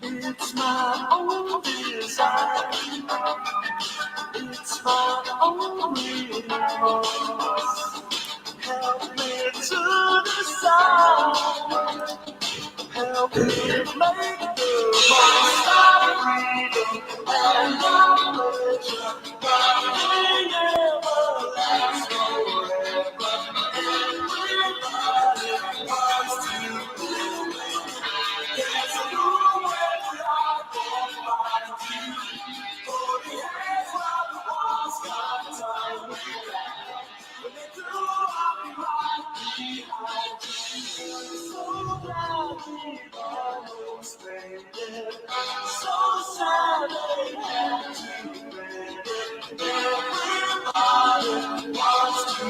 It's my own desire. It's my only remorse. Help me to decide. Help me make the most of freedom and knowledge. Nothing ever lasts forever. Everybody wants to live. There's a room where I can find you. For the hands while the walls got time. When they do, I'll be right behind you. So glad we almost made it. So sad they had to end it. Everybody wants to.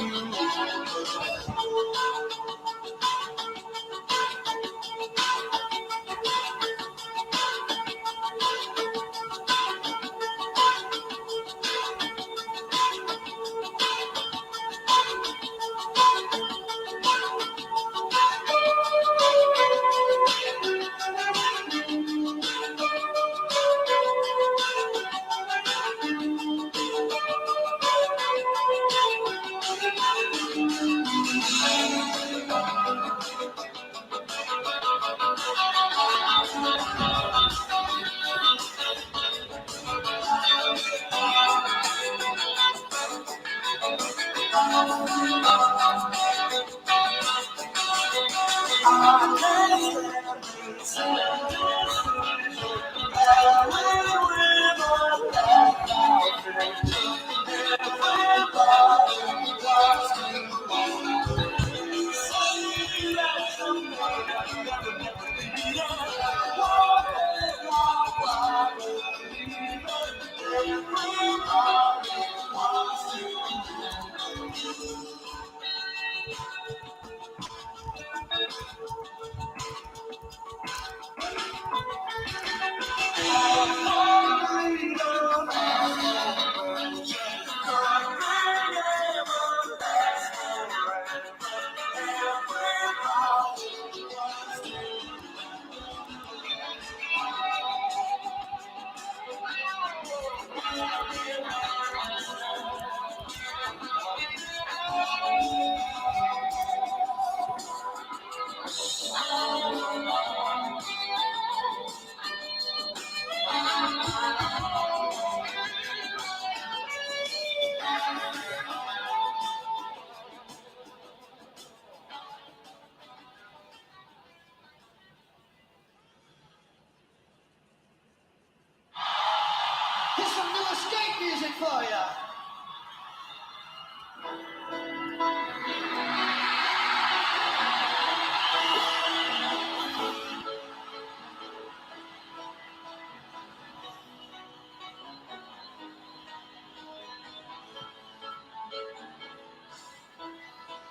Here's some new escape music for ya.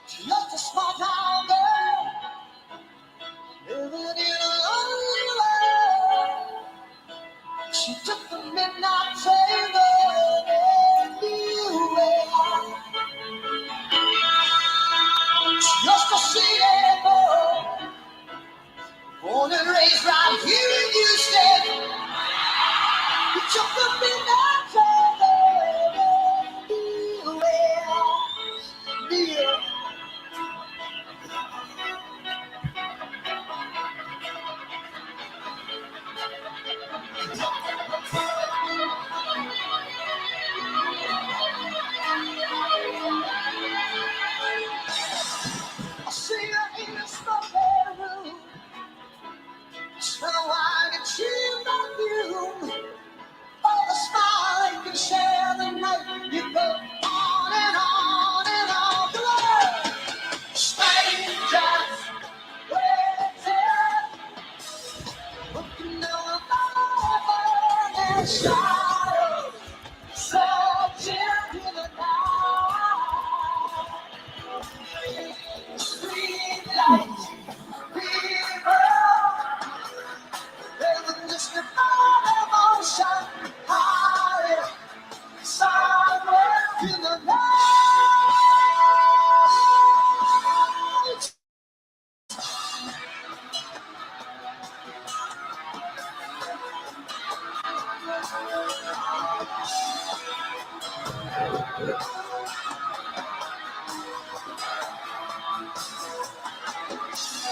She left a small town girl, living in a lonely world. She took the midnight train. shadows, subject in the night. Street lights, people, there's just a emotion higher, somewhere in the night.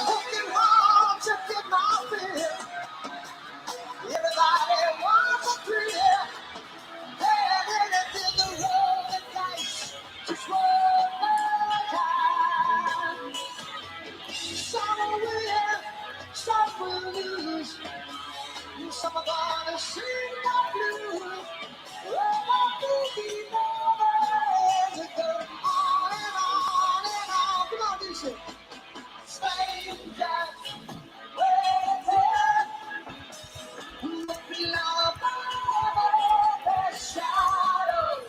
Working hard to get my fill. Everybody wants a thrill. And anything the road and dice. Just roll the time. Some will win, some will lose. Some are gonna sing the blues. Well, I think he knows it goes on and on and on. Come on, do it. Stay down. Looking up the shadows,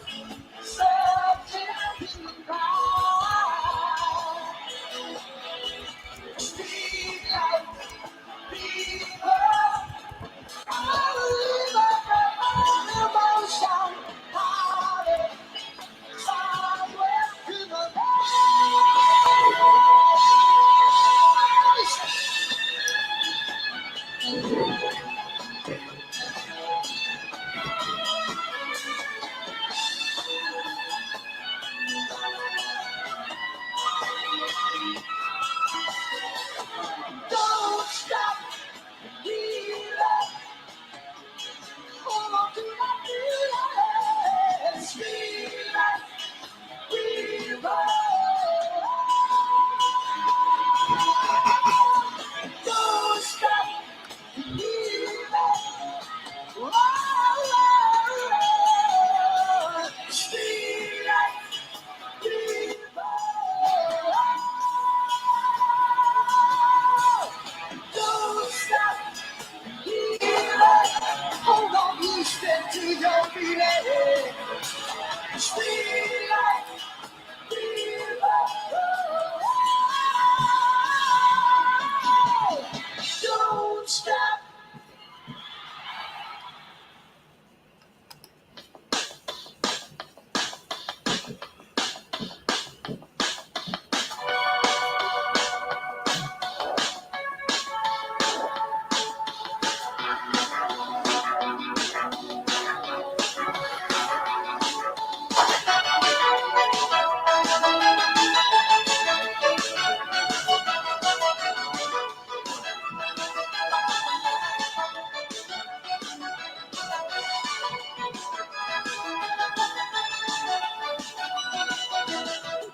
searching in the night. Speak like people, I live an emotion, hiding somewhere in the don't stop, feeling, hold on to that feeling. Speak like people, don't stop, feeling. Hold on, you step to your feet. Sweet life, don't stop.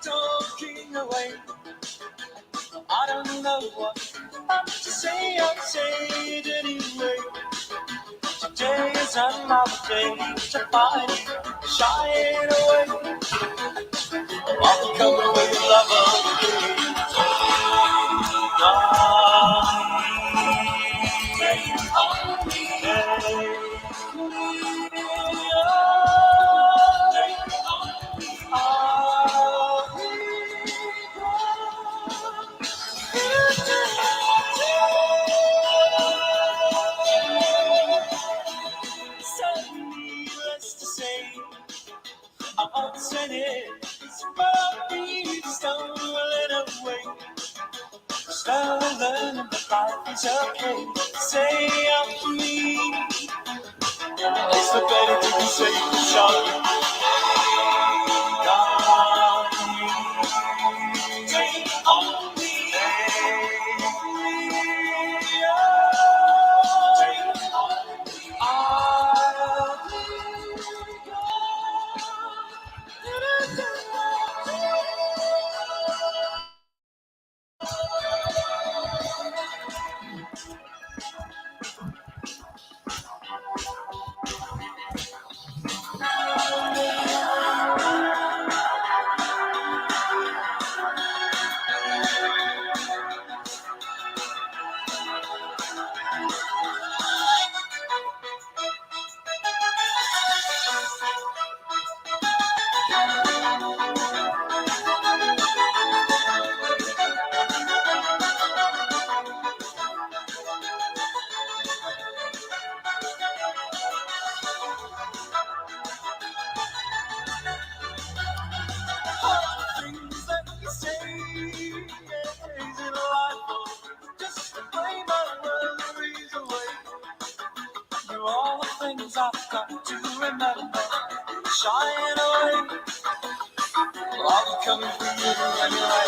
Talking away, I don't know what to say. I'll say it anyway. Today is another day to find you, shying away. I'll come away, lover. Suddenly, let's just say I'm upset it's about me stumbling away. Slowly learning that life is okay. Say after me, it's the better thing to say for sure. Take on me. things I've got to remember. Shying away, I'll be coming for you anyway.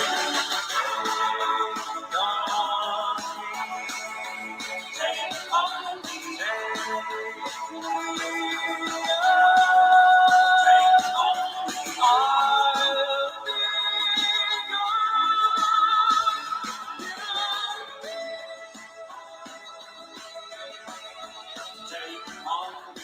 Take on me, take on me, I'll be gone. Take on me.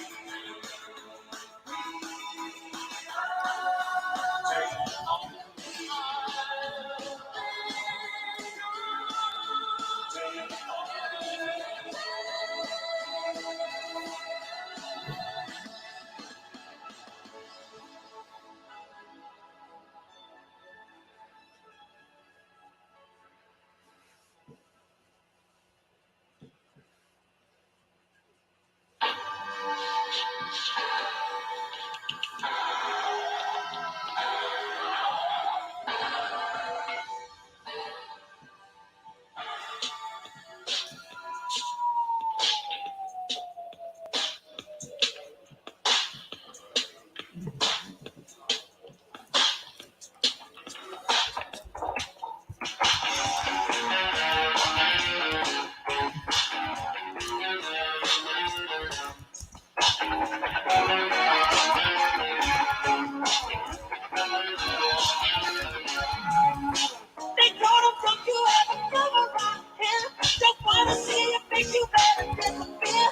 They gonna fuck you up and come around here. Don't wanna see you face, you better disappear.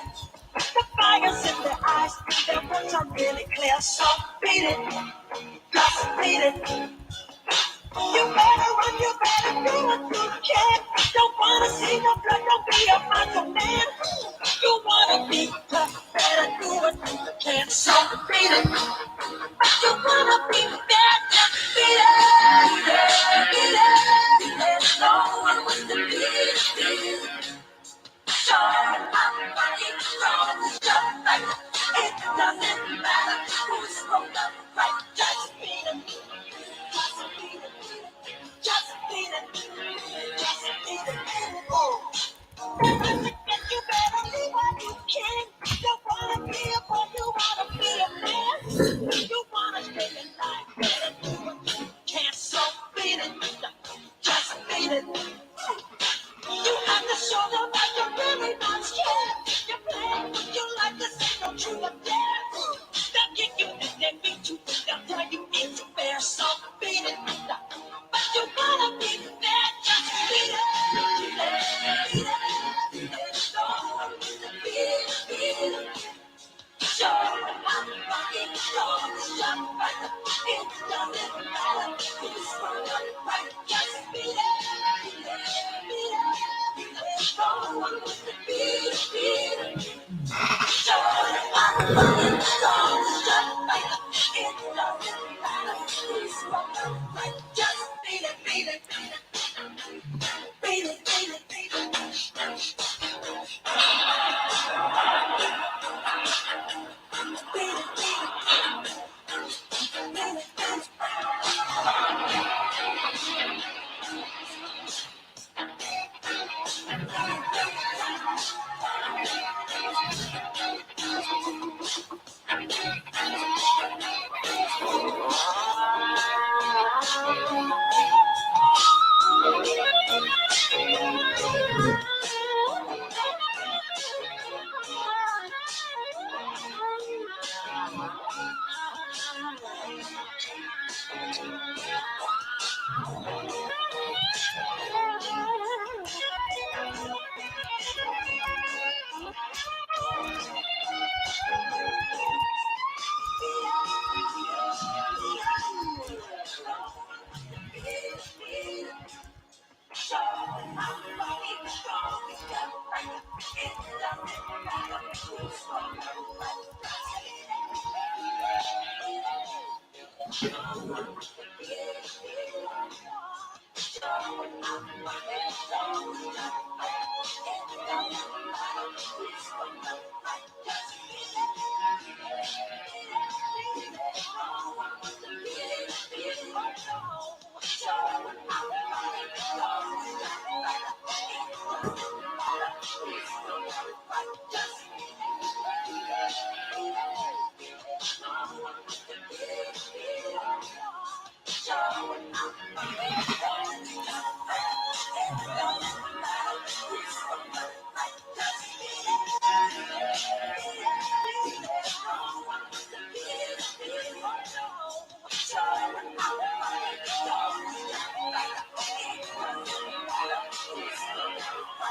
The fire's in their eyes, their words are really clear. So beat it, just beat it. You better run, you better do what you can. Don't wanna see no blood, don't be a macho man. You wanna be tough, better do what you can. So beat it, but you wanna be bad, just beat it. Beat it, beat it. No one wants to beat it. Sure, I'm fighting wrong, just like it doesn't matter who's wrong or right. Just beat it, just beat it, just beat it, just beat it. You better be what you can. Don't wanna be a boy, you wanna be a man. You wanna stay alive, better do what you can. So beat it, just beat it. You have to show them that you're really not scared. You're playing with your life, this ain't no true or dare. They'll kick you and they beat you, they'll tell you it's fair. So beat it, but you gotta be fair. Just beat it, beat it, beat it, beat it. No one wants to beat it. Sure, I'm fucking strong, just like it doesn't matter who's wrong or right. Just beat it, beat it, beat it, beat it. No one wants to beat it. Sure, I'm fucking strong, just like it doesn't matter who's wrong or right. Just beat it, beat it, beat it, beat it, beat it, beat it. I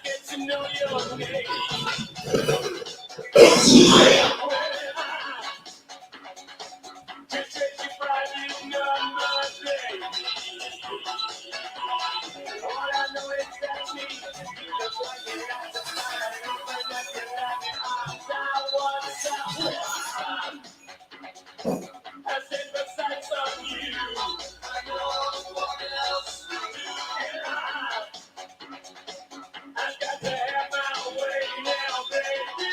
get to know your name. Just take your private number, baby. All I know is that me. You look like you got the fire. Open up your loving arms. I want someone. I set my sights on you. I know what else to do. I've got to have my way now, baby.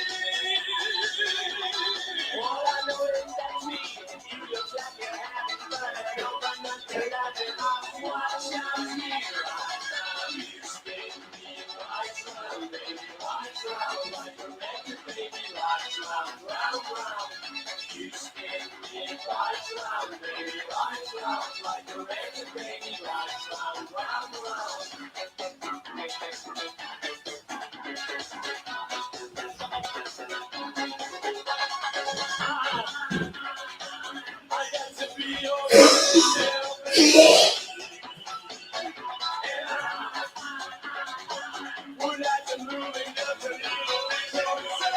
All I know is that's me. You look like you're having fun. Open up your loving arms. Watch out here. You spin me right round, baby. Right round like a record, baby. Right round, round, round. You spin me right round, baby. Right round like a record, baby. Right round, round, round. I got to be your girl, baby. Would like to move it just a little bit closer.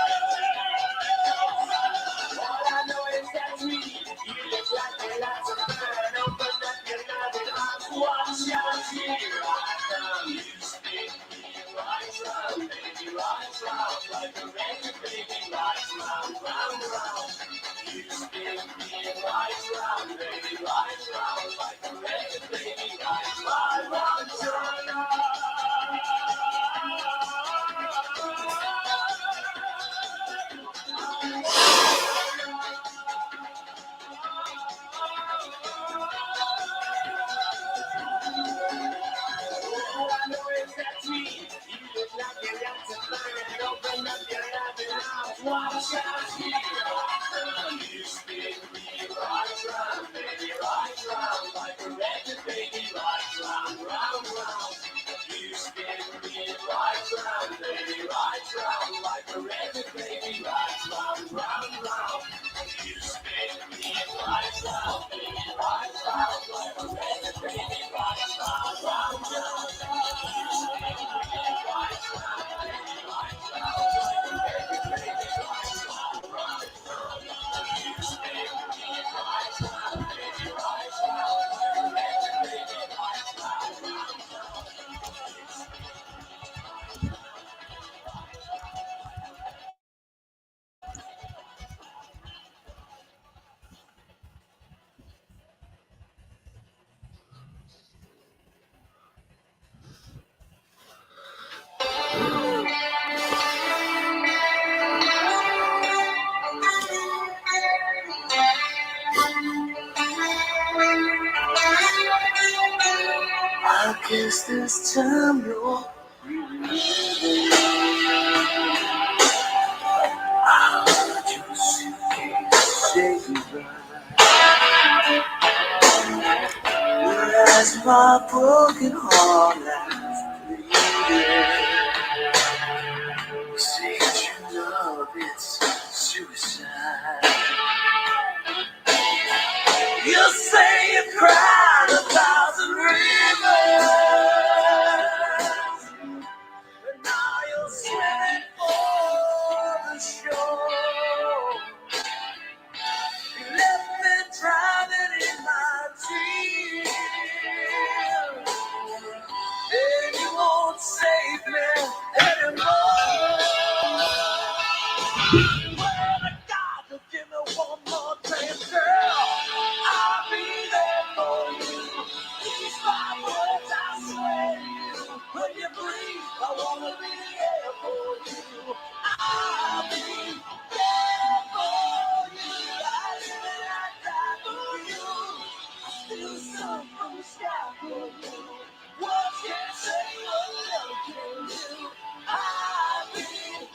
All I know is that's me. You look like you like to burn. Open up your loving arms. Watch out here. Right now, you spin me right round, baby. Right round like a record, baby. Right round, round, round. You spin me right round, baby. Right round like a record, baby. Right round, round, round. All I know is that's me. You look like you got to learn. Open up your loving arms. Watch out here. You spin me right round, baby. Right round like a record, baby. Right round, round, round. You spin me right round, baby. Right round like a record, baby. Right round, round, round. You spin me right round, baby. Right round like a record, baby. Right round, round, round. I guess this time you're say goodbye. As my broken heart lies bleeding, say true love, it's suicide. You say you cried 1,000 rivers, and now you're swimming for the shore. You left me drowning in my tears, and you won't save me anymore. Well, God, just give me one more chance, girl. I'll be there for you. These my words, I swear to you. When you breathe, I wanna be there for you. I'll be there for you. I live and I die for you. I still sun from the sky for you. Words can't say what love can do. I'll be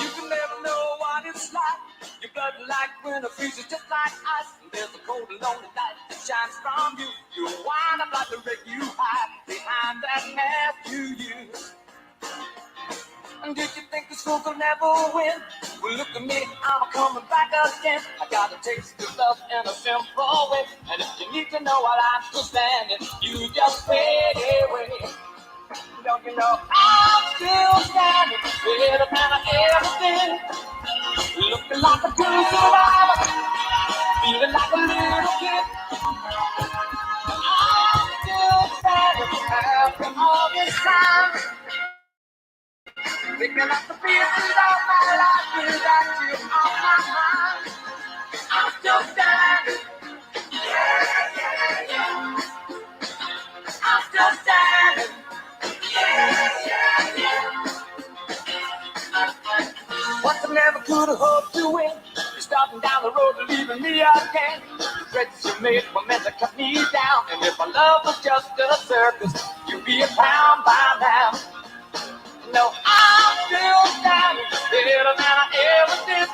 You can never know what it's like. Your blood like winter freezes just like ice. And there's a cold and lonely light that shines from you. You wind up like the wreck you hide behind that mask you use. And did you think this fool could never win? Well, look at me, I'm coming back again. I got a taste of love in a simple way. And if you need to know what I'm still standing, you just fade away. Don't you know I'm still standing better than I ever been? Looking like a true survivor, feeling like a little kid. I'm still standing after all this time. Picking up the pieces of my life without you on my mind. I'm still standing. Yeah, yeah, yeah. I'm still standing. Yeah, yeah, yeah. What I never could have hoped to win. You're starting down the road and leaving me again. The threats you made were meant to cut me down. And if our love was just a circus, you'd be a clown by now. No, I'm still standing better than I ever did.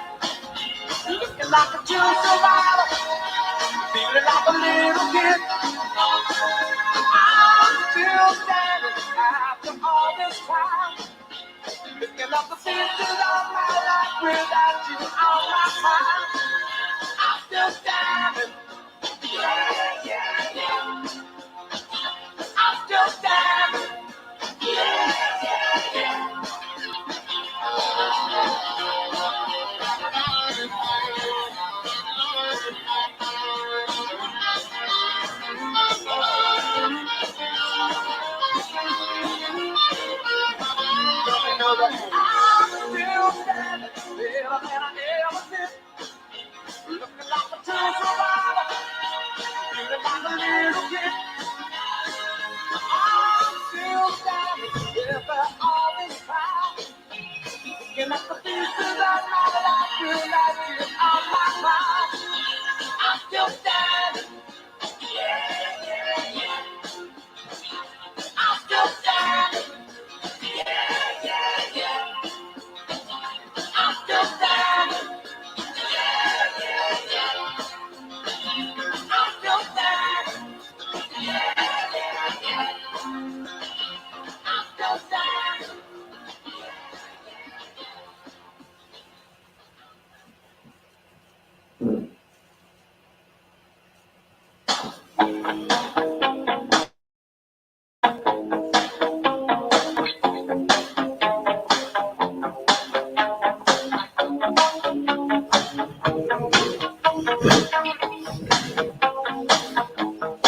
Looking like a true survivor, feeling like a little kid. I'm still standing after all this time. Picking up the pieces of my life without you on my mind. I'm still standing. Yeah, yeah, yeah. I'm still standing. Yeah, yeah, yeah. Know that I'm still standing better than I ever did. Looking like a true survivor, feeling like a little kid. I'm still standing after all this time. Picking up the pieces of my life without you on my mind. I'm still standing. Yeah, yeah, yeah. I'm still standing. Yeah, yeah, yeah. I'm still standing. Yeah, yeah, yeah. I'm still standing. Yeah, yeah, yeah. I'm still standing.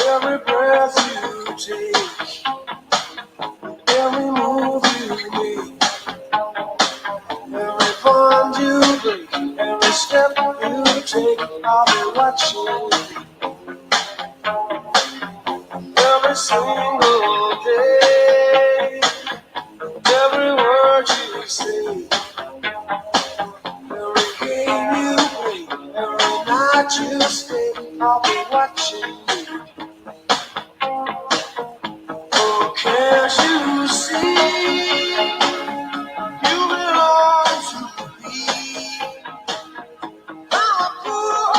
Every breath you take, every move you make, every bond you break, every step you take, I'll be watching every single day. Every word you say, every game you play, every night you stay, I'll be watching you. Oh, can't you see you belong to me? I'm a fool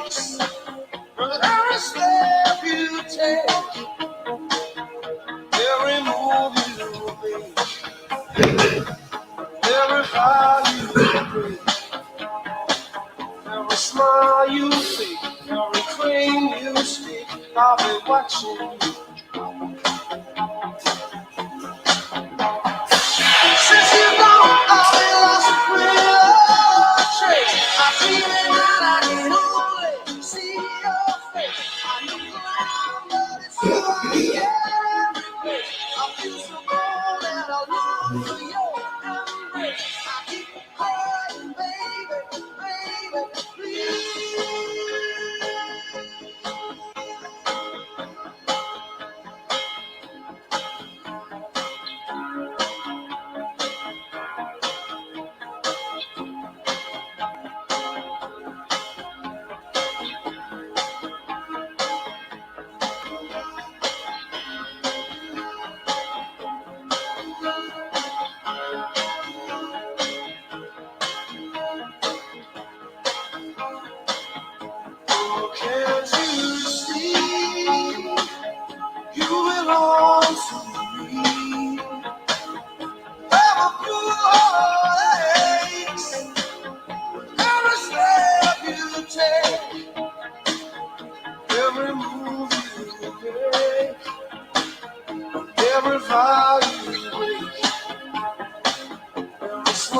aches, but every step you take, every move you make, every vow you break, every smile you fake, every claim you speak, I'll be watching you. Since you're gone, I've been lost without a trace. I feel it and I can only see your face. I look around, but it's you in every place. I feel so cold and I long for your embrace. I keep crying, baby, baby, please.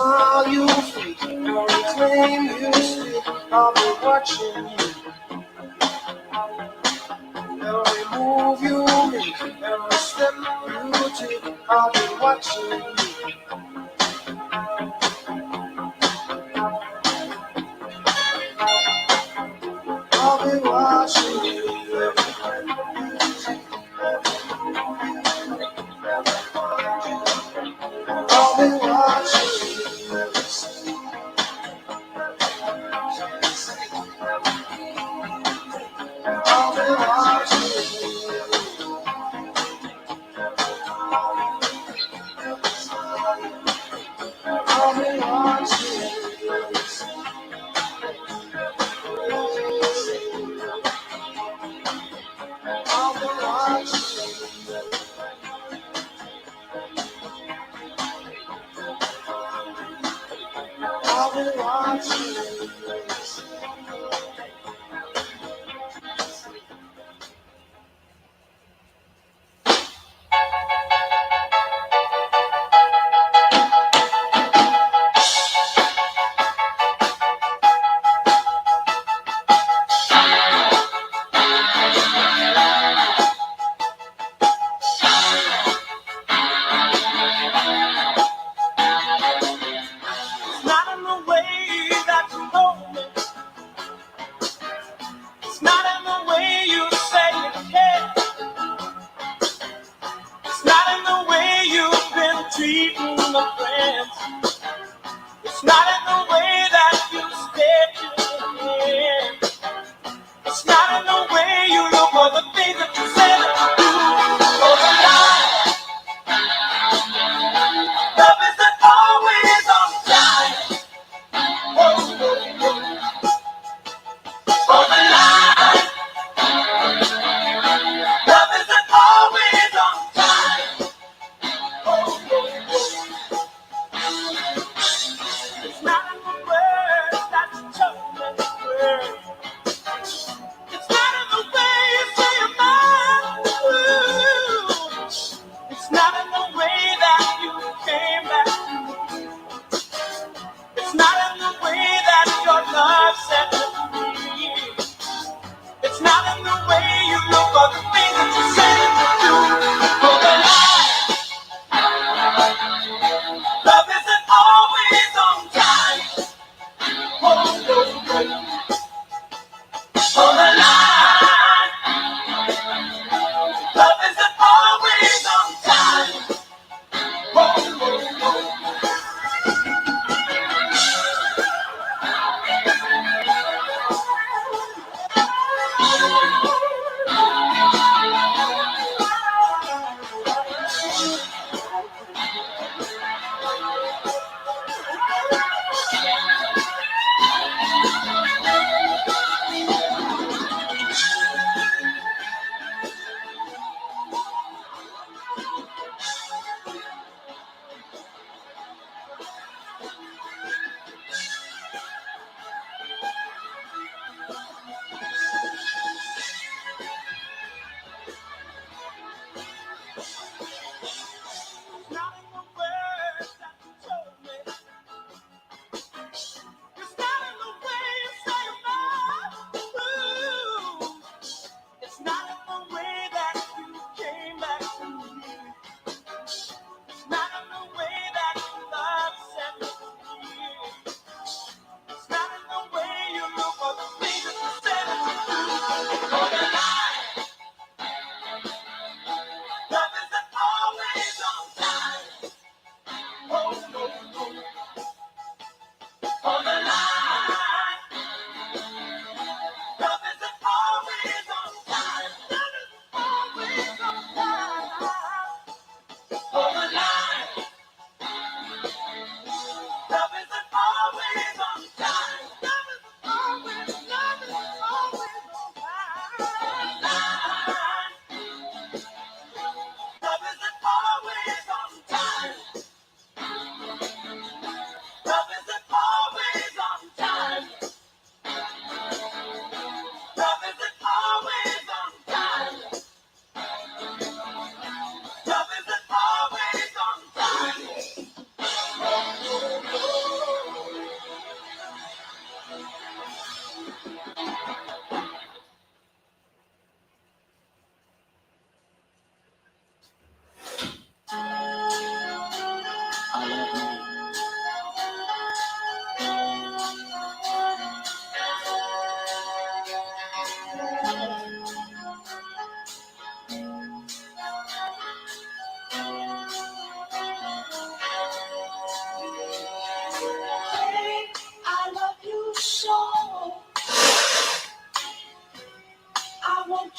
smile you fake, every claim you speak, I'll be watching you. Every move you make, every step you take, I'll be watching you. I'll be watching you. I'll be watching you. I'll be watching you. I'll be watching you. I'll be watching you. I'll be watching you. Not in the way that you know me. It's not in the way you say you care. It's not in the way you've been treating my friends. It's not in the way that you stare to me. It's not in the way you look or the things that you say that you do. Oh, the lie. Love isn't always on time. Oh, oh, oh. Oh, the lie. Love isn't always on time. Oh, oh, oh.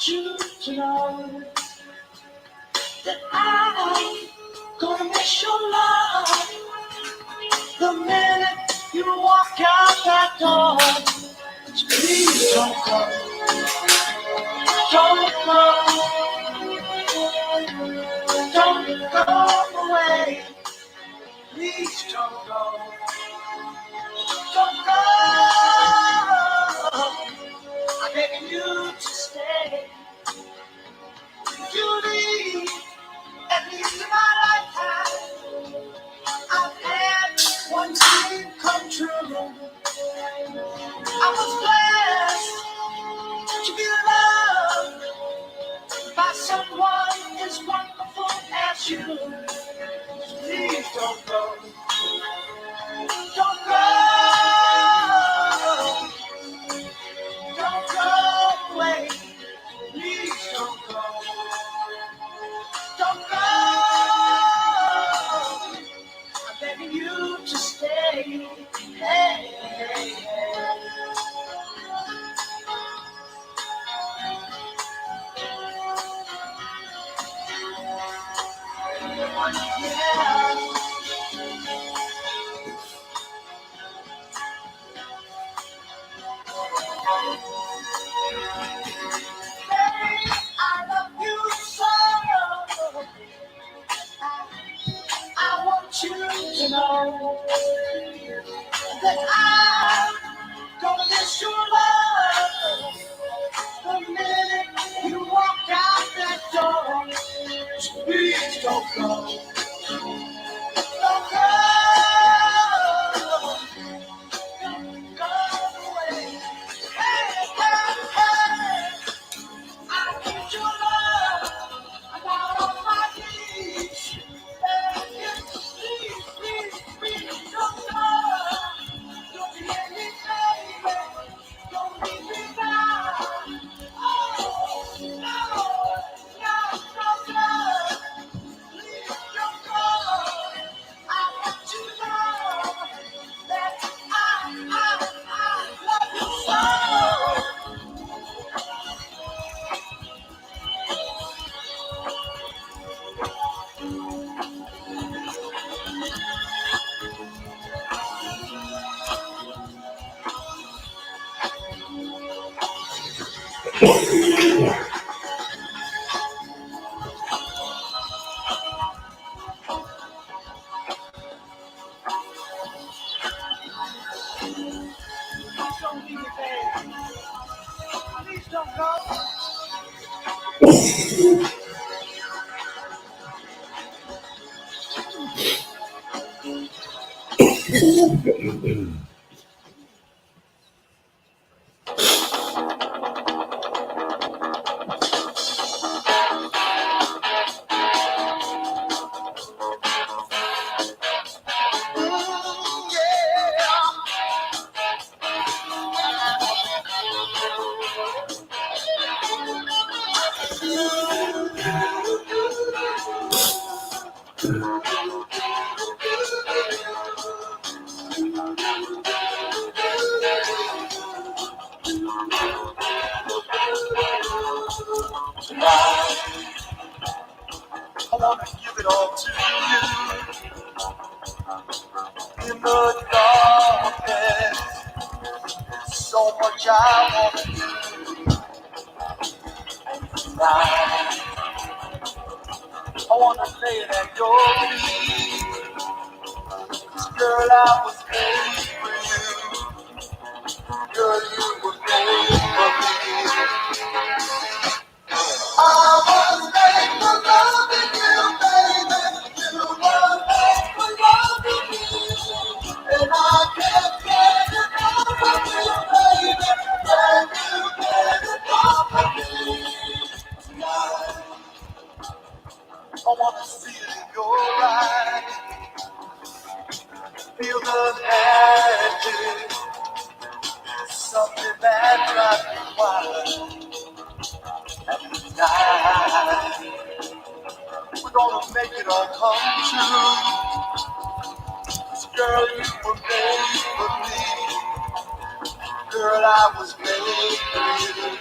you to know that I'm gonna miss your love the minute you walk out that door. So please don't go, don't go away. Please don't go, don't go. I'm begging you to stay. You leave, at least in my lifetime, I've had one dream come true. I was blessed to be loved by someone as wonderful as you. Please don't go, don't go, don't go away. Please don't go, don't go. I'm begging you to stay. Hey, hey, hey. Yeah. I love you so. I want you to know that I'm gonna miss your love the minute you walk out that door. So please don't go, don't go, don't go away. Hey, hey, hey. I need your love. I'm out on my knees. Begging, please, please, please, don't go. Don't leave me, baby. Don't leave me now. Oh, no, no, no, no. Please don't go. I want you to know that I love you so. Don't leave me, baby. Please don't go. I wanna give it all to you in the darkness. So much I wanna do tonight. I wanna lay it at your feet. 'Cause girl, I was made for you. Girl, you were made for me. I was made for loving you, baby. You were made for loving me. And I can't get enough of you, baby. Can you get enough of me? Tonight, I wanna see it in your eyes. Feel the magic. Something that drives me wild. And tonight, we're gonna make it all come true. 'Cause girl, you were made for me. Girl, I was made for you.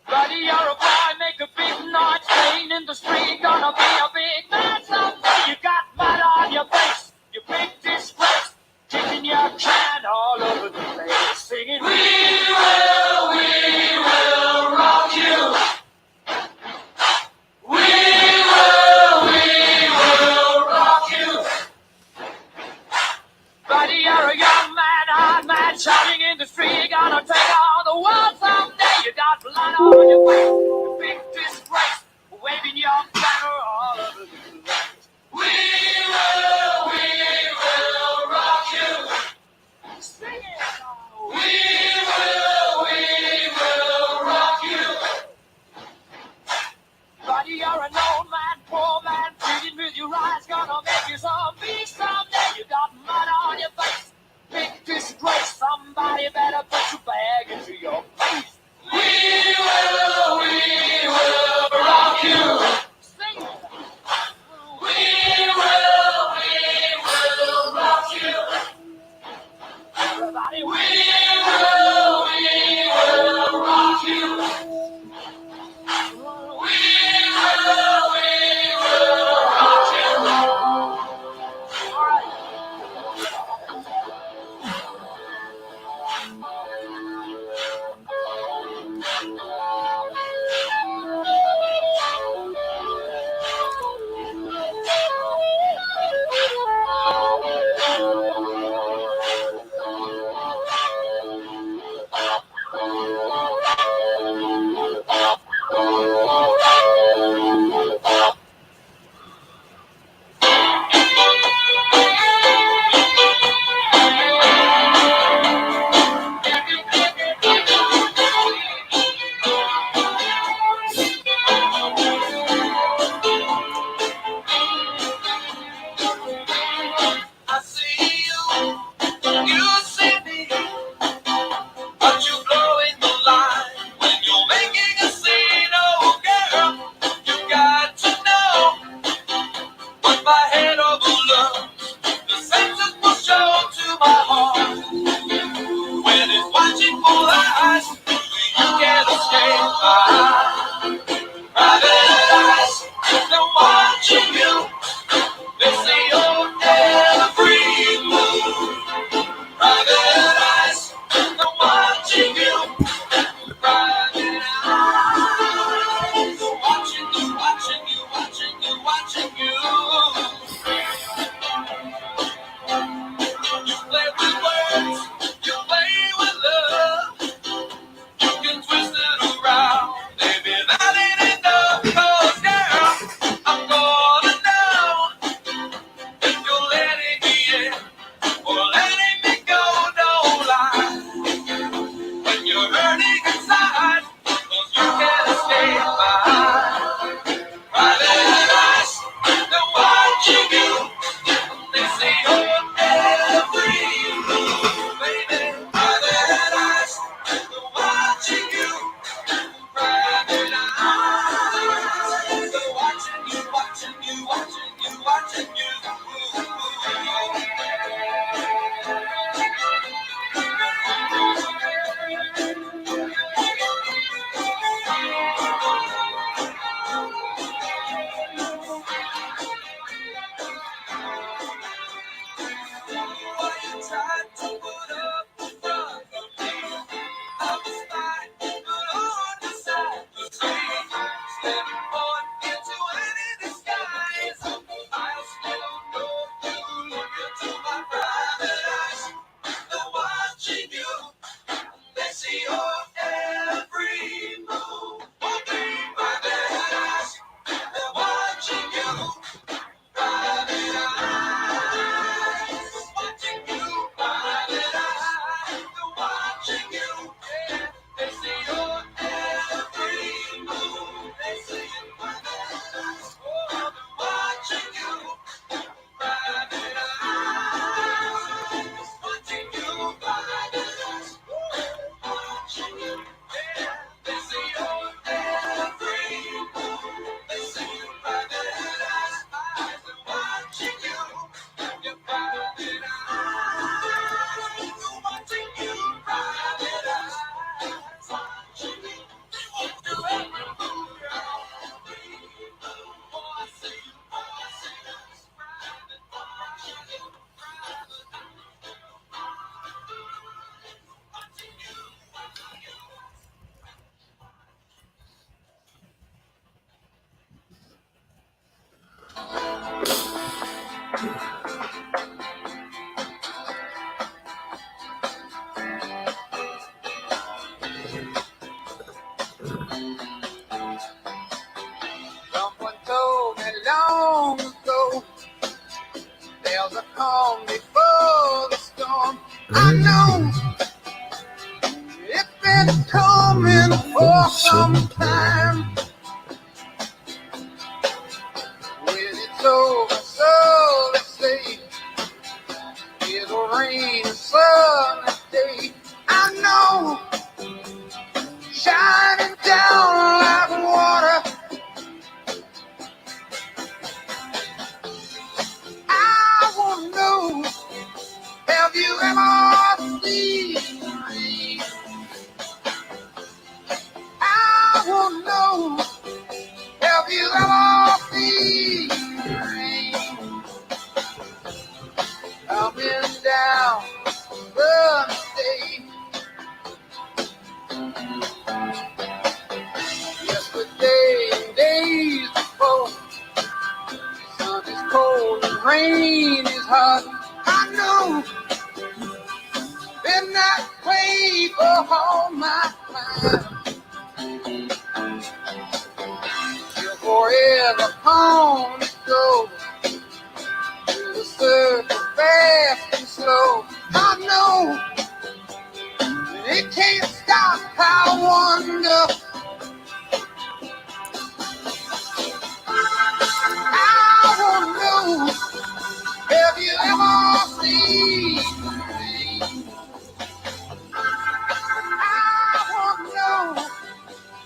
Buddy, you're a boy, make a big noise, playing in the street, gonna be a big man someday. You got mud on your face, you big disgrace, kicking your can all over the place, singing, we will rock you. We will rock you. Buddy, you're a young man, hard man, shouting in the street, gonna take on the world someday. You got blood on your face, you big disgrace, waving your banner all over the place. We will rock you. Sing it. We will rock you. Buddy, you're an old man, poor man, pleading with your eyes, gonna make you some beast someday. You got mud on your face, big disgrace, somebody better put your bag into your face. We will rock you. Sing it. We will rock you. Everybody, we will rock you. We will rock you. All right. I see you, you see me, but you blowing the line when you're making a scene. Oh girl, you got to know what my head overloads. The senses will show to my heart when it's watching full eyes. You can't escape my private eyes. They're watching you. They see your every move. Private eyes. They're watching you. Private eyes. Watching you, watching you, watching you, watching you. You play with words. You play with love. You can twist it around. Baby, that ain't enough. 'Cause girl, I'm gonna know Someone told me long ago, there's a calm before the storm. I know it's been coming for some time. When it's over, so they say, it'll rain a sunny day. I know, shining down like water. I wanna know, have you ever seen rain? I wanna know, have you ever seen rain? Coming down the day. Yesterday and days before, sun is cold and rain is hot. I know, been that way for all my time. You're forever on the go, through the circle fast and slow. I know, it can't stop. I wonder, I wanna know, have you ever seen rain? I wanna know,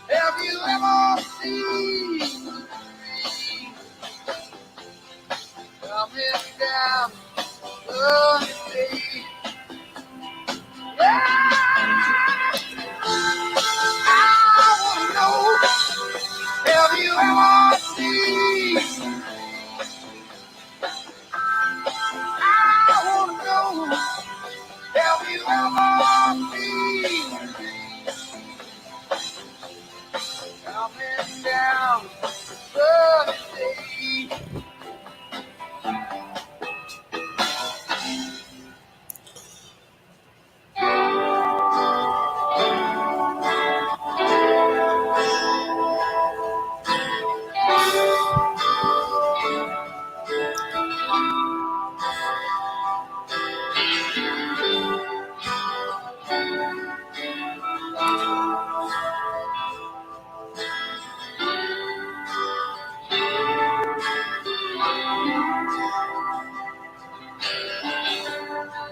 have you ever seen rain? Coming down the day. Yeah. I wanna know, have you ever seen? I wanna know, have you ever seen? Coming down the day.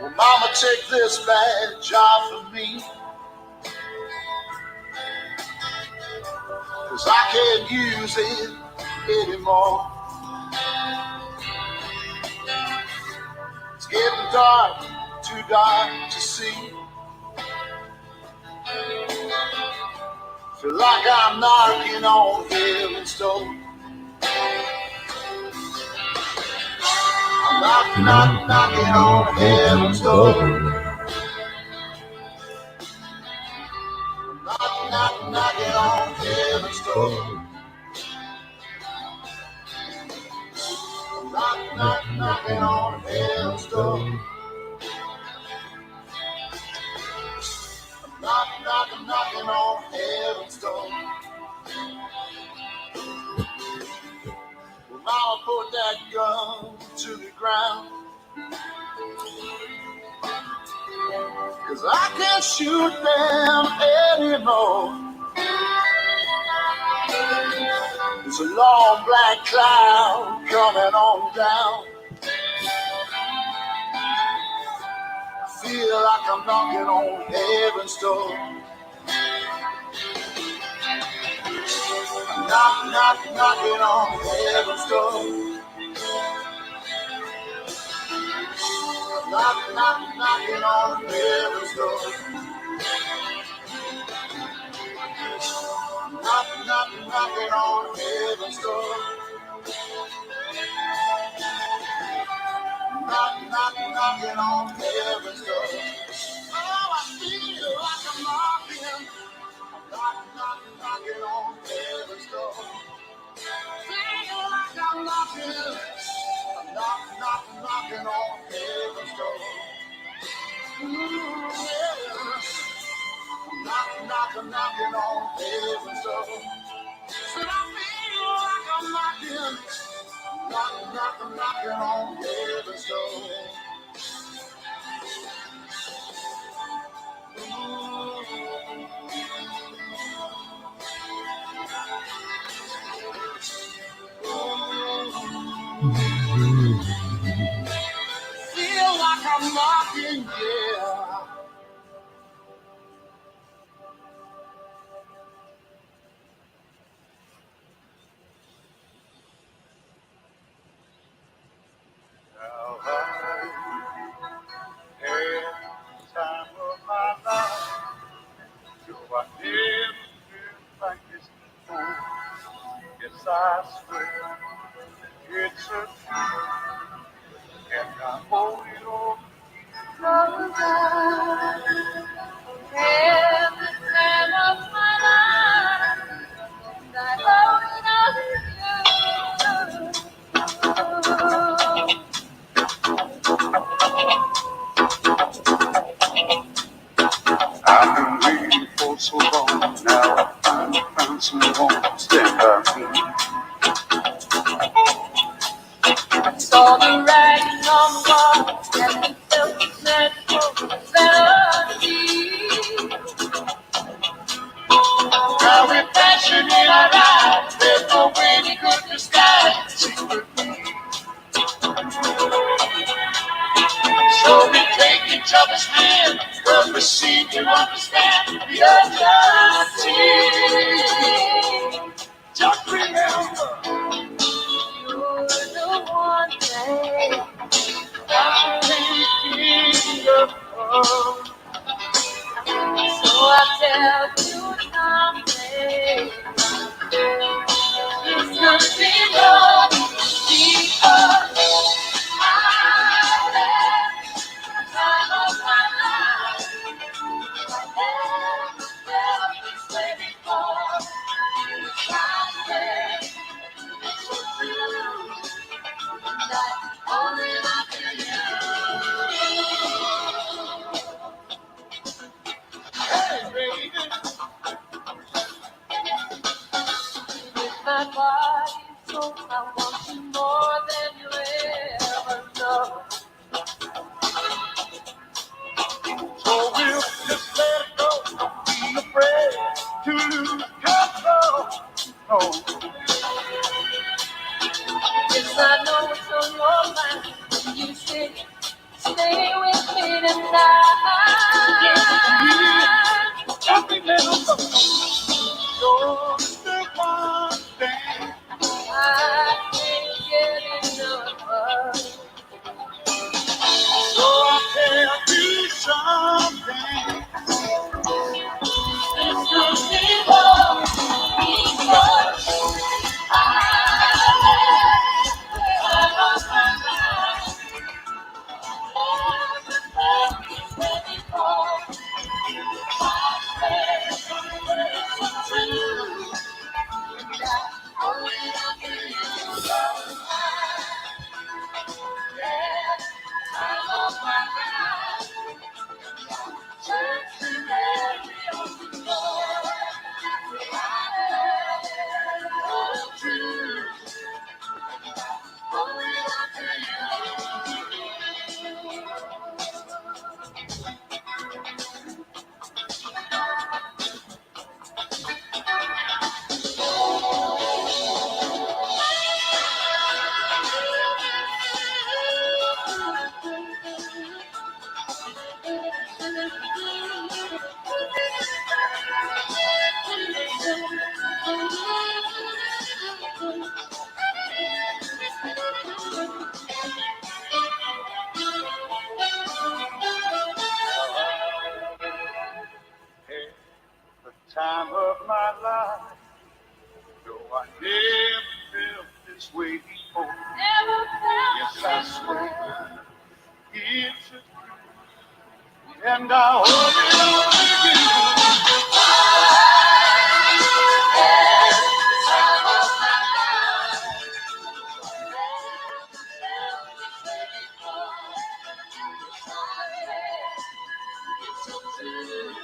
Well, mama, take this bad job from me, 'cause I can't use it anymore. It's getting dark, too dark to see. Feel like I'm knocking on heaven's door. I'm knocking on heaven's door. I'm knocking on heaven's door. Knocking on heaven's door. Knocking on heaven's door. Well, mama, put that gun to the ground, 'cause I can't shoot them anymore. There's a long black cloud coming on down. I feel like I'm knocking on heaven's door. Knocking on heaven's door. Knocking on heaven's door. Knocking on heaven's door. Knocking on heaven's door. Oh, I feel like I'm knocking. Knocking on heaven's door. Feel like I'm knocking. Knocking on heaven's door. Ooh, yeah. Knocking on heaven's door. Feel like I'm mocking, yeah. Now I had the time of my life. Do I never feel like this before? Yes, I swear it's a truth, and I hold it on. Cause I had the time of my life, and I hold it on to you. I've been waiting for so long. Now I finally found someone to stand by me. Saw the writing on the wall and felt the natural melody. Now we're passion in our eyes. There's no way we could disguise secretly. So we take each other's hand, cause we seem to understand the urgency. Just remember, you're the one thing I'm thinking of. So I tell you something. This could be love because I had the time of my life. I never felt this way before. I said it's so true that only I can you. Hey, baby. My body so I want you more than you ever know. So we'll just let it go. Don't be afraid to lose control. No. Yes, I know what's on your mind. When you say, stay with me tonight. Just remember, you're the one thing I can't get enough of. So I'll tell you something. This could be love because I lost my mind. Never felt this way before. I swear it's true. That only I can use your yeah, I lost my mind. Just to let you know. The time of my life, though I never felt this way before. Yes, I swear it's a truth, and I hold it on to you. The time of my life, never felt this way before. Yes, I swear it's a truth.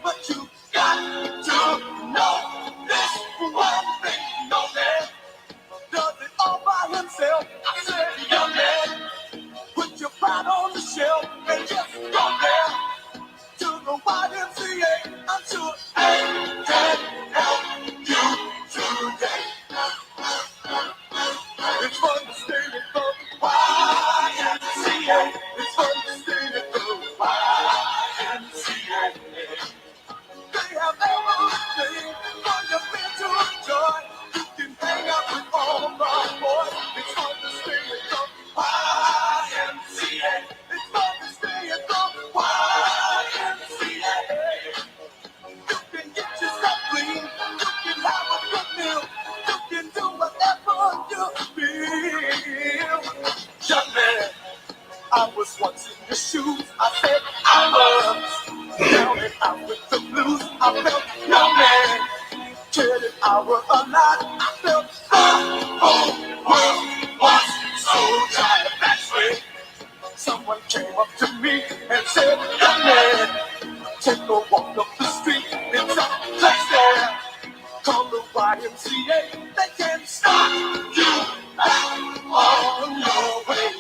but you got to know this one thing. No man does it all by himself. I said, young man, put your pride on the shelf and just go there to the YMCA. I'm sure they can help you today. It's fun to stay at the YMCA. It's fun to stay at the YMCA. They have everything for your men to enjoy. You can hang out with all the boys. It's fun to stay at the YMCA. It's fun to stay at the YMCA. You can get yourself clean. You can have a good meal. You can do whatever you feel. Young man, I was once in your shoes. I said I was down and out with the blues. I felt young man. Cared if I were alive. I felt the whole world was so tired. That's when someone came up to me and said, young man, take a walk up the street. It's a place there called the YMCA. They can stop you on your way.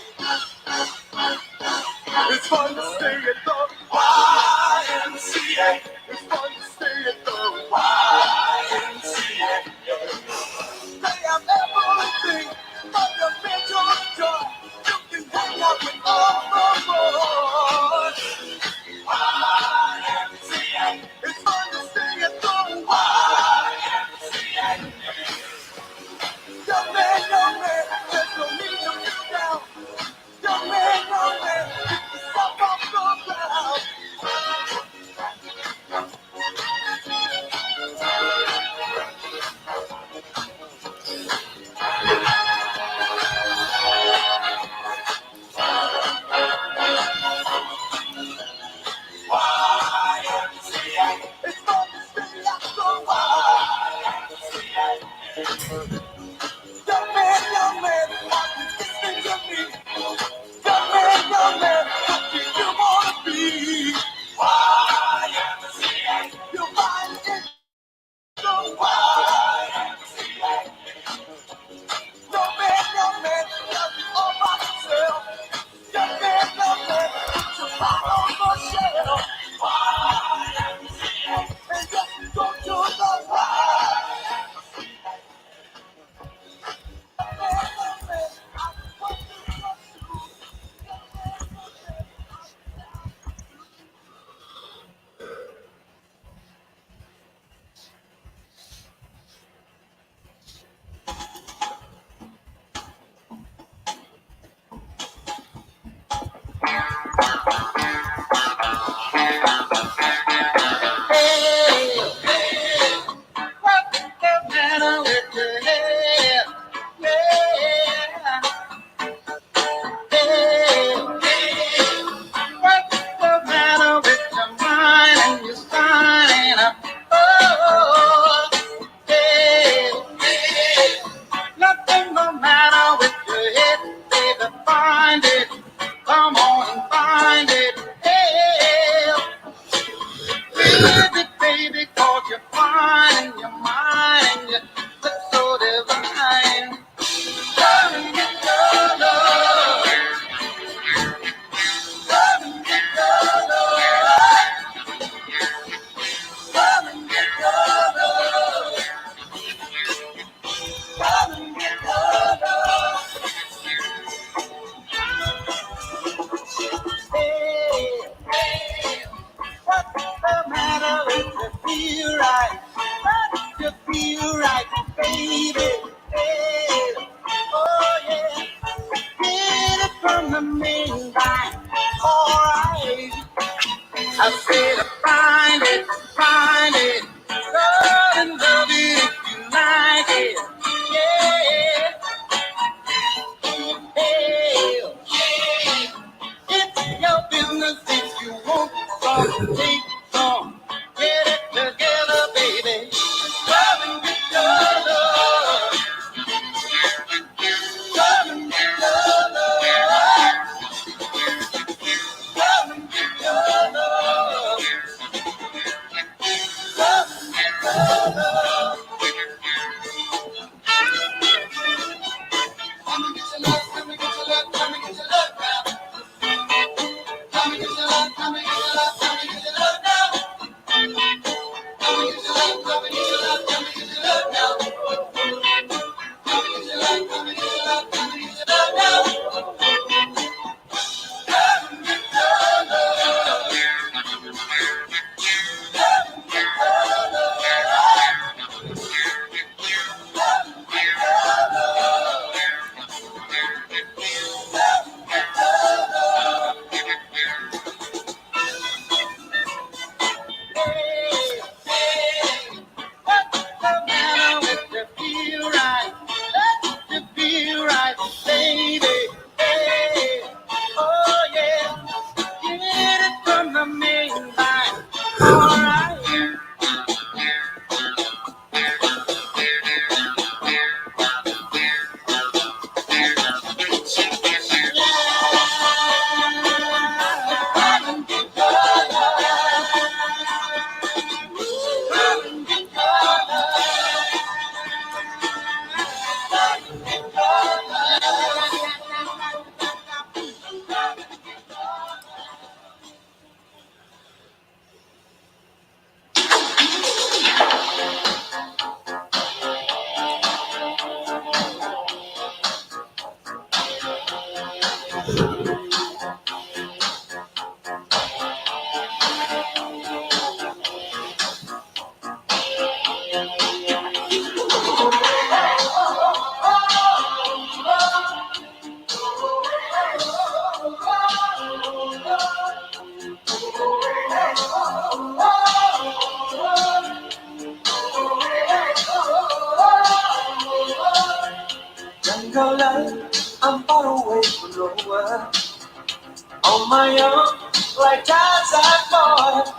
It's fun to stay at the YMCA. It's fun to stay at the YMCA. They have everything for your mental joy. You can hang out with all the boys. Jungle life, I'm far away from nowhere. On my own, like Tarzan boy.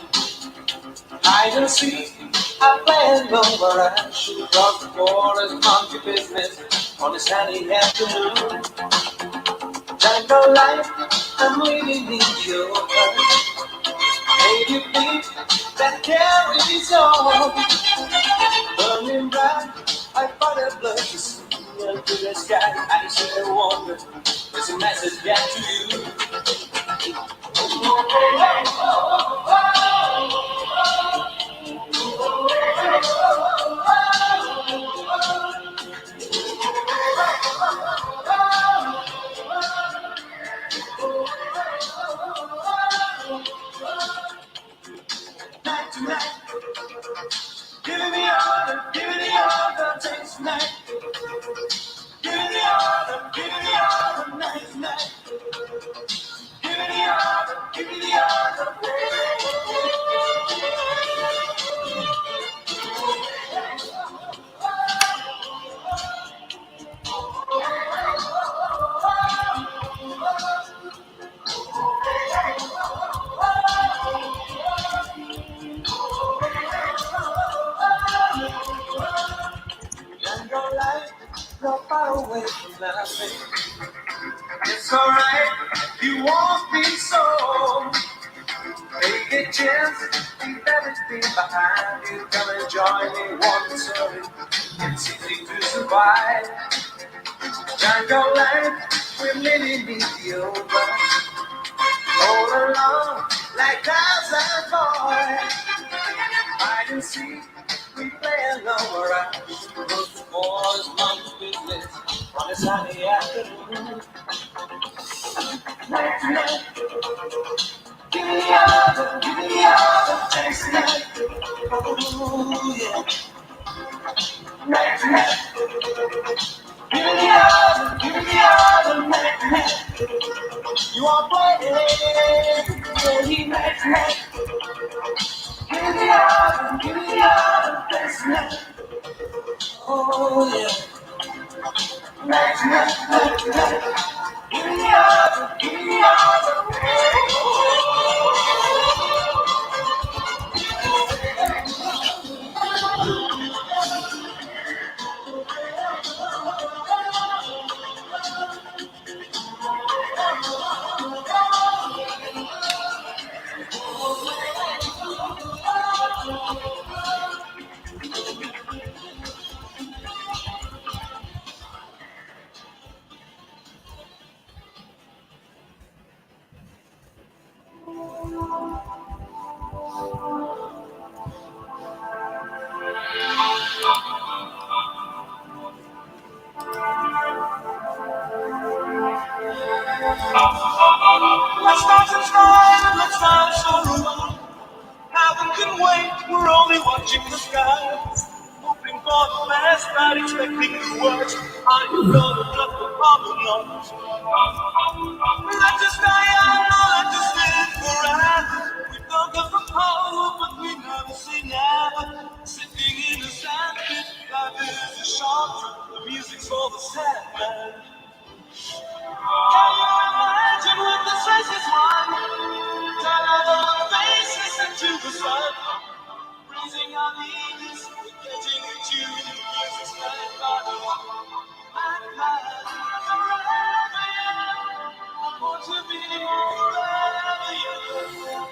Hide and seek, I play alone where I shoot across the forest, monkey business on a sunny afternoon. Jungle life, I'm living in the open. Native beat that carries on. Burning bright, I find a blood to see into the sky. I see a wonder, there's a message get to you. Night to night, giving me all the taste night. Give me all the night to night. Give me all the Jungle life, not far away from nothing. It's alright, you won't be so. Take a chance, leave everything behind you. Come and join me, walk the story. It's easy to survive. Jungle life, we're living in the open. All along, like Tarzan boy. Hide and seek, we play along around. Those boys, monkey business on a sunny afternoon. Night to night, give me the other, thanks night. Oh yeah. Night to night, give me the other, night to night. You are playing, yeah, night to night. Give me the other, thanks night. Oh yeah. Night to night, night to night. Give me the other. watching the skies, hoping for the best, not expecting the worst. Are you gonna drop the bomb or not? Let us die young, or let us live forever. We don't go from home, but we never say never. Sitting in a sandpit, life is a short trip. The music's for the sad man. Can you imagine when the stress is won? Turn out all the faces into the sun. Raising our leaders, getting in tune. The music's played by the madman. Forever young, I want to be forever young.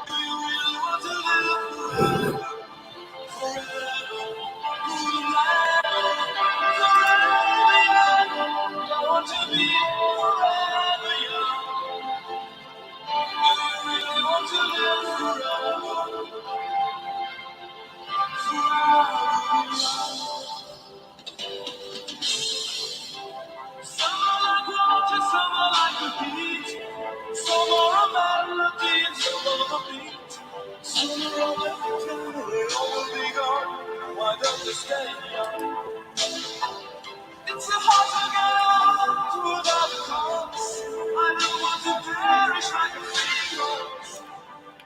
Do you really want to live forever? Forever, forever young. I want to be forever young. Do you really want to live forever? Some are like water, some are like a beat. Some are a melody and some are a beat. Sooner or later they all will be gone. Why don't they stay young? It's so hard to get on without a cause. I don't want to perish like a free rose.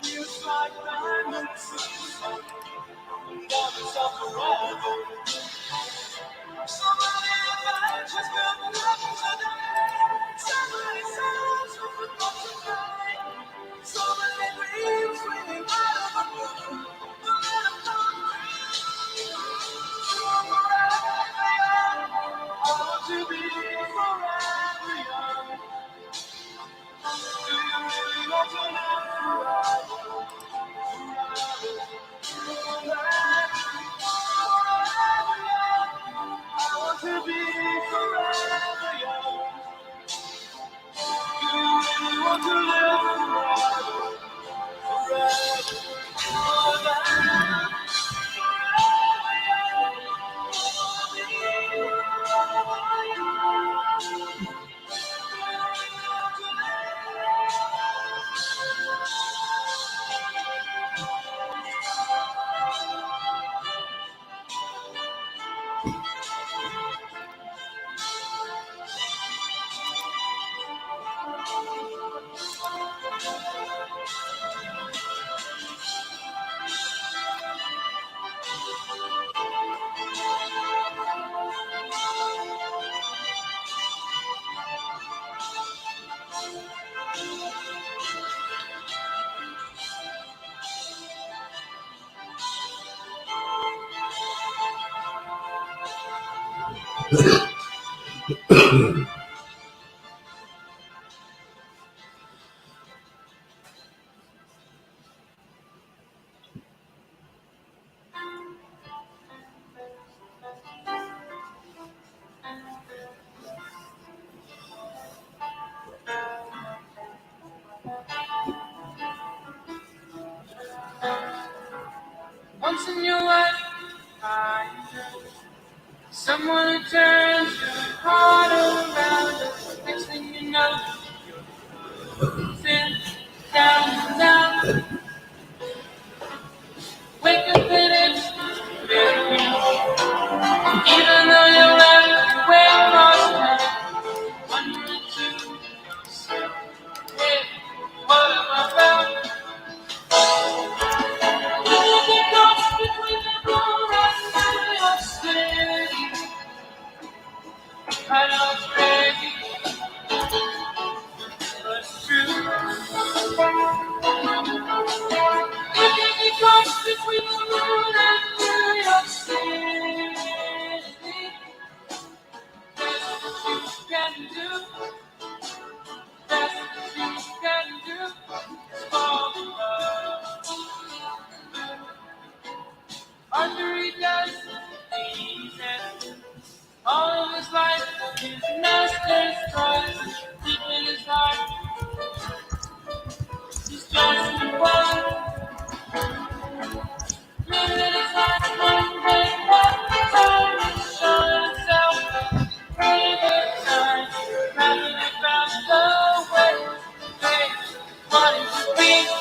Feels like diamonds in the sun. And diamonds are forever. So many adventures built up today. So many songs we forgot to play. So many dreams swinging out of the blue. We'll let them come true. Forever young. I want to be forever young. Do you really want to live forever? Forever young. I want to be forever young. Do you really want to live forever? Forever, forever, once in your lifetime, someone who turns your heart around. Next thing you know, sit down, down. Wake up and it's midnight. Even though you're left way across town, wondering to yourself, hey, what am I about? Will it get lost between the road and your city? I know it's crazy, but it's true. Will it get lost between the road and your city? Best you can do, best you can do is fall in love. Arthur, he does things and all of his life, his master's prize, deep in his heart, he's just a boy. Living his life one day, one time, he's showing himself, pretty good time, traveling across the way. Hey, what is it be?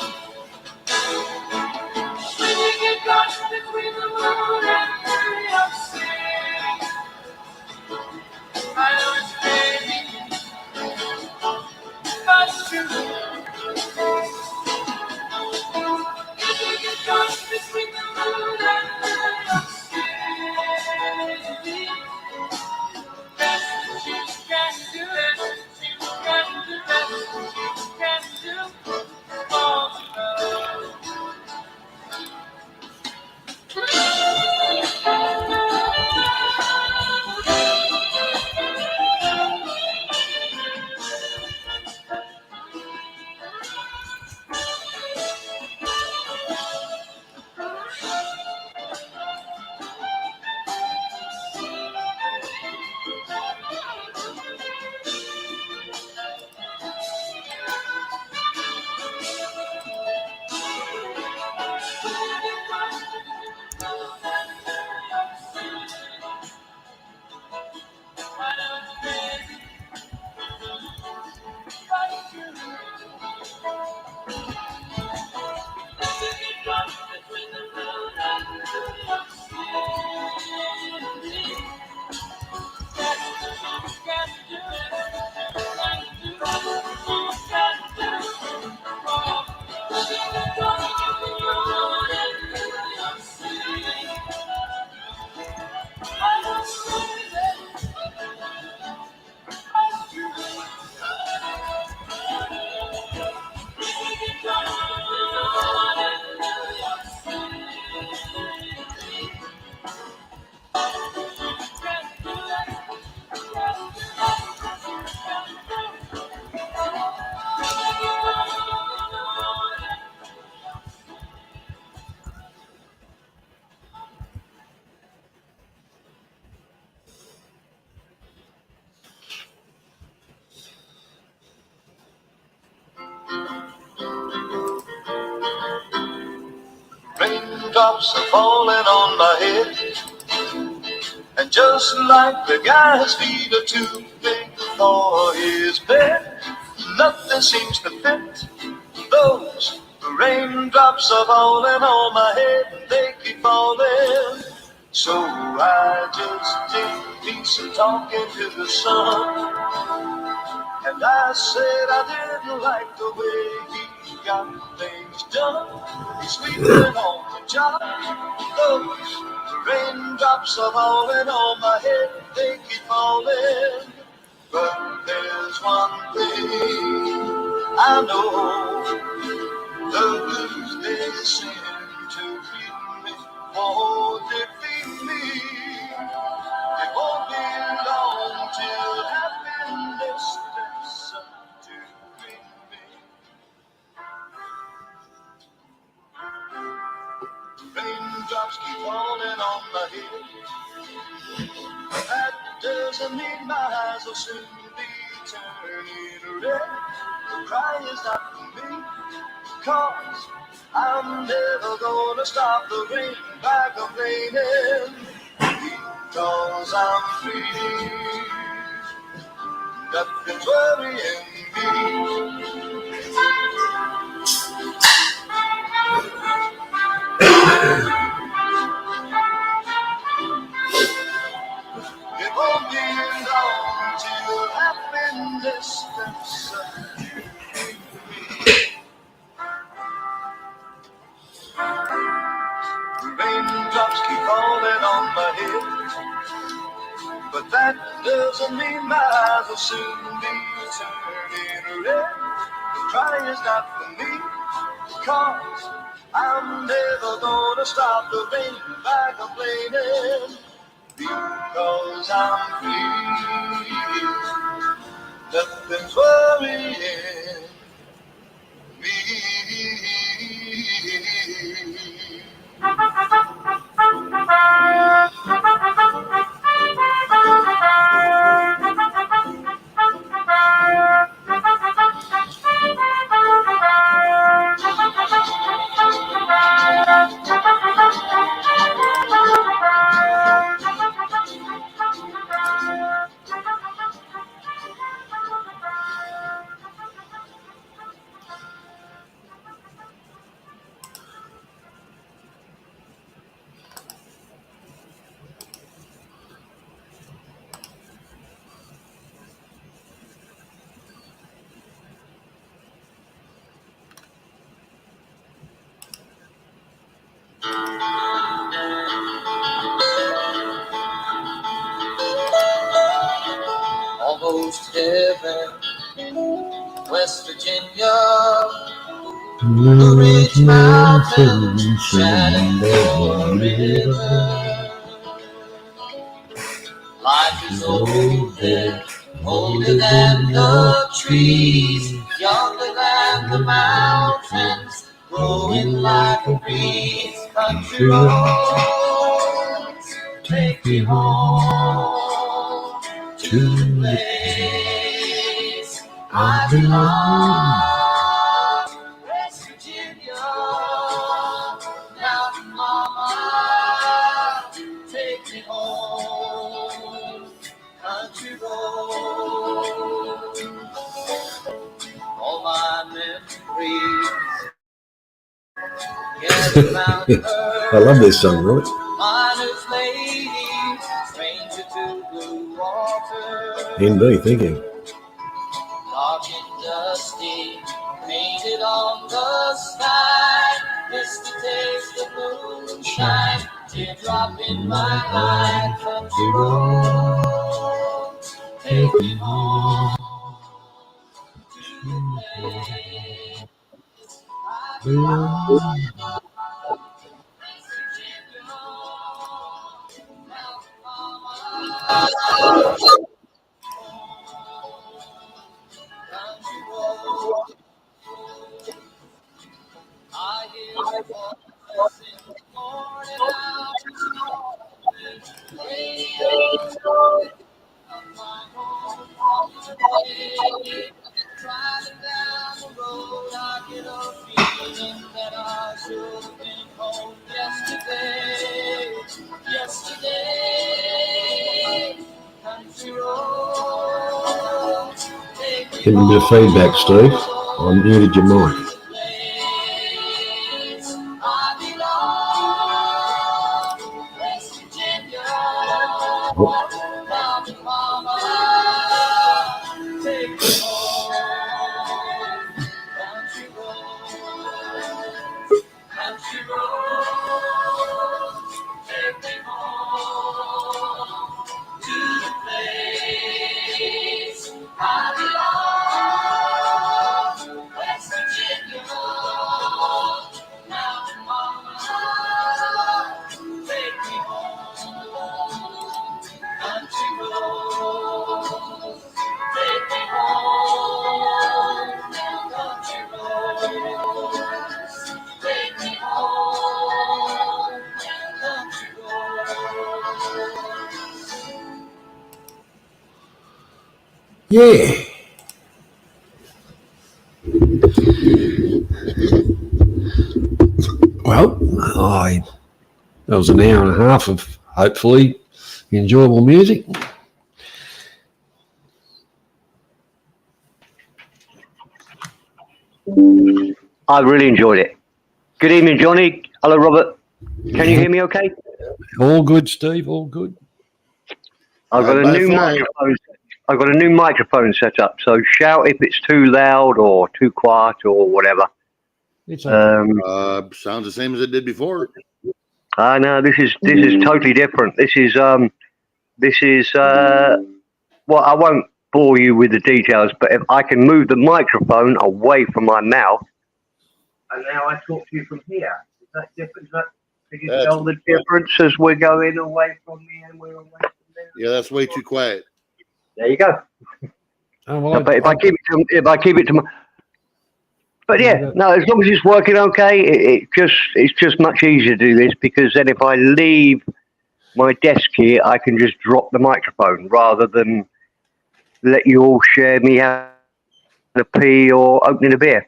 raindrops are falling on my head, and just like the guy's feet are too big for his bed, nothing seems to fit. Those raindrops are falling on my head, and they keep falling. So I just did a piece of talking to the sun, and I said I didn't like the way he got things done. He's sleeping on the job. Those raindrops are falling on my head, they keep falling. But there's one thing I know, the blues they send to feed me won't defeat me. It won't be long till happiness steps up to greet me. Raindrops keep falling on my head. That doesn't mean my eyes will soon be turning red. The cry is not for me, 'cause I'm never gonna stop the rain by complaining. Because I'm free, nothing's worrying me. It won't be long till happiness steps up to greet me. The raindrops keep falling on my head, but that doesn't mean my eyes will soon be turning red. The cry is not for me, 'cause I'm never gonna stop the rain by complaining. Because I'm free, nothing's worrying me. Almost heaven, West Virginia, the Ridge Mountains, Shenandoah River. Life is older, older than the trees, younger than the mountains, growing like a breeze. Country roads take me home to the place I belong. West Virginia, Mountain Mama, take me home. Country road, all my memories. I love this song, Robert. Miner's lady, stranger to blue water. Indeed, thinking. Dark and dusty, painted on the sky. Misty taste of moonshine, teardrop in my eye. Country road, take me home to the place I belong. I hear your voice in the morning hours, radio of my home from the day. Driving down the road, I get a feeling that I should have been home yesterday. Getting a bit of feedback, Steve. I muted your mic. Yeah. Well, that was an hour and a half of hopefully enjoyable music. I really enjoyed it. Good evening, Johnny. Hello, Robert. Can you hear me okay? All good, Steve, all good. I've got a new microphone. I've got a new microphone set up, so shout if it's too loud or too quiet or whatever. It's okay. Sounds the same as it did before. No, this is totally different. This is well, I won't bore you with the details, but if I can move the microphone away from my mouth, and now I talk to you from here. Is that different? Can you tell the difference as we're going away from me and we're away from there? Yeah, that's way too quiet. There you go. Oh, well, But if I keep it to my, but yeah, no, as long as it's working okay, it's just much easier to do this, because then if I leave my desk here, I can just drop the microphone rather than let you all share me having a pee or opening a beer.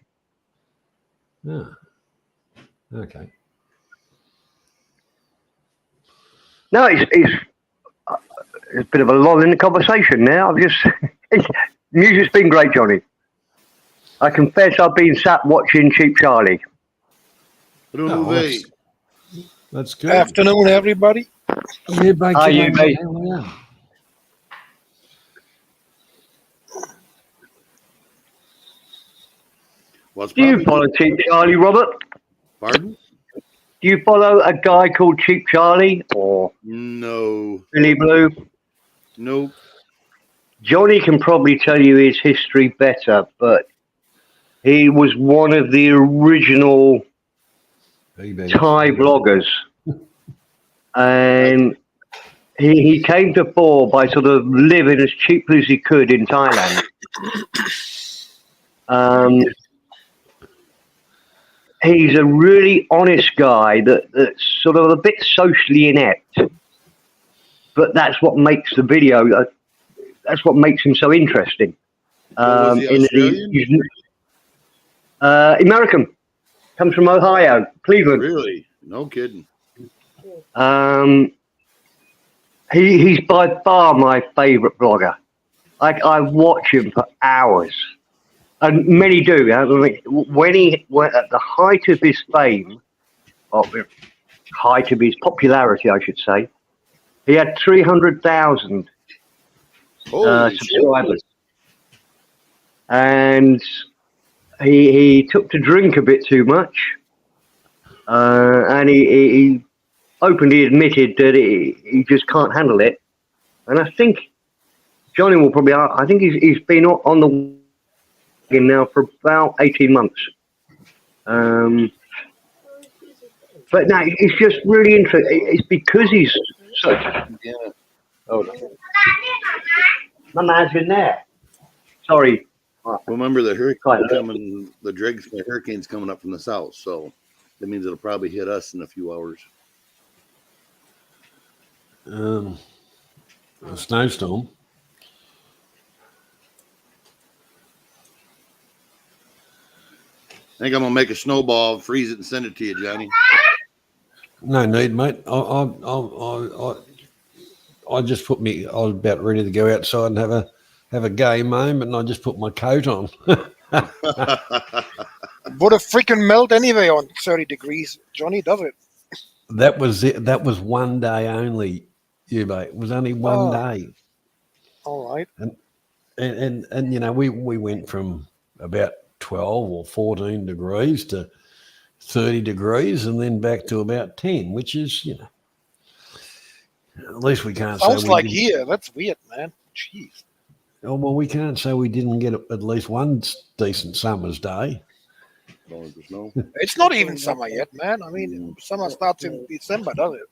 Yeah. Okay. No, it's a bit of a lull in the conversation now. Music's been great, Johnny. I confess I've been sat watching Cheap Charlie. That's good. Afternoon, everybody. Yeah, How are you, mate? Do you follow Cheap Charlie, Robert? Pardon? Do you follow a guy called Cheap Charlie or no Billy Blue? Nope. Johnny can probably tell you his history better, but he was one of the original Thai vloggers, and he came to fore by sort of living as cheaply as he could in Thailand. He's a really honest guy that's sort of a bit socially inept, but that's what makes the video. That's what makes him so interesting. American, comes from Ohio, Cleveland. Really? No kidding. He's by far my favorite blogger. I watch him for hours. And many do. When he went at the height of his fame, or height of his popularity, I should say, he had 300,000 subscribers, and he took to drink a bit too much, and he openly admitted that he just can't handle it. And I think Johnny will probably. I think he's been on the now for about 18 months. But no, it's just really interesting. It's because he's such. Yeah. Oh, my man's in there. Sorry. Remember the hurricane coming? The hurricane's coming up from the south, so that means it'll probably hit us in a few hours. A snowstorm. I think I'm gonna make a snowball, freeze it, and send it to you, Johnny. No need, mate. I just put me. I was about ready to go outside and have a have a gay moment, and I just put my coat on. Would have freaking melt anyway on 30 degrees. Johnny does it. That was it. That was one day only, mate. It was only one day. All right. And you know, we went from about 12 or 14 degrees to 30 degrees and then back to about 10, which is, you know, at least we can't say. Sounds like here. That's weird, man. Jeez. Oh, well, we can't say we didn't get at least one decent summer's day. It's not even summer yet, man. I mean, summer starts in December, does it?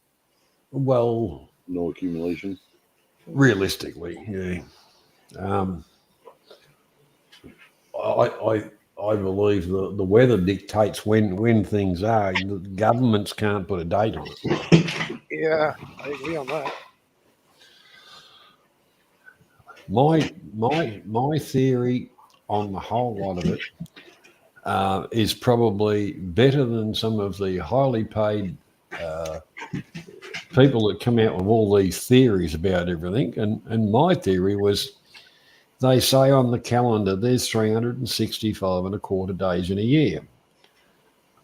Well, no accumulation. Realistically, yeah. I believe the weather dictates when things are. The governments can't put a date on it. Yeah, I agree on that. My theory on the whole lot of it is probably better than some of the highly paid people that come out with all these theories about everything. And my theory was, they say on the calendar there's 365 and a quarter days in a year.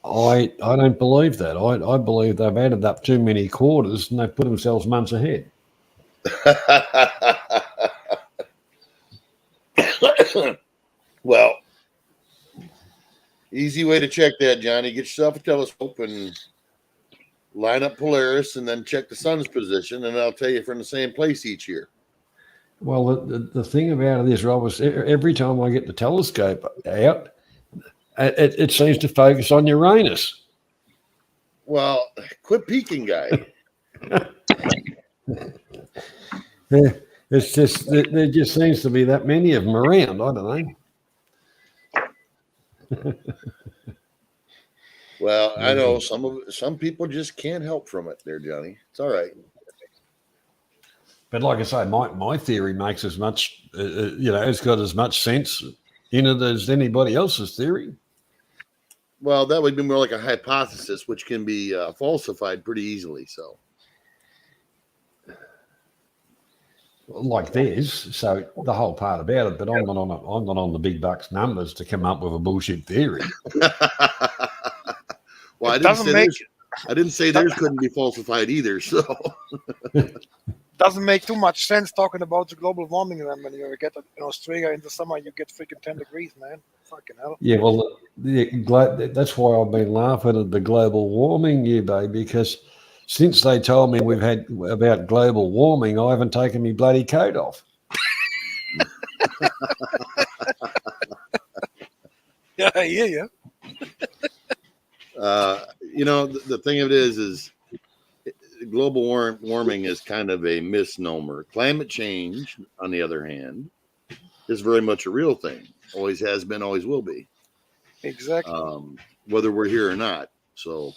I don't believe that. I believe they've added up too many quarters and they've put themselves months ahead. Well, easy way to check that, Johnny. Get yourself a telescope and line up Polaris and then check the sun's position, and I'll tell you if we're in the same place each year. Well, the thing about it is, Rob, is every time I get the telescope out, it seems to focus on Uranus. Well, quit peeking, guy. It's just there just seems to be that many of them around. I don't know. Well, I know some people just can't help from it there, Johnny. It's all right. But like I say, my theory makes as much, it's got as much sense in it as anybody else's theory. Well, that would be more like a hypothesis, which can be falsified pretty easily. So, like theirs. So the whole part about it. But I'm not on the big bucks numbers to come up with a bullshit theory. Well, I didn't say theirs couldn't be falsified either. So. Doesn't make too much sense talking about the global warming then when you get in Australia in the summer, you get freaking 10 degrees, man. Fucking hell. Yeah, well, that's why I've been laughing at the global warming, because since they told me we've had about global warming, I haven't taken my bloody coat off. Yeah, I hear you. The thing of it is global warming is kind of a misnomer. Climate change, on the other hand, is very much a real thing. Always has been, always will be. Exactly. Whether we're here or not. So,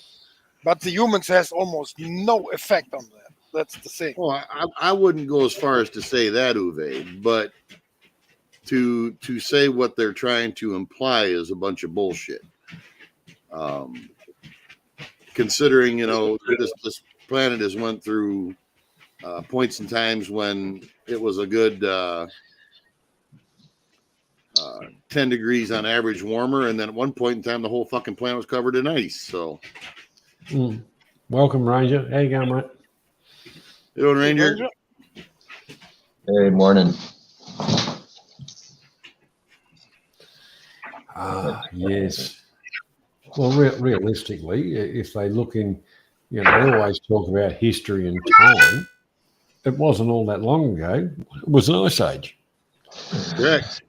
but the humans has almost no effect on that. That's the thing. Well, I wouldn't go as far as to say that, Uwe, but to say what they're trying to imply is a bunch of bullshit. Considering, this planet has went through points and times when it was a good 10 degrees on average warmer, and then at one point in time the whole fucking planet was covered in ice. So welcome, Ranger. How you going, mate? You doing, Ranger? Hey, morning. Yes. Well, realistically, if they look in, they always talk about history and time. It wasn't all that long ago. It was an ice age. Correct.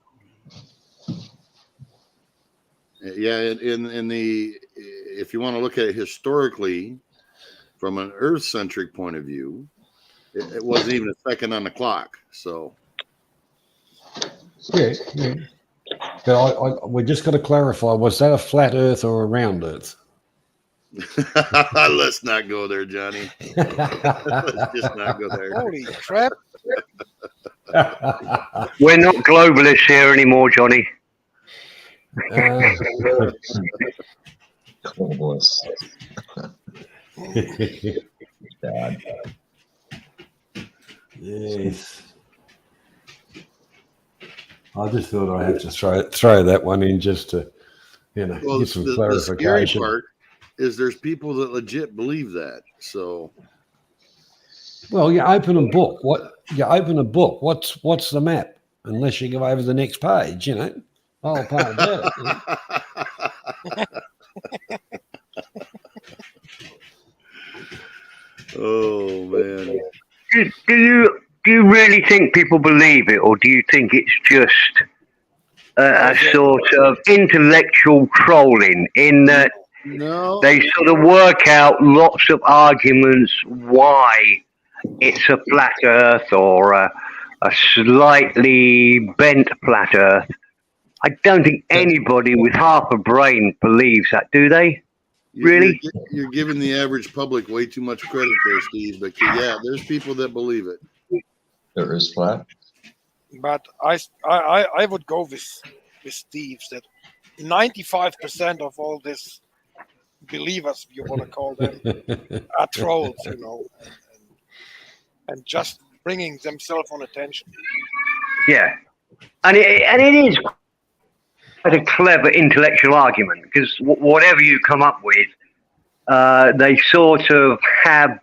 Yeah, if you want to look at it historically, from an Earth-centric point of view, it wasn't even a second on the clock. So, yeah. But we just got to clarify: was that a flat Earth or a round Earth? Let's not go there, Johnny. Let's just not go there. Holy crap! We're not globalists here anymore, Johnny. Globalist. Yes. I just thought I'd have to throw that one in just to, Well, get some the scary clarification. part is there's people that legit believe that. So, Well, you open a book. What's the map? Unless you go over the next page, whole part about it. Oh man. Do you really think people believe it, or do you think it's just a sort of intellectual trolling in that No. they sort of work out lots of arguments why it's a flat Earth or a slightly bent flat Earth? I don't think anybody with half a brain believes that, do they? Really? You're giving the average public way too much credit there, Steve. But yeah, there's people that believe it. There is flat. But I would go with Steve that 95% of all this believers, you want to call them, are trolls, and just bringing themselves on attention. Yeah, and it is quite a clever intellectual argument, because whatever you come up with, they sort of have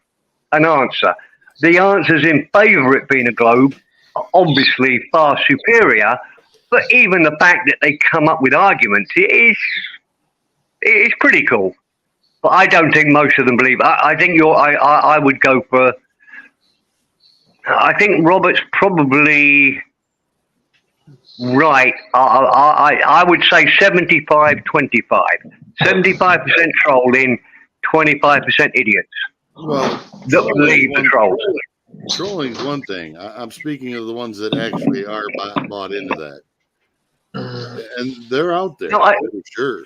an answer. The answers in favour of it being a globe are obviously far superior, but even the fact that they come up with arguments it is pretty cool. But I don't think most of them believe. I think I would go for. I think Robert's probably right. I would say 75-25. 75% trolling, 25% idiots. Well, that believe the trolls. Trolling is one thing. I'm speaking of the ones that actually are bought into that, and they're out there for sure.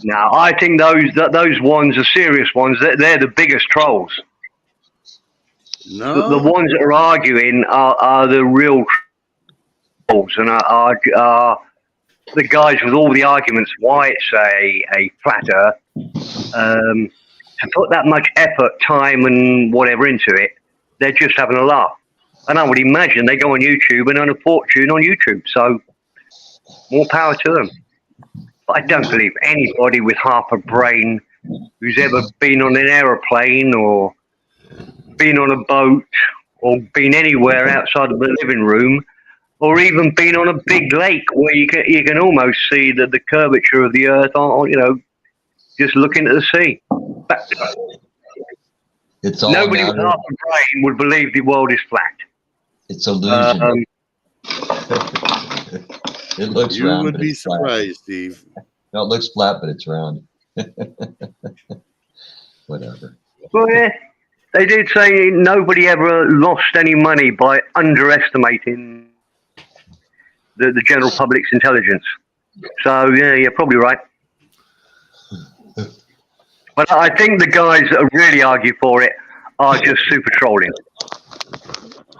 Now, I think those ones are serious ones. They're the biggest trolls. No, the ones that are arguing are the real trolls, and are the guys with all the arguments why it's a flat Earth. To put that much effort, time, and whatever into it, they're just having a laugh. And I would imagine they go on YouTube and earn a fortune on YouTube. So, more power to them. But I don't believe anybody with half a brain who's ever been on an aeroplane or been on a boat or been anywhere outside of the living room or even been on a big lake where you can almost see the curvature of the earth on just looking at the sea. But it's all nobody with half a brain would believe the world is flat. It's illusion. It looks you round. You would be surprised, Steve. No, it looks flat, but it's round. Whatever. Well, yeah, they did say nobody ever lost any money by underestimating the general public's intelligence. So, yeah, you're probably right. But I think the guys that really argue for it are just super trolling.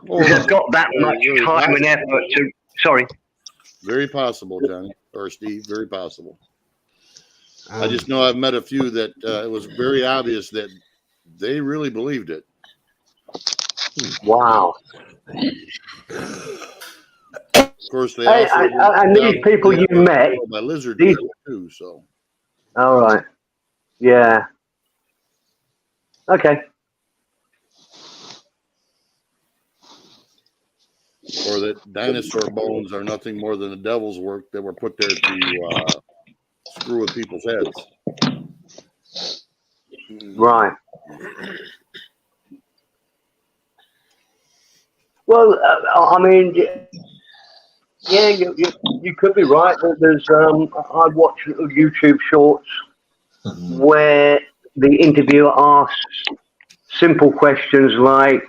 They've got that much time and effort to... Sorry. Very possible, Johnny, or Steve, very possible. I just know I've met a few that it was very obvious that they really believed it. Wow. Of course, they also... and these people you met... By lizard people too, so... All right. Yeah. Okay. Or that dinosaur bones are nothing more than the devil's work that were put there to screw with people's heads. Right. Well, I mean, yeah, you could be right. There's I watch YouTube shorts where the interviewer asks simple questions like,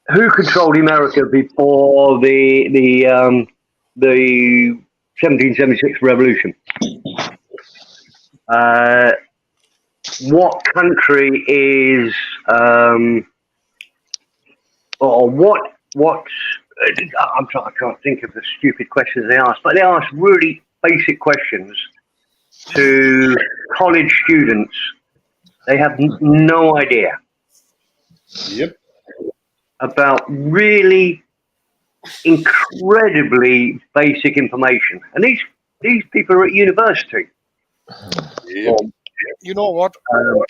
who controlled America before the 1776 revolution? What country is or what? I can't think of the stupid questions they ask, but they ask really basic questions to college students. They have no idea. Yep. about really incredibly basic information. And these people are at university. Yep. You know what,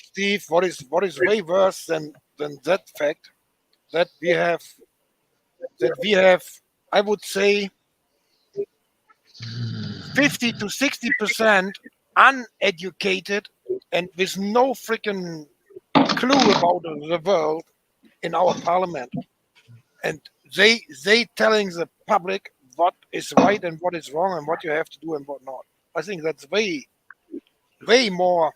Steve? What is way worse than that fact that we have, I would say, 50 to 60% uneducated and with no freaking clue about the world in our parliament, and they telling the public what is right and what is wrong and what you have to do and what not. I think that's way more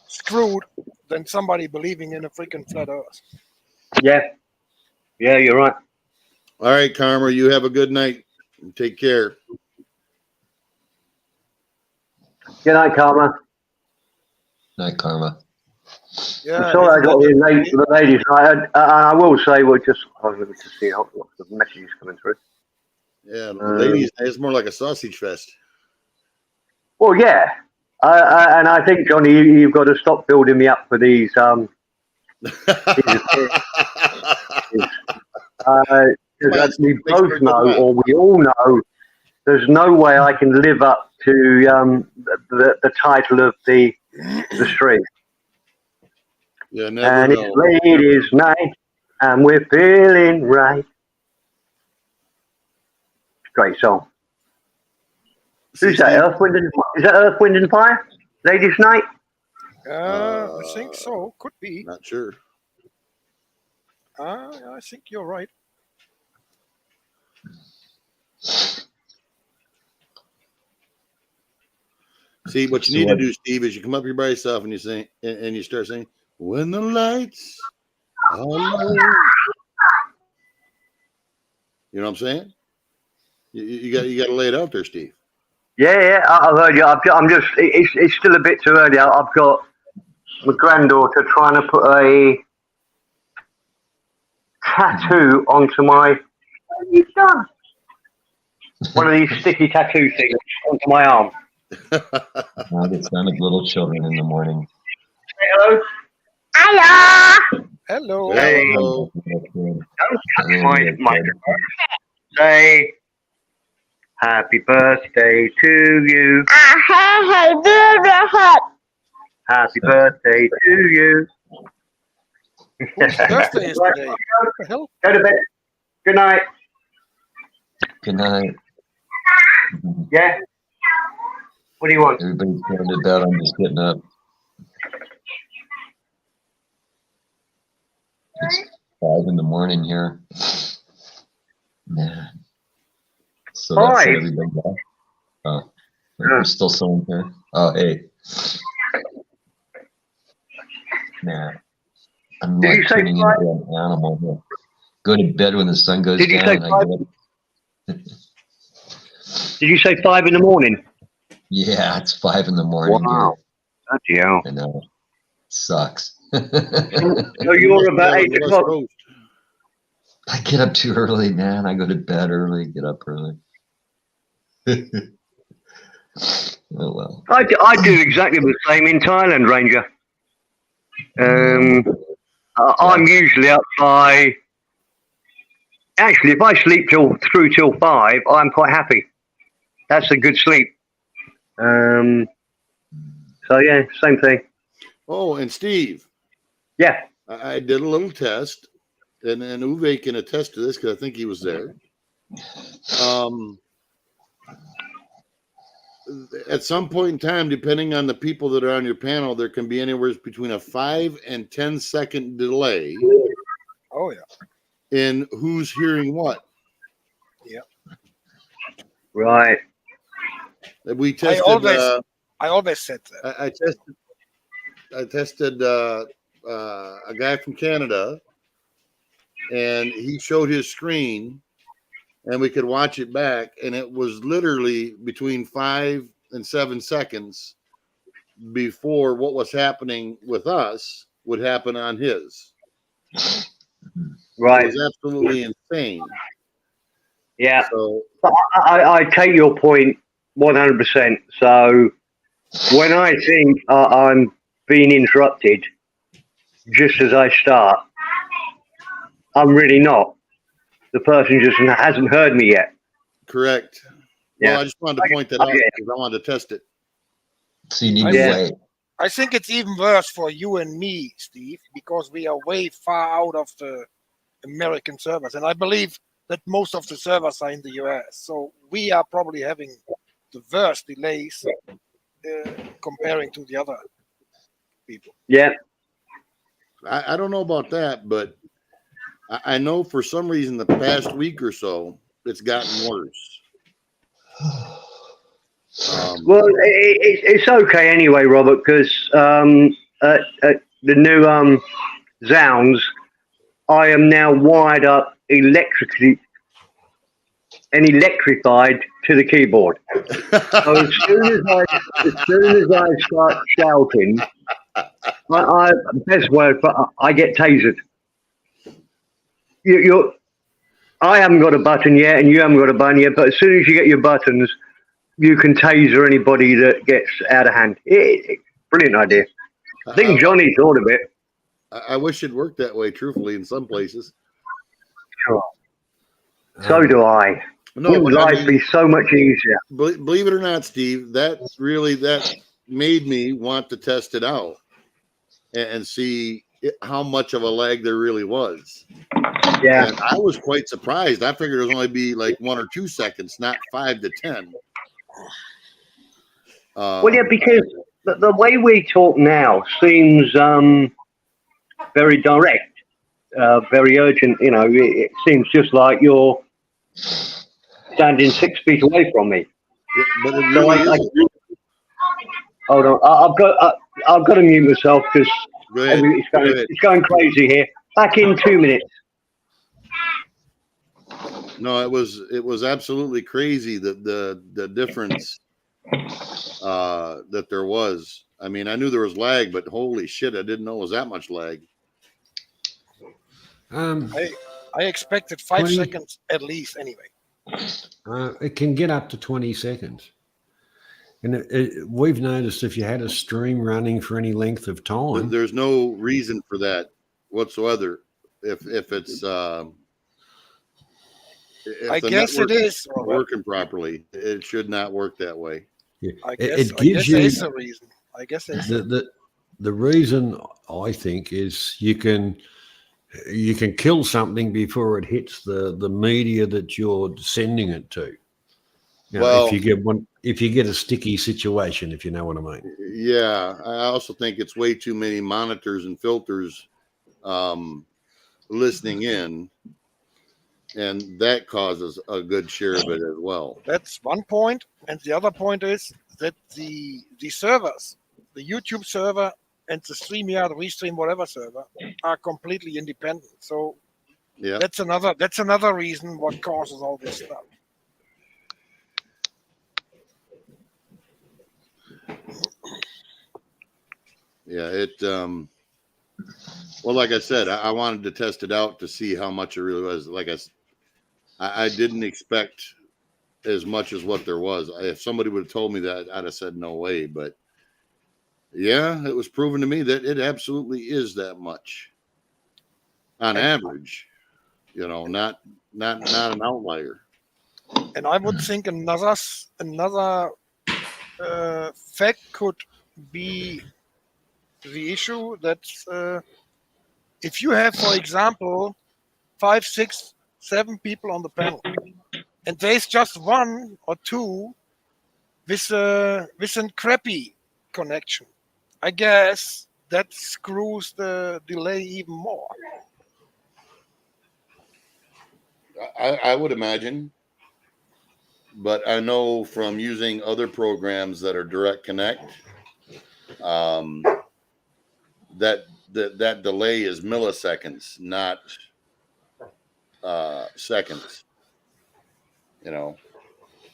screwed than somebody believing in a freaking flat earth. Yeah, you're right. All right, Karma, you have a good night. Take care. Good night, Karma. Night, Karma. Yeah, Sorry I got here late it- for the ladies' night. I will say, let me just see how the messages coming through. Yeah, ladies, it's more like a sausage fest. Well, yeah. And I think, Johnny, you've got to stop building me up for these. Because we both know, or we all know, there's no way I can live up to the title of the stream. Yeah, never And know. it's ladies' night, and we're feeling right. Great song. Who's that? Earth, Wind and Fire? Is that Earth, Wind and Fire? Ladies' Night? I think so. Could be. Not sure. I think you're right. See, what you need to do, Steve, is you come up here by yourself and you sing, and you start saying, "When the lights are low." You know what I'm saying? You got to lay it out there, Steve. Yeah, I've heard you. I'm just. It's still a bit too early. I've got my granddaughter trying to put a tattoo onto my. What have you done? One of these sticky tattoo things onto my arm. They sound like little children in the morning. Hello. Hello. Hello. Hey. Hello. Don't touch my microphone. Say happy birthday to you. Happy birthday to you. Whose birthday is today? What the hell? Go to bed. Good night. Good night. Yeah. What do you want? Everybody's going to bed. I'm just getting up. It's 5 in the morning here. Man. So that's it, everybody. Oh, we're still sewing here. Oh, hey. Man. I'm Did like you say turning into an animal here. Go to bed when the sun goes Did you down. say And I 5? get up. Did you say 5 in the morning? Yeah, it's 5 in the morning. Wow. Bloody hell. I know. Sucks. So you're about 8 o'clock. I get up too early, man. I go to bed early, get up early. Oh, well. I do exactly the same in Thailand, Ranger. I'm usually up by. Actually, if I sleep through till 5, I'm quite happy. That's a good sleep. So yeah, same thing. Oh, and Steve. Yeah. I did a little test, and Uwe can attest to this because I think he was there. At some point in time, depending on the people that are on your panel, there can be anywhere between a 5 and 10 second delay. Oh yeah. In who's hearing what. Yeah. Right. We tested. I always said that. I tested a guy from Canada, and he showed his screen, and we could watch it back, and it was literally between 5 and 7 seconds before what was happening with us would happen on his. Right. It was absolutely insane. Yeah. So I take your point 100%. So when I think I'm being interrupted just as I start, I'm really not. The person just hasn't heard me yet. Correct. Yeah. Well, I just wanted to point that out because I wanted to test it. So you need Yeah. to wait. I think it's even worse for you and me, Steve, because we are way far out of the American servers, and I believe that most of the servers are in the US. So we are probably having the worst delays comparing to the other people. Yeah. I don't know about that, but I know for some reason the past week or so it's gotten worse. Well, it's okay anyway, Robert, because at the new Zounds, I am now wired up electrified to the keyboard. So as soon as I start shouting, best word, but I get tasered. I haven't got a button yet, and you haven't got a button yet. But as soon as you get your buttons, you can taser anybody that gets out of hand. Brilliant idea. I think Johnny thought of it. I wish it worked that way, truthfully, in some places. Sure. So do I. No, Wouldn't life be so much easier? Believe it or not, Steve, that made me want to test it out and see how much of a lag there really was. Yeah. And I was quite surprised. I figured it was only be like 1 or 2 seconds, not 5 to 10. Well, yeah, because the way we talk now seems very direct, very urgent. You know, it seems just like you're standing 6 feet away from me. Yeah, but it really is. Hold on, I've got to mute myself because it's going crazy here. Back in 2 minutes. No, it was absolutely crazy the difference that there was. I mean, I knew there was lag, but holy shit, I didn't know it was that much lag. I expected 5 seconds at least anyway. It can get up to 20 seconds. And we've noticed if you had a stream running for any length of time, there's no reason for that whatsoever. If it's I guess it is working properly, it should not work that way. Yeah. I guess it gives you there's a reason. I guess there's the reason I think is you can kill something before it hits the media that you're sending it to. You know, well, if you get a sticky situation, if you know what I mean. Yeah, I also think it's way too many monitors and filters listening in, and that causes a good share of it as well. That's one point, and the other point is that the servers, the YouTube server and the StreamYard, Restream, whatever server, are completely independent. So yeah, that's another reason what causes all this stuff. Yeah, well, like I said, I wanted to test it out to see how much it really was. Like I didn't expect as much as what there was. If somebody would have told me that, I'd have said no way. But yeah, it was proven to me that it absolutely is that much on average. You know, not an outlier. And I would think another fact could be the issue that if you have, for example, 5, 6, 7 people on the panel, and there's just 1 or 2 with a crappy connection, I guess that screws the delay even more. I would imagine, but I know from using other programs that are direct connect, that delay is milliseconds, not seconds. You know,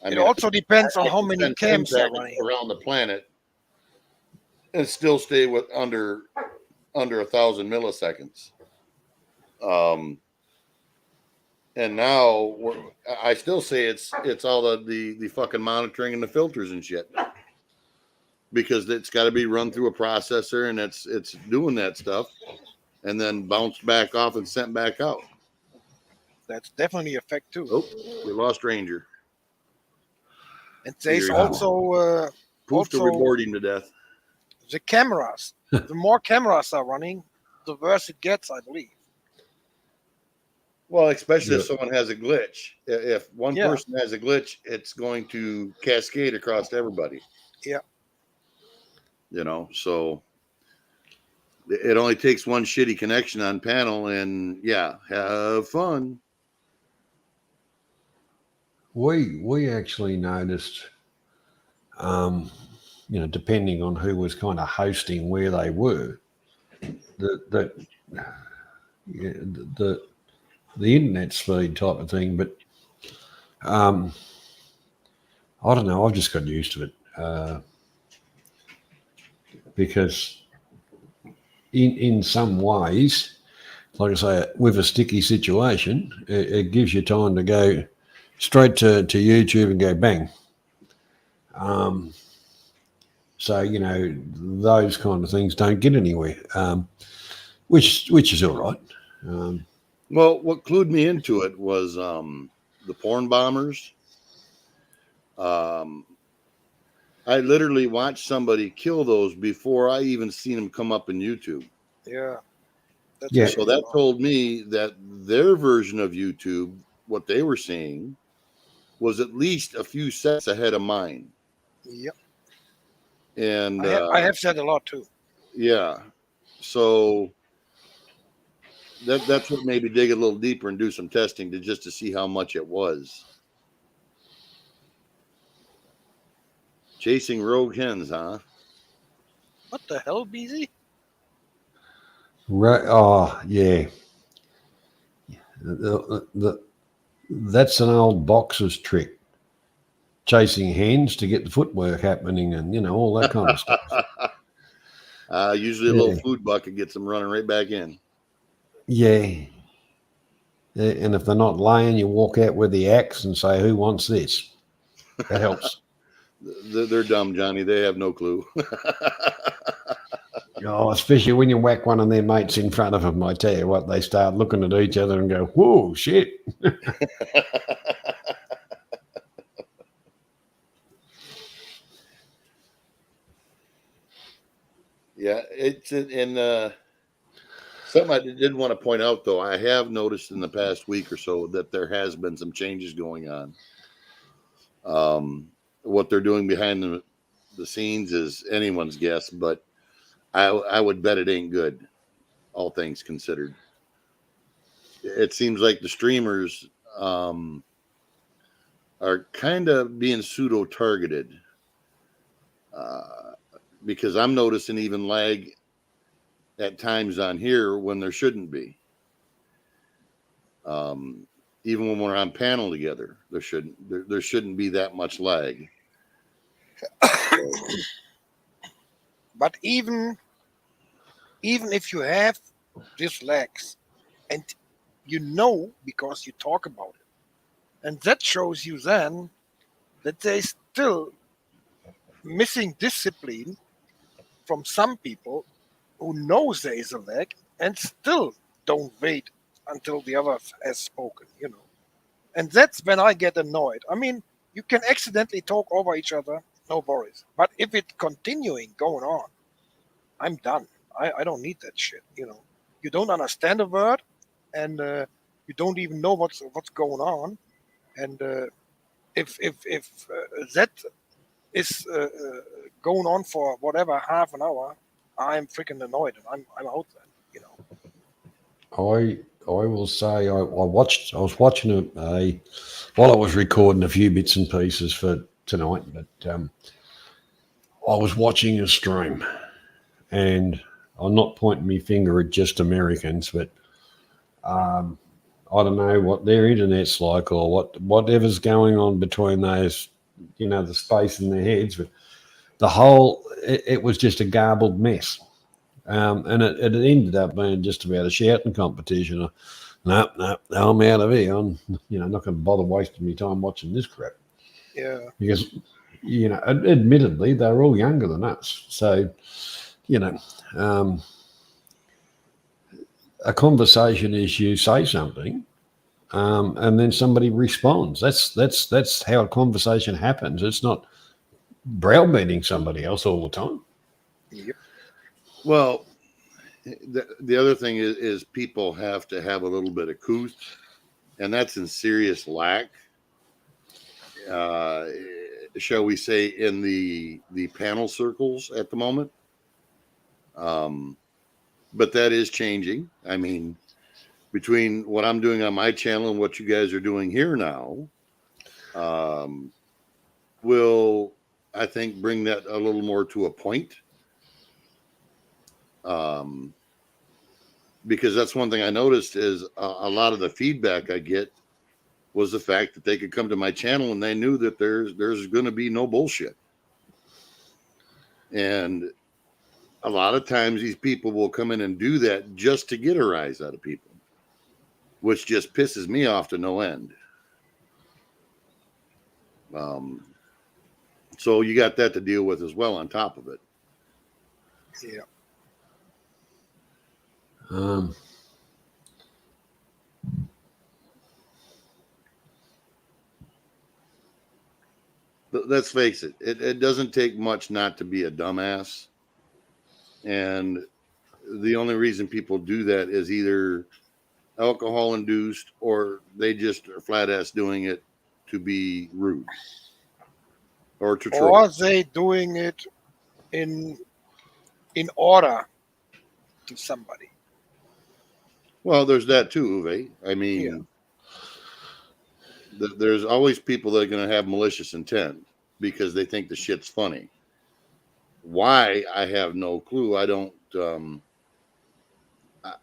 It also depends on how many cams are running around the planet, and still stay with under 1,000 milliseconds. And now I still say it's all the fucking monitoring and the filters and shit, because it's got to be run through a processor, and it's doing that stuff and then bounced back off and sent back out. That's definitely a fact too. Oh, we lost Ranger. And there's Here he also Poof to reboard him to death. the cameras. The more cameras are running, the worse it gets, I believe. Well, especially if someone has a glitch. If one Yeah. person has a glitch, it's going to cascade across to everybody. Yeah. You know, so it only takes one shitty connection on panel, and yeah, have fun. We actually noticed, depending on who was kind of hosting where they were, that the internet speed type of thing. But I don't know. I've just got used to it because in some ways, like I say, with a sticky situation, it gives you time to go straight to YouTube and go bang. So those kind of things don't get anywhere, which is all right. Well, what clued me into it was the porn bombers. I literally watched somebody kill those before I even seen them come up in YouTube. Yeah. So that told me that their version of YouTube, what they were seeing, was at least a few sets ahead of mine. Yep. And I have said a lot too. Yeah. So that's what made me dig a little deeper and do some testing to see how much it was. Chasing rogue hens, huh? What the hell, BZ? Right. Oh, yeah. That's an old boxer's trick. Chasing hens to get the footwork happening and, all that kind of stuff. Usually a little food bucket gets them running right back in. Yeah. And if they're not laying, you walk out with the axe and say, who wants this? That helps. They're dumb, Johnny. They have no clue. Oh, especially when you whack one of their mates in front of them, I tell you what, they start looking at each other and go, whoa, shit. Yeah, it's in something I did want to point out, though. I have noticed in the past week or so that there has been some changes going on. What they're doing behind the scenes is anyone's guess, but I would bet it ain't good, all things considered. It seems like the streamers are kind of being pseudo-targeted because I'm noticing even lag at times on here when there shouldn't be. Even when we're on panel together, there shouldn't be that much lag. But even if you have these lags, and because you talk about it, and that shows you then that there's still missing discipline from some people who knows there is a lag and still don't wait until the other has spoken, And that's when I get annoyed. I mean, you can accidentally talk over each other, no worries. But if it's going on, I'm done. I don't need that shit, You don't understand a word, and you don't even know what's going on. And if that is going on for whatever half an hour, I'm freaking annoyed, and I'm out then, I will say I was watching while I was recording a few bits and pieces for tonight, but I was watching a stream, and I'm not pointing my finger at just Americans, but I don't know what their internet's like or whatever's going on between those, the space in their heads, but the whole it was just a garbled mess. And it ended up being just about a shouting competition. No, I'm out of here. I'm, not going to bother wasting my time watching this crap. Yeah. Because, admittedly, they're all younger than us. So, a conversation is you say something, and then somebody responds. That's how a conversation happens. It's not browbeating somebody else all the time. Yep. Well, the other thing is people have to have a little bit of couth, and that's in serious lack. Shall we say, in the panel circles at the moment. But that is changing. I mean, between what I'm doing on my channel and what you guys are doing here now, will, I think, bring that a little more to a point. Because that's one thing I noticed is a lot of the feedback I get was the fact that they could come to my channel and they knew that there's going to be no bullshit. And a lot of times these people will come in and do that just to get a rise out of people, which just pisses me off to no end. So you got that to deal with as well on top of it. Yeah. But let's face it, it doesn't take much not to be a dumbass. And the only reason people do that is either alcohol induced or they just are flat ass doing it to be rude or to troll. Or they doing it in order to somebody. Well, there's that too, Uwe. I mean, there's always people that are going to have malicious intent because they think the shit's funny. Why? I have no clue. I don't.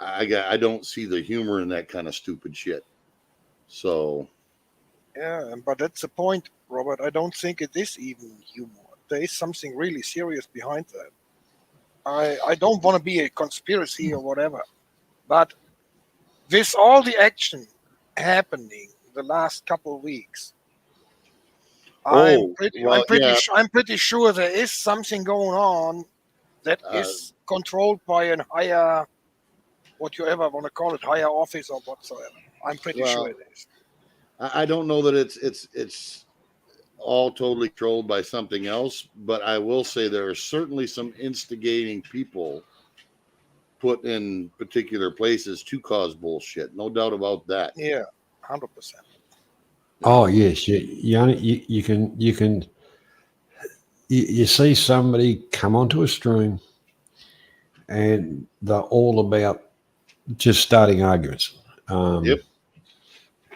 I don't see the humor in that kind of stupid shit. So. Yeah, but that's the point, Robert. I don't think it is even humor. There is something really serious behind that. I don't want to be a conspiracy or whatever, but with all the action happening the last couple of weeks, I'm pretty sure there is something going on that is controlled by a higher, what you ever want to call it, higher office or whatsoever. I'm pretty sure it is. I don't know that it's all totally controlled by something else, but I will say there are certainly some instigating people put in particular places to cause bullshit. No doubt about that. Yeah, 100%. Oh yes, you can see somebody come onto a stream and they're all about just starting arguments. Yep.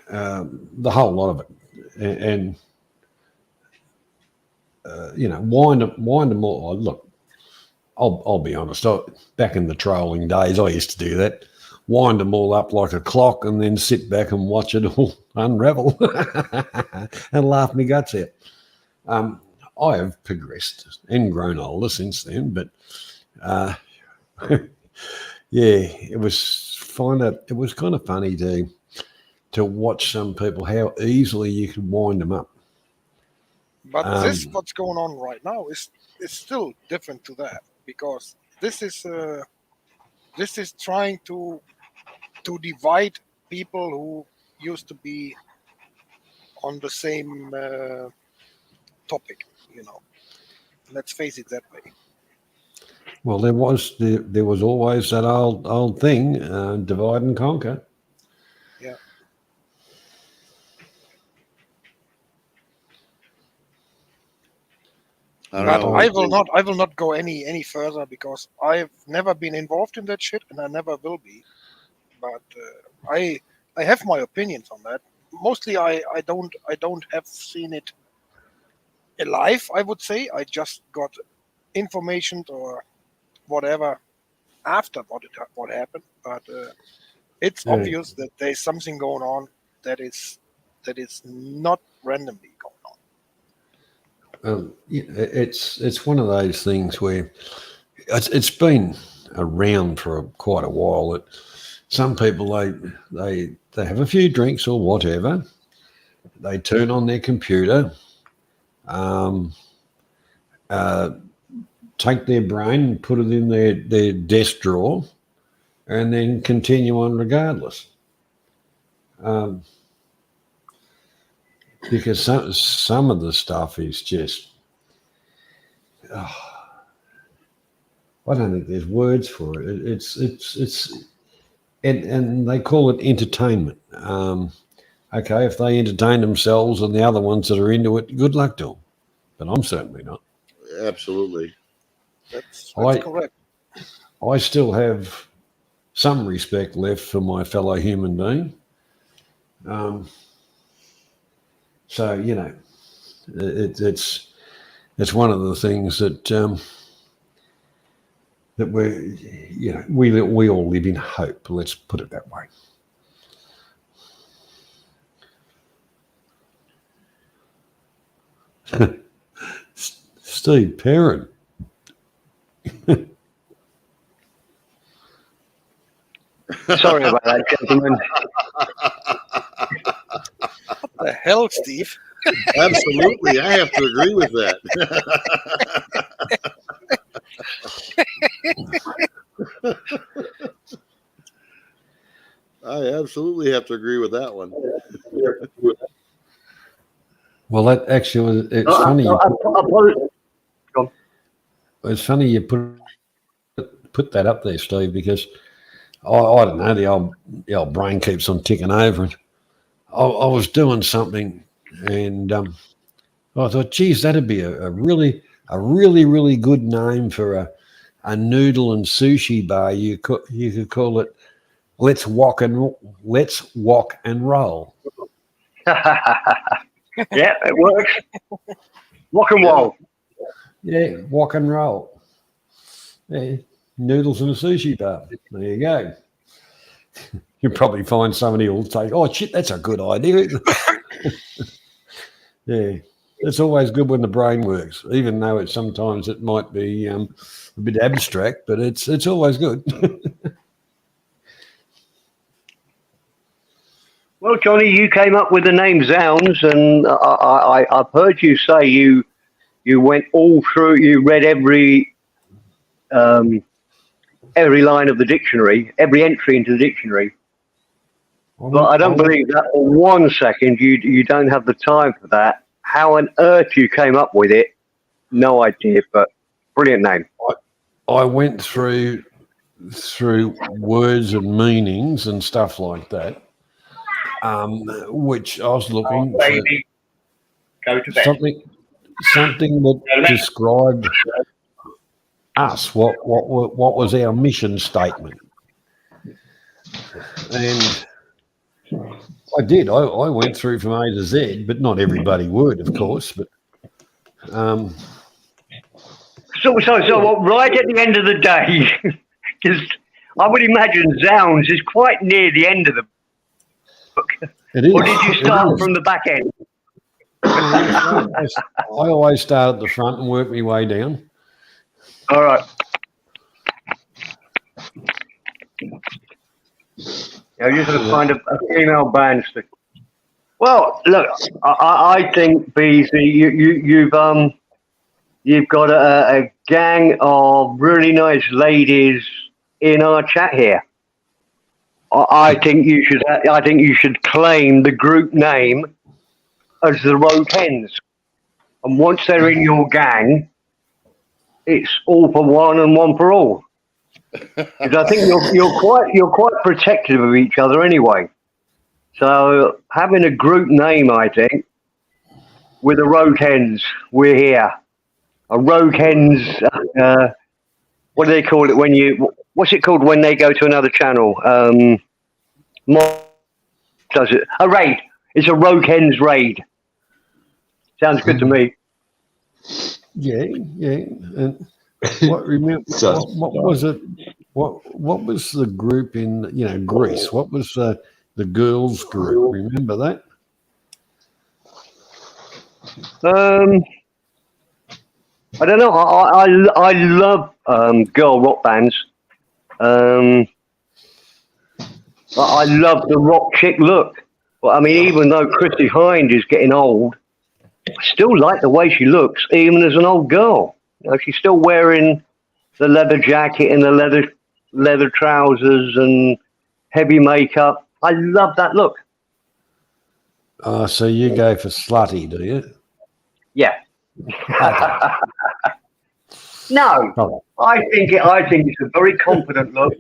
The whole lot of it, and wind them all. Look, I'll be honest. Back in the trolling days, I used to do that. Wind them all up like a clock, and then sit back and watch it all unravel and laugh my guts out. I have progressed and grown older since then, but it was kind of funny to watch some people, how easily you could wind them up. But what's going on right now is still different to that, because this is trying to divide people who used to be on the same topic. Let's face it that way. Well, there was always that old thing, divide and conquer. Yeah. I will not go any further, because I've never been involved in that shit and I never will be. But I have my opinions on that. Mostly I don't have seen it alive, I would say. I just got information or whatever after what happened. But it's obvious that there's something going on that is not randomly going on. It's one of those things where it's been around for quite a while. That some people they have a few drinks or whatever, they turn on their computer, take their brain and put it in their desk drawer, and then continue on regardless. because some of the stuff is just, I don't think there's words for it. And they call it entertainment. Okay, if they entertain themselves and the other ones that are into it, good luck to them. But I'm certainly not. Absolutely. That's correct. I still have some respect left for my fellow human being. So, you know, it's one of the things that that we all live in hope. Let's put it that way. Steve Perrin. Sorry about that, gentlemen. What the hell, Steve? Absolutely. I have to agree with that. I absolutely have to agree with that one. Well, that actually, it's funny. It's funny you put that up there, Steve, because I don't know, the old brain keeps on ticking over. And I was doing something, and I thought, geez, that'd be a really good name for a noodle and sushi bar. You could call it Let's Walk and Roll. Yeah, it works. Walk and roll. Yeah, walk and roll. Yeah, noodles and a sushi bar. There you go. You'll probably find somebody who'll take, oh, shit, that's a good idea. Yeah, it's always good when the brain works, even though sometimes it might be a bit abstract, but it's always good. Well, Johnny, you came up with the name Zounds, and I've heard you say you went all through. You read every line of the dictionary, every entry into the dictionary. But I don't believe that for 1 second. You don't have the time for that. How on earth you came up with it? No idea, but brilliant name. I went through words and meanings and stuff like that. Which I was looking for Go to bed. something that described us. What was our mission statement? And I did. I went through from A to Z, but not everybody would, of course. But So right at the end of the day, because I would imagine Zounds is quite near the end of the book. it is. Or did you start from the back end? I always start at the front and work my way down. All right. Yeah, you're going to find a female band. Well, look, I think, Beasley, you've got a gang of really nice ladies in our chat here. I think you should claim the group name as the Road Hens, and once they're in your gang, it's all for one and one for all. Because I think you're quite protective of each other anyway. So having a group name, I think, with the Road Hens, we're here. A Road Hens. What do they call it when you? What's it called when they go to another channel? Does it a raid? It's a Road Hens raid. Sounds good to me. Yeah. And what was it? What was the group in Greece? What was the girls group? Remember that? I don't know. I love girl rock bands. I love the rock chick look. Well, I mean, even though Chrissie Hynde is getting old, I still like the way she looks, even as an old girl. She's still wearing the leather jacket and the leather trousers and heavy makeup. I love that look. So you go for slutty, do you? Yeah. Okay. No, Oh. I think it's a very confident look.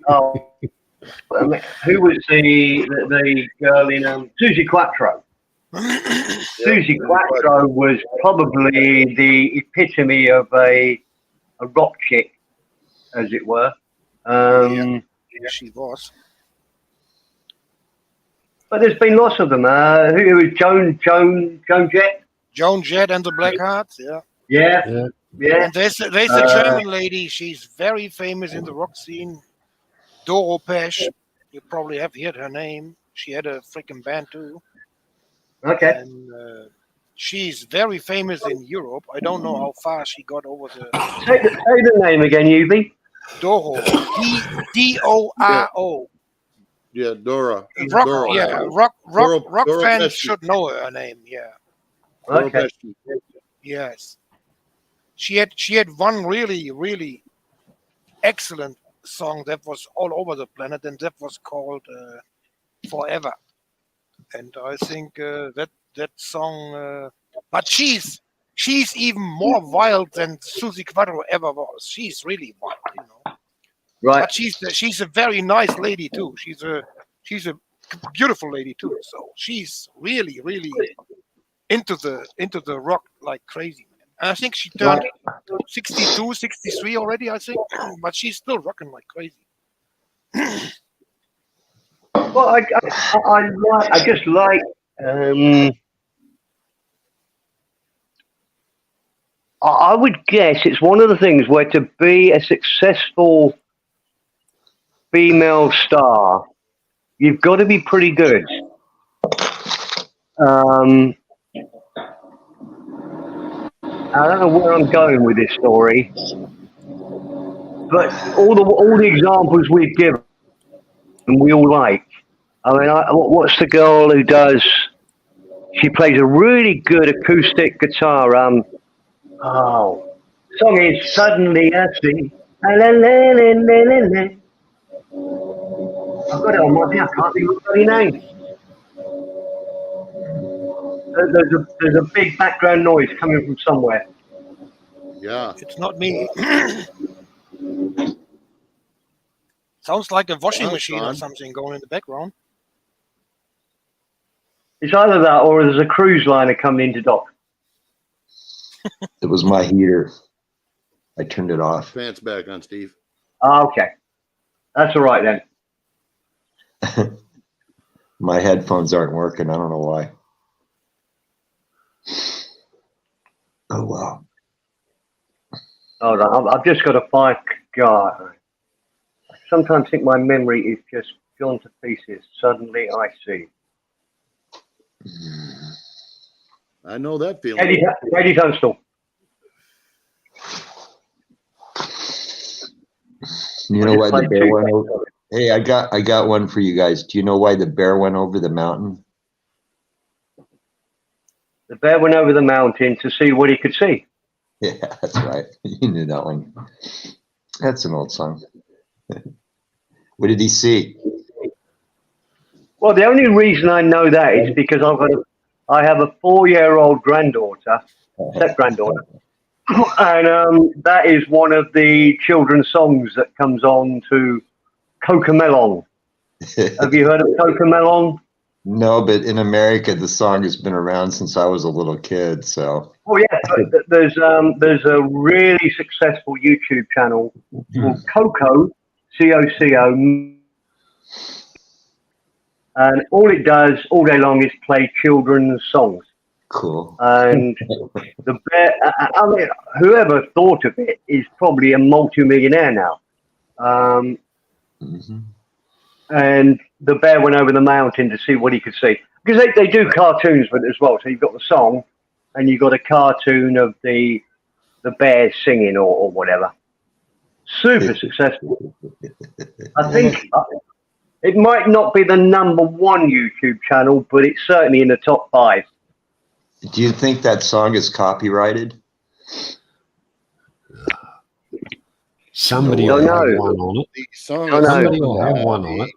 Oh, I mean, who was the girl in Susie Quattro? Susie Quattro was probably the epitome of a rock chick, as it were. Yeah, she was. But there's been lots of them. Who was Joan Jett? Joan Jett and the Black Hearts. Yeah. Yeah, yeah. And there's a German lady. She's very famous in the rock scene. Doro Pesch. You probably have heard her name. She had a freaking band too. Okay. And she's very famous in Europe. I don't know how far she got over the. Say the name again, Yubi. Doro. Doro. Yeah, Dora. Rock, Dora. yeah, rock Dora fans Pesci. should know her name. Yeah. Dora Okay. Pesci. Yes. She had one really excellent song that was all over the planet, and that was called Forever. And I think that song, but she's even more wild than Susie Quattro ever was. She's really wild, you know. Right. But she's a very nice lady too. She's a beautiful lady too. So she's really into the rock like crazy, man. And I think she turned 62, 63 already, I think. But she's still rocking like crazy. Well, I just like. I would guess it's one of the things where to be a successful female star, you've got to be pretty good. I don't know where I'm going with this story, but all the examples we've given, we all like. I mean, what's the girl who does? She plays a really good acoustic guitar. Song is Suddenly I See. I've got it on my head. I can't think of the bloody name. There's a big background noise coming from somewhere. Yeah. It's not me. Sounds like a washing machine or something going in the background. It's either that or there's a cruise liner coming into dock. It was my heater. I turned it off. Pants back on, Steve. Okay. That's all right then. My headphones aren't working. I don't know why. Oh, wow. Hold on. I've just got to find. God. I sometimes think my memory is just gone to pieces. Suddenly I see. I know that feeling. Eddie Tunstall. You know why the bear went over? Hey, I got one for you guys. Do you know why the bear went over the mountain? The bear went over the mountain to see what he could see. Yeah, that's right. You knew that one. That's an old song. What did he see? Well, the only reason I know that is because I have a 4-year-old granddaughter, step-granddaughter, and that is one of the children's songs that comes on to Cocomelon. Have you heard of Cocomelon? No, but in America, the song has been around since I was a little kid. So. Oh yeah, but there's a really successful YouTube channel called Coco, C-O-C-O, and all it does all day long is play children's songs. Cool. And the bear, I mean, whoever thought of it is probably a multi-millionaire now. And the bear went over the mountain to see what he could see. Because they do cartoons with it as well. So you've got the song and you've got a cartoon of the bear singing or whatever. Super successful. I think it might not be the #1 YouTube channel, but it's certainly in the top 5. Do you think that song is copyrighted? Somebody will have one on it. The song Somebody will have one on it.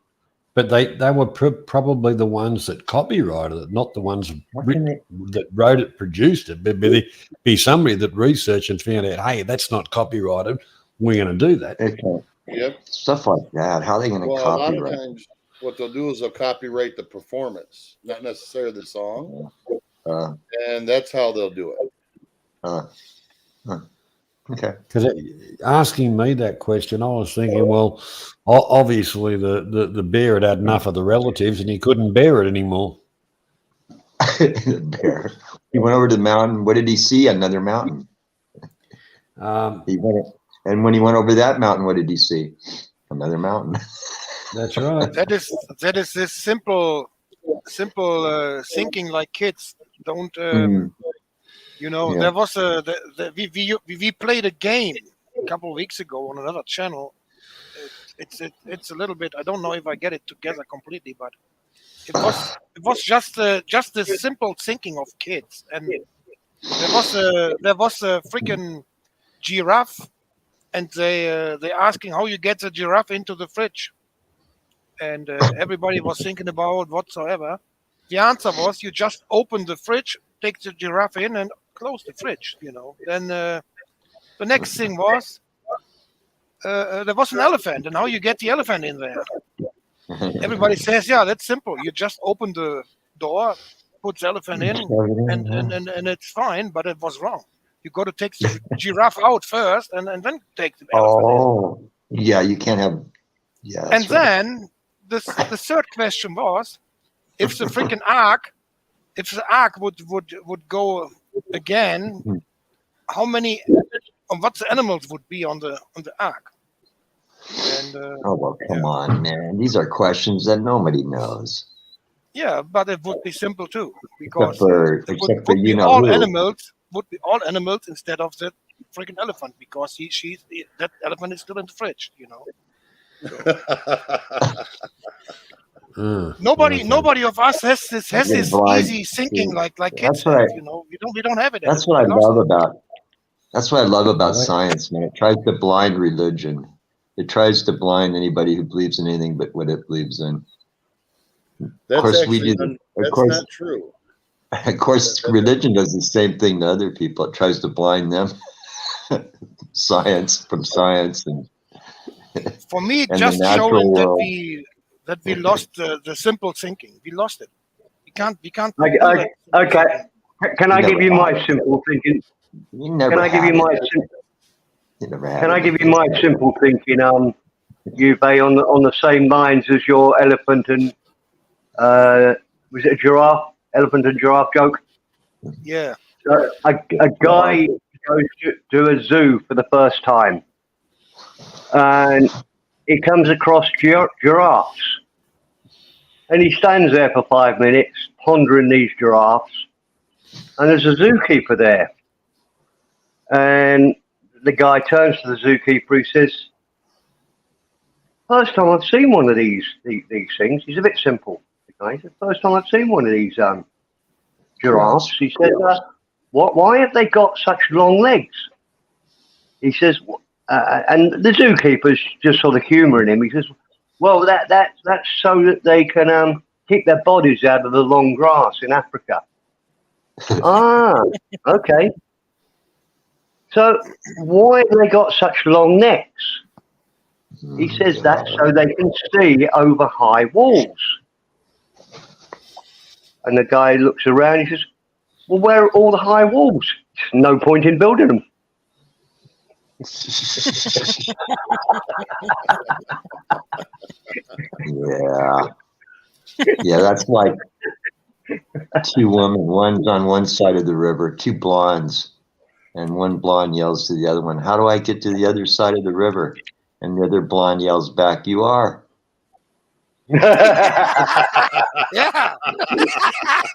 But they were probably the ones that copyrighted it, not the ones that wrote it, produced it. But be somebody that researched and found out, hey, that's not copyrighted. We're going to do that. Okay. Yep. Stuff like that. How are they going to Well, a lot of copyright? times, what they'll do is they'll copyright the performance, not necessarily the song, and that's how they'll do it. Okay. Because asking me that question, I was thinking, well, obviously the bear had enough of the relatives and he couldn't bear it anymore. The bear. He went over to the mountain. What did he see? Another mountain. And when he went over that mountain, what did he see? Another mountain. That's right. That is this simple thinking like kids don't. Yeah. There was we played a game a couple of weeks ago on another channel. It's a little bit. I don't know if I get it together completely, but it was just this simple thinking of kids, and there was a freaking giraffe, and they asking how you get the giraffe into the fridge, and everybody was thinking about whatsoever. The answer was you just open the fridge, take the giraffe in, and close the fridge. Then the next thing was there was an elephant, and how you get the elephant in there. Everybody says, yeah, that's simple. You just open the door, put the elephant in, and it's fine. But it was wrong. You got to take the giraffe out first, and then take the elephant in. Yeah, you can't have. Yeah. And then the third question was, if the freaking ark, if the ark would go again, how many, what the animals would be on the ark? And Well, come on, man. These are questions that nobody knows. Yeah, but it would be simple too, because except for you know all who. animals would be all animals instead of the freaking elephant, because that elephant is still in the fridge. Nobody of us has this easy thinking like kids have. We don't have it. That's what I love about. That's what I love about science, man. It tries to blind religion. It tries to blind anybody who believes in anything but what it believes in. That's not true. Of course, religion does the same thing to other people. It tries to blind them. Science, and for me, and just the natural showing world. that we lost the simple thinking. We lost it. We can't. Okay. Can I give you my simple thinking? Can I give you my simple thinking? Uwe, on the same lines as your elephant and was it a giraffe? Elephant and giraffe joke? Yeah. So a guy goes to a zoo for the first time, and he comes across giraffes, and he stands there for 5 minutes pondering these giraffes, and there's a zookeeper there, and the guy turns to the zookeeper. He says, "First time I've seen one of these things." He's a bit simple. He said, "First time I've seen one of these giraffes." He said, "Why have they got such long legs?" He says, and the zookeeper's just sort of humouring him. He says, "Well, that's so that they can keep their bodies out of the long grass in Africa." Okay. So why have they got such long necks? He says that's so they can see over high walls. And the guy looks around. He says, "Well, where are all the high walls? No point in building them." Yeah, that's like two women. One's on one side of the river, two blondes, and one blonde yells to the other one, "How do I get to the other side of the river?" And the other blonde yells back, "You are." Yeah.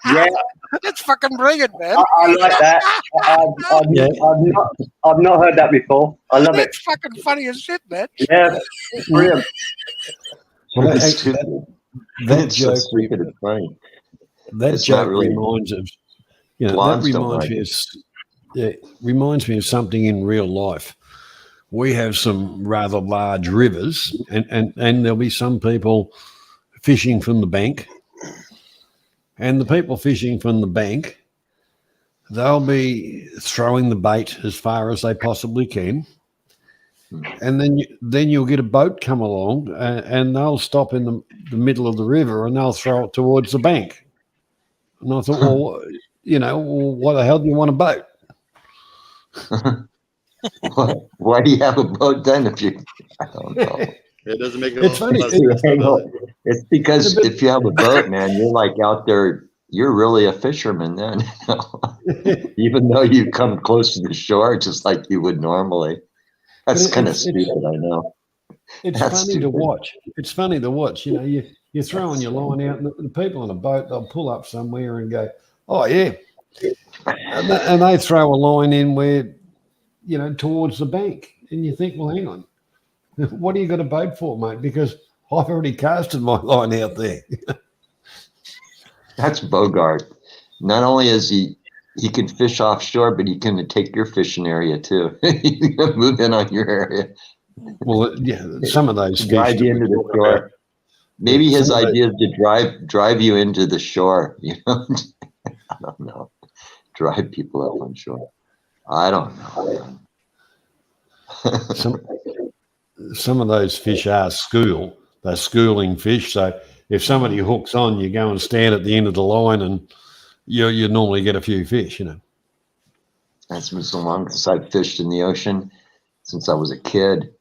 Yeah, It's fucking brilliant, man. I like that. I've not heard that before. I love it. It's fucking funny as shit, man. Yeah, brilliant. Well, It's that it's so joke, stupid and funny. that It's joke not really- reminds of, that Blondes don't reminds like me of, reminds me of something in real life. We have some rather large rivers, and there'll be some people fishing from the bank, and the people fishing from the bank, they'll be throwing the bait as far as they possibly can, and then you'll get a boat come along, and they'll stop in the middle of the river and they'll throw it towards the bank. And I thought, well, well, why the hell do you want a boat? Why do you have a boat then if you? I don't know. It doesn't make It's funny. It's because if you have a boat, man, you're like out there. You're really a fisherman then, even though you come close to the shore, just like you would normally. That's kind of stupid, I know. It's funny to watch. It's funny to watch. You're throwing your line out, and the people on a boat, they'll pull up somewhere and go, "Oh yeah," and they throw a line in where, towards the bank, and you think, "Well, hang on, what do you got a boat for, mate? Because I've already casted my line out there." That's Bogart. Not only is he can fish offshore, but he can take your fishing area too. He can move in on your area. Well, yeah, some of those fish drive you into the shore. Maybe his idea is to drive you into the shore. I don't know. Drive people up on shore. I don't know. Some of those fish are they're schooling fish. So if somebody hooks on, you go and stand at the end of the line, and you normally get a few fish. That's been so long since I've fished in the ocean, since I was a kid.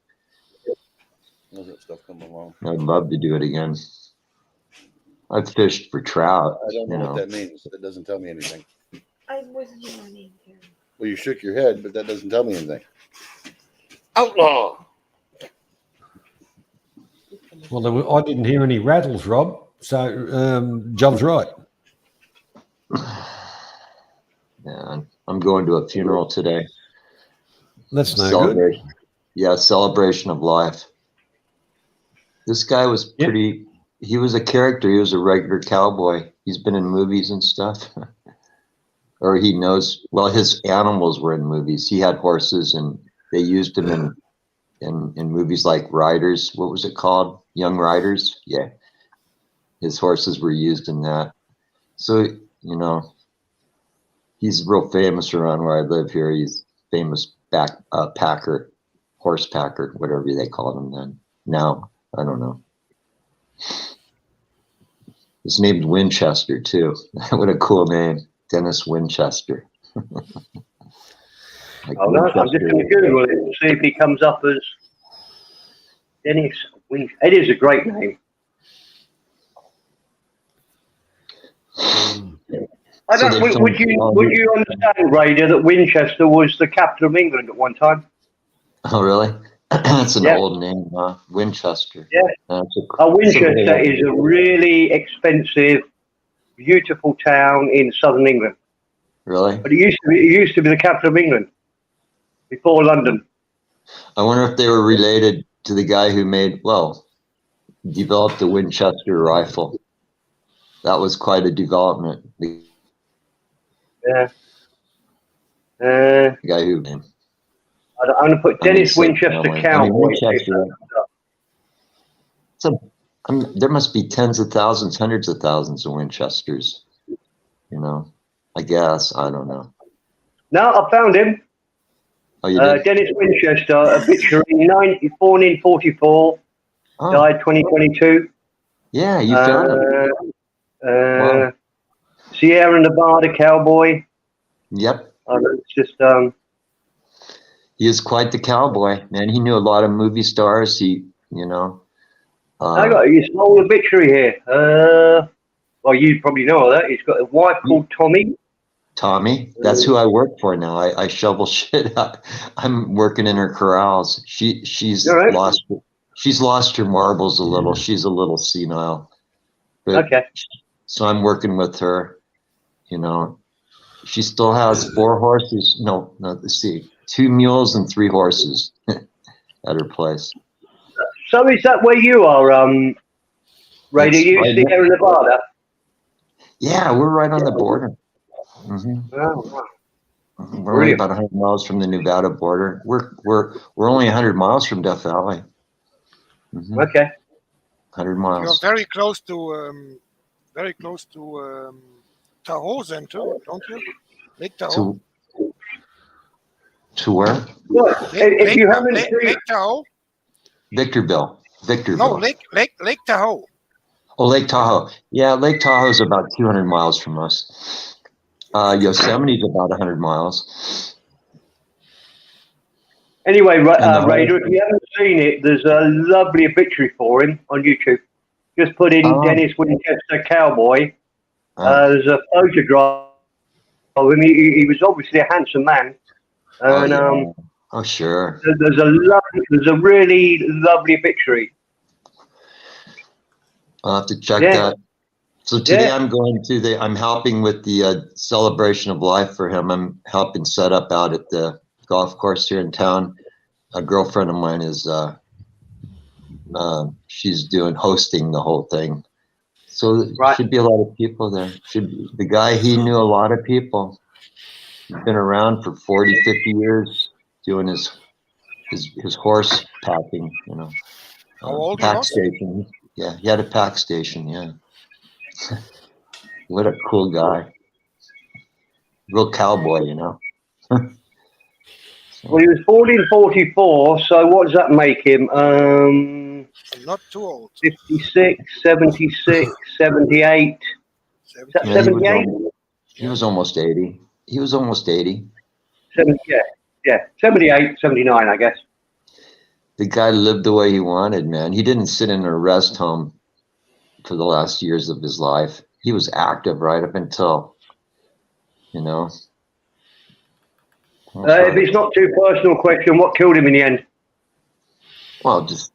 That stuff come along. I'd love to do it again. I've fished for trout. I don't know what that means. That doesn't tell me anything. I wasn't in my name, Perrin. Well, you shook your head, but that doesn't tell me anything. Outlaw. Well, I didn't hear any rattles, Rob. So John's right. Yeah, I'm going to a funeral today. That's no good. Yeah, celebration of life. This guy was pretty. He was a character. He was a regular cowboy. He's been in movies and stuff. Or he knows. Well, his animals were in movies. He had horses, and they used him in movies like Riders. What was it called? Young Riders. Yeah, his horses were used in that. So he's real famous around where I live here. He's famous packer, horse packer, whatever they called him then. Now I don't know. His name's Winchester too. What a cool name, Dennis Winchester. I'm just going to Google it and see if he comes up as Dennis Winchester. It is a great name. Would you understand, Raider, that Winchester was the capital of England at one time? Oh, really? That's an old name, Winchester. Yeah. Winchester is a really expensive, beautiful town in southern England. Really? But it used to be the capital of England before London. I wonder if they were related to the guy who developed the Winchester rifle. That was quite a development. Yeah. The guy who. I'm going to put Dennis Winchester Cowboy. There must be tens of thousands, hundreds of thousands of Winchesters. I guess. I don't know. No, I found him. Oh, you did? Dennis Winchester, a picture born in 44, died 2022. Yeah, you found him. Wow. Sierra Nevada cowboy. Yep. It's just. He is quite the cowboy, man. He knew a lot of movie stars. I got his whole obituary here. Well, you probably know all that. He's got a wife called Tommy. Tommy, that's who I work for now. I shovel shit up. I'm working in her corrals. She's lost. She's lost her marbles a little. She's a little senile. But, okay. So I'm working with her. She still has 4 horses. No, let's see. 2 mules and 3 horses at her place. So is that where you are, Ray? Do you see here in Nevada? Yeah, we're right on the border. Mm-hmm. Oh, wow. We're only about 100 miles from the Nevada border. We're only 100 miles from Death Valley. Mm-hmm. Okay. 100 You're miles. very close to Tahoe then too, don't you? Lake Tahoe. To where? Well, if you haven't Lake seen, Tahoe. Victorville. No, Lake Tahoe. Oh, Lake Tahoe. Yeah, Lake Tahoe is about 200 miles from us. Yosemite's about 100 miles. anyway, And the Raider, if you haven't seen it, there's a lovely obituary for him on YouTube. Just put in Oh. Dennis Winchester Cowboy. Oh. There's a photograph of him. He was obviously a handsome man. And yeah. Oh, sure. there's a really lovely obituary. I'll have to check Yeah. that. So today Yeah. I'm helping with the celebration of life for him. I'm helping set up out at the golf course here in town. A girlfriend of mine is, she's hosting the whole thing. So there should be a lot of people there. The guy, he knew a lot of people. He's been around for 40, 50 years doing his horse packing, How old pack he was? station. Yeah, he had a pack station, yeah. What a cool guy. Real cowboy, Well, he was born in 44, so what does that make him? I'm not too old. 56, 76, 78. Is that 78? He was almost 80. He was almost 80. 78, 79, I guess. The guy lived the way he wanted, man. He didn't sit in a rest home for the last years of his life. He was active right up until, If it's not too personal question, what killed him in the end? Well, just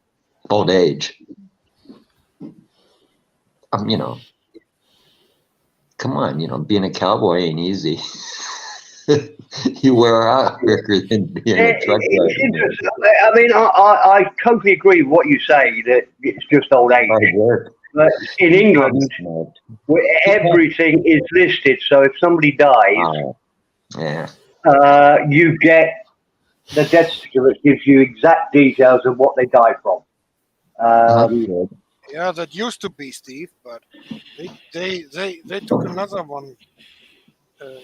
old age. Come on, being a cowboy ain't easy. You wear out quicker than being a truck driver. I mean, I totally agree with what you say, that it's just old age. But in England, where everything is listed, so if somebody dies, you get the death certificate gives you exact details of what they died from. Yeah, that used to be, Steve, but they took another one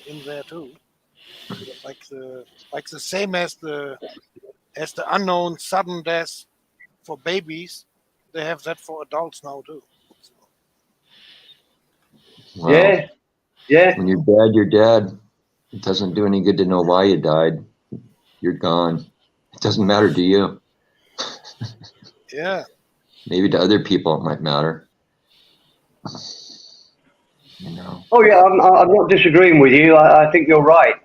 in there too, like the same as the unknown sudden death for babies. They have that for adults now too. Well, yeah. When you're dead, you're dead. It doesn't do any good to know why you died. You're gone. It doesn't matter to you. Yeah. Maybe to other people it might matter. Oh yeah, I'm not disagreeing with you. I think you're right.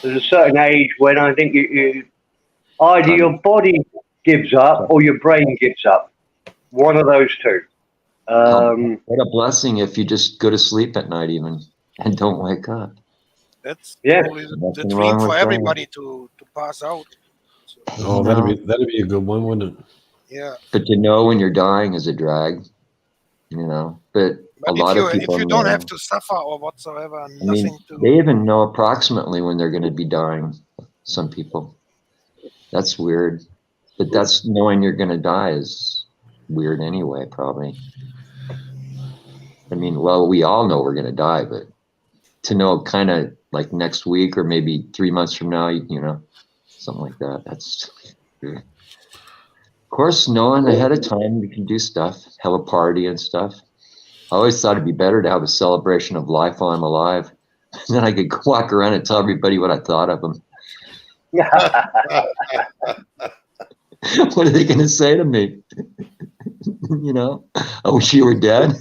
There's a certain age when I think you either your body gives up or your brain gives up. One of those two. What a blessing if you just go to sleep at night even and don't wake up. That's probably the dream for everybody to pass out. So. Oh, that'd be a good one, wouldn't it? Yeah. But to know when you're dying is a drag, But a lot of people, if you don't have to suffer or whatsoever, they even know approximately when they're going to be dying. Some people, that's weird. But that's knowing you're going to die is weird anyway, probably. I mean, well, we all know we're going to die, but to know kind of like next week or maybe 3 months from now, something like that. That's weird. Of course, knowing ahead of time, we can do stuff, have a party and stuff. I always thought it'd be better to have a celebration of life while I'm alive. And then I could walk around and tell everybody what I thought of them. What are they going to say to me? I wish you were dead.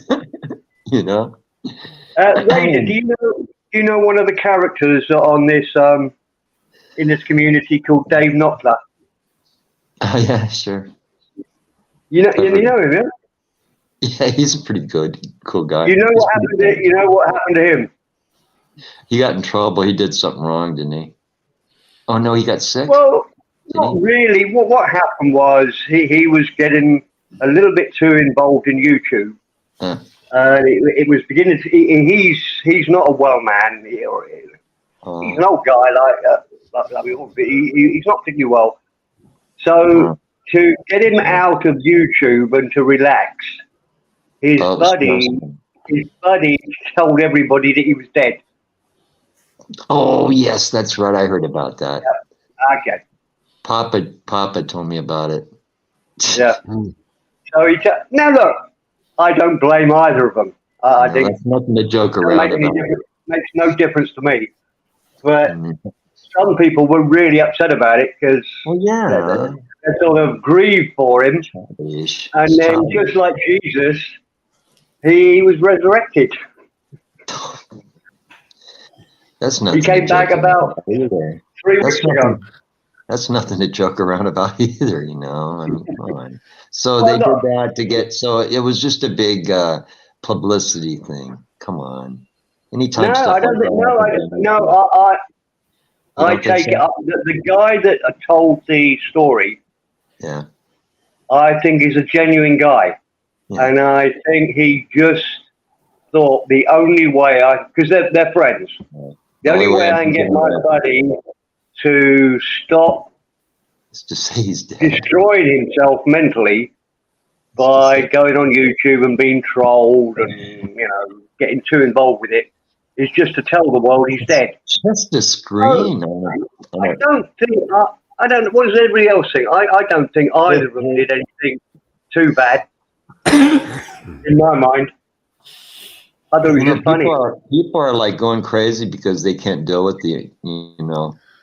Raider, do you know one of the characters on this in this community called Dave Knopfler? Oh yeah, sure. You know him, yeah? Yeah, he's a pretty cool guy. You know what happened to him? He got in trouble. He did something wrong, didn't he? Oh no, he got sick. Well, not really. What happened was he was getting a little bit too involved in YouTube. It was beginning to, he's not a well man. He's an old guy like we all. He's not particularly well. So to get him out of YouTube and to relax, his Oh, buddy told everybody that he was dead. oh, yes, that's right. I heard about that. Okay. Papa told me about it. Yeah. So now look, I don't blame either of them. I No, think that's nothing to joke it around about. makes no difference to me. But Mhm. some people were really upset about it because Well, yeah. they sort of grieved for him. Childish. And then, just like Jesus, he was resurrected. That's nothing. He came to back joke about either. 3 weeks ago. That's nothing to joke around about either, you know. I mean, come on. So Why they not? did that to get. So it was just a big publicity thing. Come on. Anytime No, stuff I don't like think. that No, happens, you I don't think take so? it up. The guy that told the story, Yeah. I think, is a genuine guy, Yeah. and I think he just thought the only way because they're friends. The only way I can get my buddy to stop is to say he's dead. destroying himself mentally by going on YouTube and being trolled and getting too involved with it is just to tell the world he's dead. Just a screen. I don't think. I don't. What does everybody else think? I don't think either of them did anything too bad in my mind. I thought it was just funny. People are like going crazy because they can't deal with the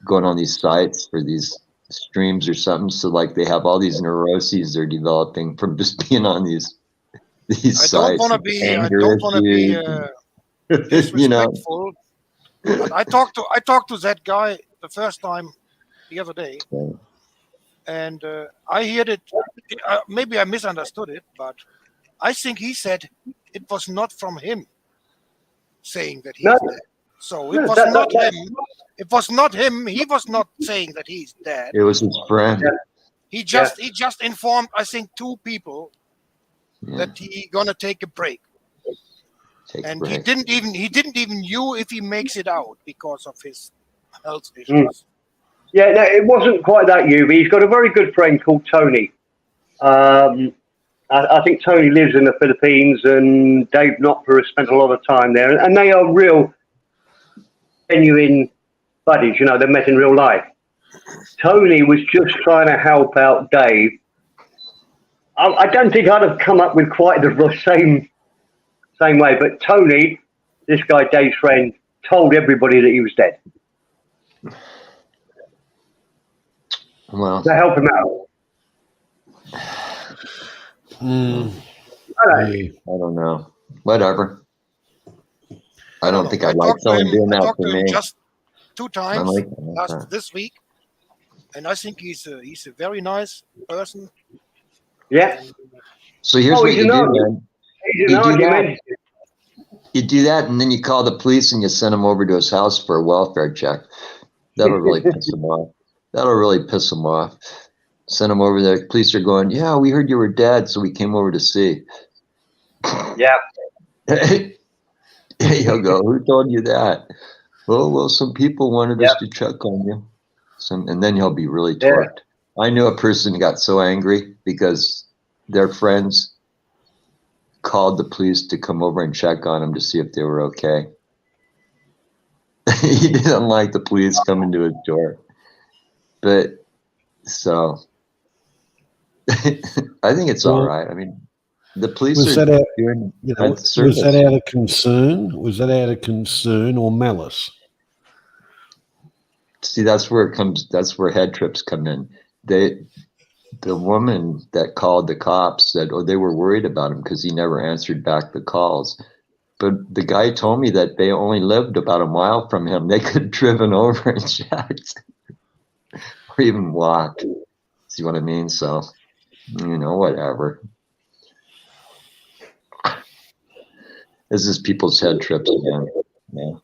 going on these sites for these streams or something. So like they have all these neuroses they're developing from just being on these sites. I don't want to be disrespectful. But I talked to that guy the first time the other day, and I heard it. Maybe I misunderstood it, but I think he said it was not from him saying that he's dead. So it was not him. It was not him. He was not saying that he's dead. It was his friend. He just informed, I think, 2 people that he gonna take a break. He didn't even knew if he makes it out because of his health issues. Yeah, no, it wasn't quite that UV. He's got a very good friend called Tony. I think Tony lives in the Philippines, and Dave Knopfler has spent a lot of time there, and they are real, genuine buddies. They're met in real life. Tony was just trying to help out Dave. I don't think I'd have come up with quite the same way, but Tony, this guy Dave's friend, told everybody that he was dead. Well, to help him out. I don't know. Whatever. I don't think I'd like someone doing that for me. Just 2 times this week, and I think he's a very nice person. Yeah. So here's what you do, man. You do that, and then you call the police and you send him over to his house for a welfare check. That'll really piss him off. Send him over there. Police are going, yeah, we heard you were dead, so we came over to see. Yeah. He'll go, who told you that? Well, some people wanted us to check on you. And then he'll be really torqued. I knew a person who got so angry because their friends called the police to come over and check on him to see if they were okay. He didn't like the police coming to his door. But so I think it's all right. I mean, the police was are that doing was that out of concern? Was that out of concern or malice? See, that's where it comes. That's where head trips come in. The woman that called the cops said, "Oh, they were worried about him because he never answered back the calls." But the guy told me that they only lived about a mile from him. They could have driven over and checked, or even walked. See what I mean? So, whatever. This is people's head trips again. Yeah.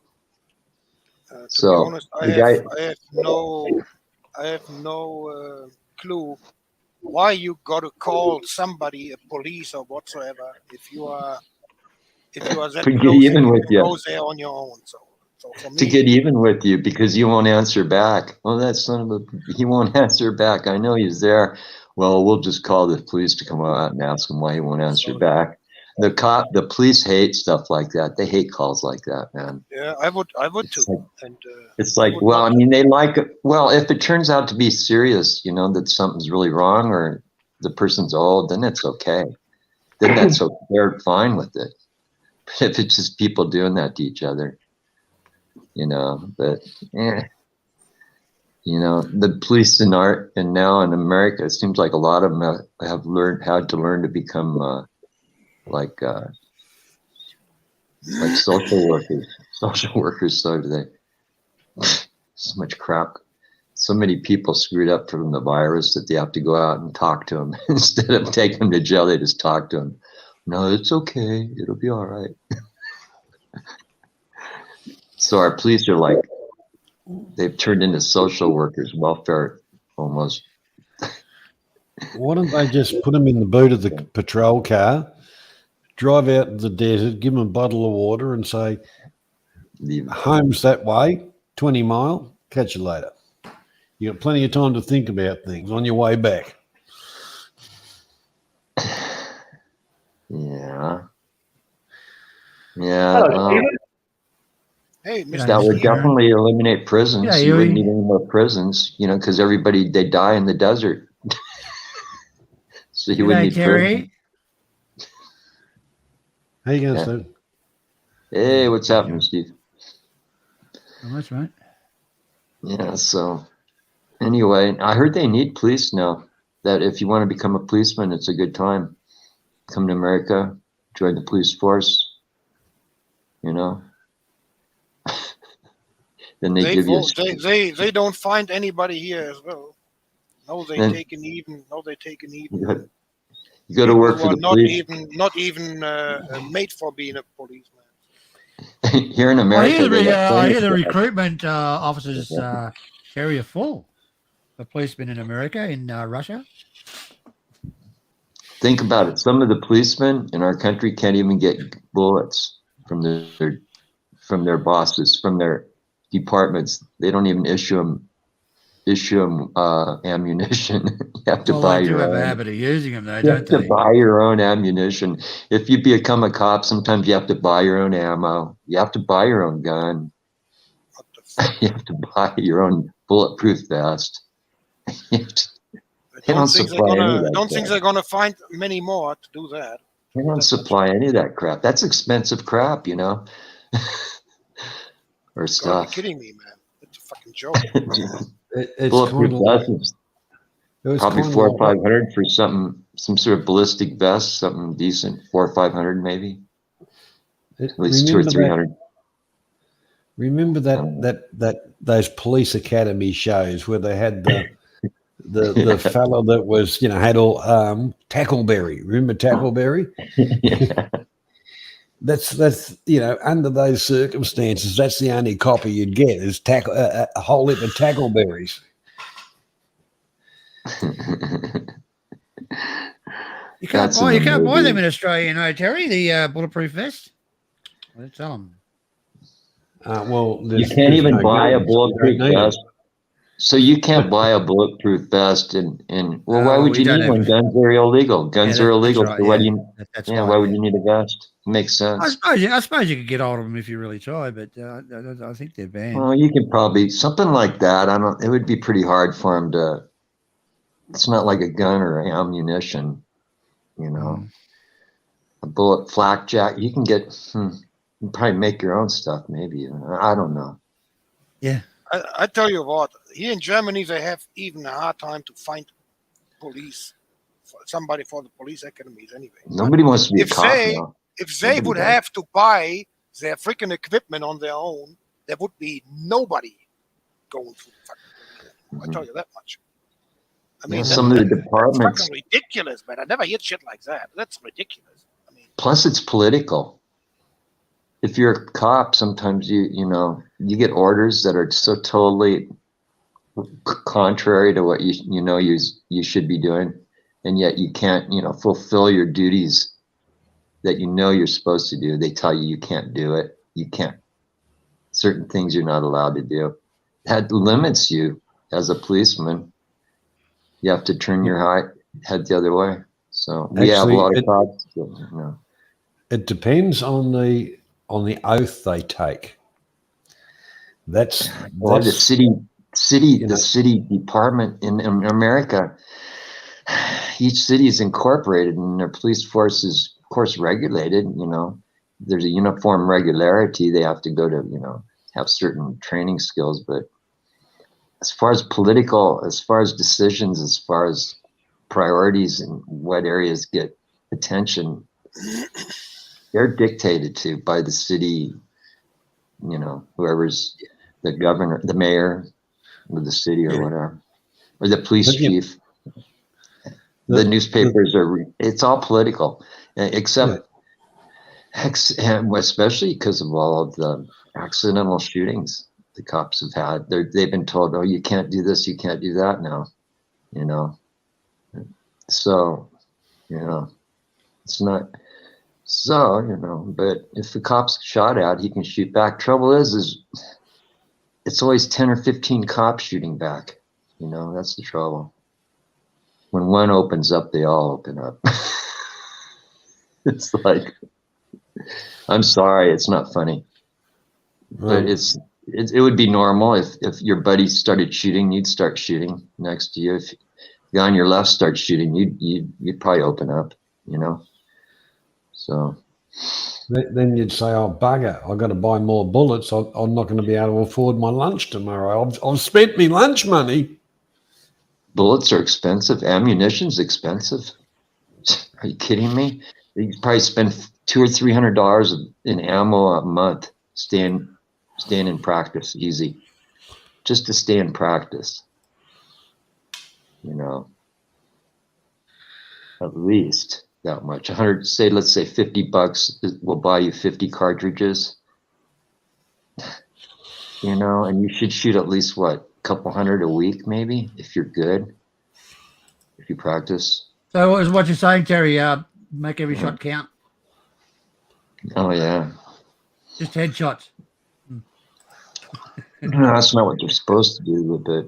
To be honest, I have no clue why you got to call somebody, a police or whatsoever, if you are that to get even with you, goes there on your own. So for me, to get even with you because you won't answer back. Oh, that son of a, he won't answer back. I know he's there. well, we'll just call the police to come out and ask him why he won't answer back. The police hate stuff like that. They hate calls like that, man. Yeah, I would too. It's like, well, I mean, they like it. Well, if it turns out to be serious, you know, that something's really wrong or the person's old, then it's okay. Then that's okay. They're fine with it. But if it's just people doing that to each other, you know, you know, the police and now in America, it seems like a lot of them have had to learn to become like social workers. Social workers, so do they. So much crap. So many people screwed up from the virus that they have to go out and talk to them. Instead of taking them to jail, they just talk to them. No, it's okay. It'll be all right. So our police are like, they've turned into social workers, welfare almost. Why don't they just put them in the boot of the patrol car, drive out in the desert, give them a bottle of water and say, home's that way, 20 mile, catch you later. You got plenty of time to think about things on your way back. Yeah. Hello, Hey, Mr. That would Esquire. definitely eliminate prisons. Yeah, you wouldn't need any more prisons, you know, because they die in the desert. So you wouldn't need Terry. prisons. How you going, Yeah. Steve? Hey, what's happening, Steve? Oh, that's right. Yeah, so anyway, I heard they need police now. That if you want to become a policeman, it's a good time. Come to America, join the police force, you know. Then they give you they don't find anybody here as well. No, they taken even. you go to work for the police. Not even made for being a policeman. Here in America, I hear the recruitment officers area full. The policemen in America, in Russia. Think about it. Some of the policemen in our country can't even get bullets from their bosses, from their departments. They don't even issue them ammunition. You have to buy your own. They have a habit of using them, though, You don't have to they? buy your own ammunition. If you become a cop, sometimes you have to buy your own ammo. You have to buy your own gun. You have to buy your own bulletproof vest. They don't supply any of that. I don't think they're gonna find many more to do that. They don't supply any of that crap. That's expensive crap, you know. Or stuff. You're kidding me, man. It's a fucking joke. It's Bulletproof kind of vests. Probably 400 or 500 for some sort of ballistic vest, something decent. 400 or 500 maybe. At least 200 or 300. Remember that those police academy shows where they had the fellow that was, you know, had all Tackleberry. Remember Tackleberry? Yeah. That's you know, under those circumstances, that's the only copy you'd get is a whole heap of Tackleberries. You can't buy them in Australia, you know, Terry. The bulletproof vest. Let's tell them. Well, you can't even buy a bulletproof vest. So you can't buy a bulletproof vest, and well, why would you need one? Guns are illegal. Guns are illegal. Right, so why do you? Why would you need a vest? It makes sense. I suppose you could get hold of them if you really try, but I think they're banned. Well, you could probably something like that. It would be pretty hard for them to. It's not like a gun or ammunition, you know. A bullet flak jacket. You can get. You can probably make your own stuff, maybe. I don't know. Yeah. I tell you what, here in Germany, they have even a hard time to find somebody for the police academies anyway. Nobody wants to be a cop now. If they would have to buy their freaking equipment on their own, there would be nobody going through the fucking I tell you that much. I mean, some of the departments. That's fucking ridiculous, man. I never heard shit like that. That's ridiculous. I mean, plus, it's political. If you're a cop, sometimes you get orders that are so totally contrary to what you should be doing, and yet you can't fulfill your duties that you're supposed to do. They tell you can't do it. You can't. Certain things you're not allowed to do. That limits you as a policeman. You have to turn your head the other way. So we have a lot of cops. It depends on the oath they take. That's the city department in America. Each city is incorporated, and their police force is, of course, regulated. There's a uniform regularity. They have to go to, have certain training skills. But as far as political, as far as decisions, as far as priorities and what areas get attention, they're dictated to by the city, whoever's the governor, the mayor of the city or whatever, or the police chief. The newspapers it's all political, except especially because of all of the accidental shootings the cops have had. They've been told, oh, you can't do this, you can't do that now, So, it's not so, but if the cop's shot at, he can shoot back. Trouble is it's always 10 or 15 cops shooting back. That's the trouble. When one opens up, they all open up. It's like, I'm sorry, it's not funny, but it would be normal if your buddy started shooting, you'd start shooting next to you. If the guy on your left starts shooting, you'd probably open up, So then you'd say, "Oh bugger, I've got to buy more bullets. I'm not going to be able to afford my lunch tomorrow. I've spent my lunch money." Bullets are expensive. Ammunition's expensive. Are you kidding me? You probably spend $200 or $300 in ammo a month staying in practice, easy, just to stay in practice. At least that much. Let's say $50 will buy you 50 cartridges. And you should shoot at least a couple hundred a week, maybe, if you're good, if you practice. So is what you're saying, Terry, make every shot count? Oh, yeah. Just headshots. No, that's not what you're supposed to do, but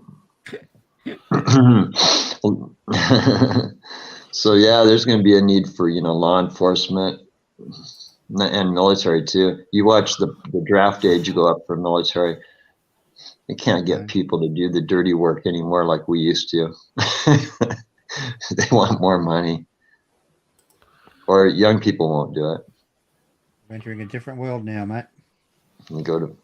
so yeah, there's going to be a need for, law enforcement and military too. You watch the draft age go up for military. They can't get people to do the dirty work anymore like we used to. They want more money, or young people won't do it. We're entering a different world now, mate. You go to,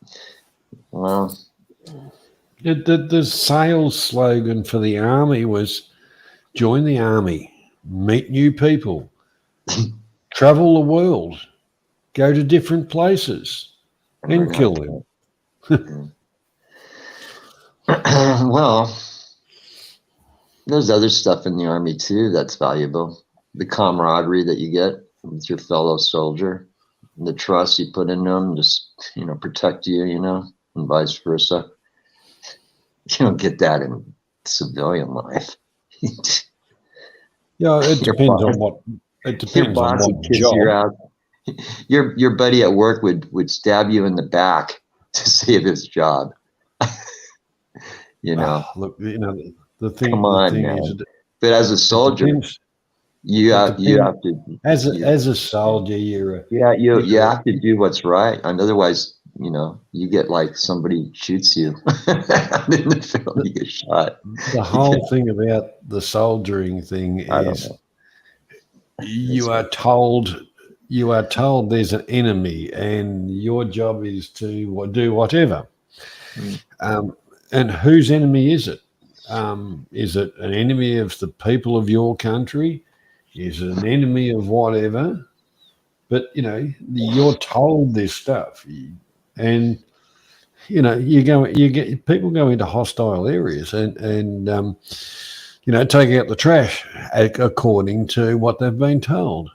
the sales slogan for the army was join the army, meet new people, travel the world, go to different places, and kill them. Well, there's other stuff in the army too that's valuable. The camaraderie that you get with your fellow soldier, the trust you put in them, just protect you, and vice versa. You don't get that in civilian life. Yeah, it depends on what. It depends on what job. Your buddy at work would stab you in the back to save his job. Look, the thing. Come on, the thing man. is, but as a soldier, you have to. As a soldier, you have to do what's right, and otherwise, you get like somebody shoots you in the field, you get shot. The whole thing about the soldiering thing is you are told there's an enemy, and your job is to do whatever. And whose enemy is it? Is it an enemy of the people of your country? Is it an enemy of whatever? But you're told this stuff, and you get people go into hostile areas and take out the trash according to what they've been told.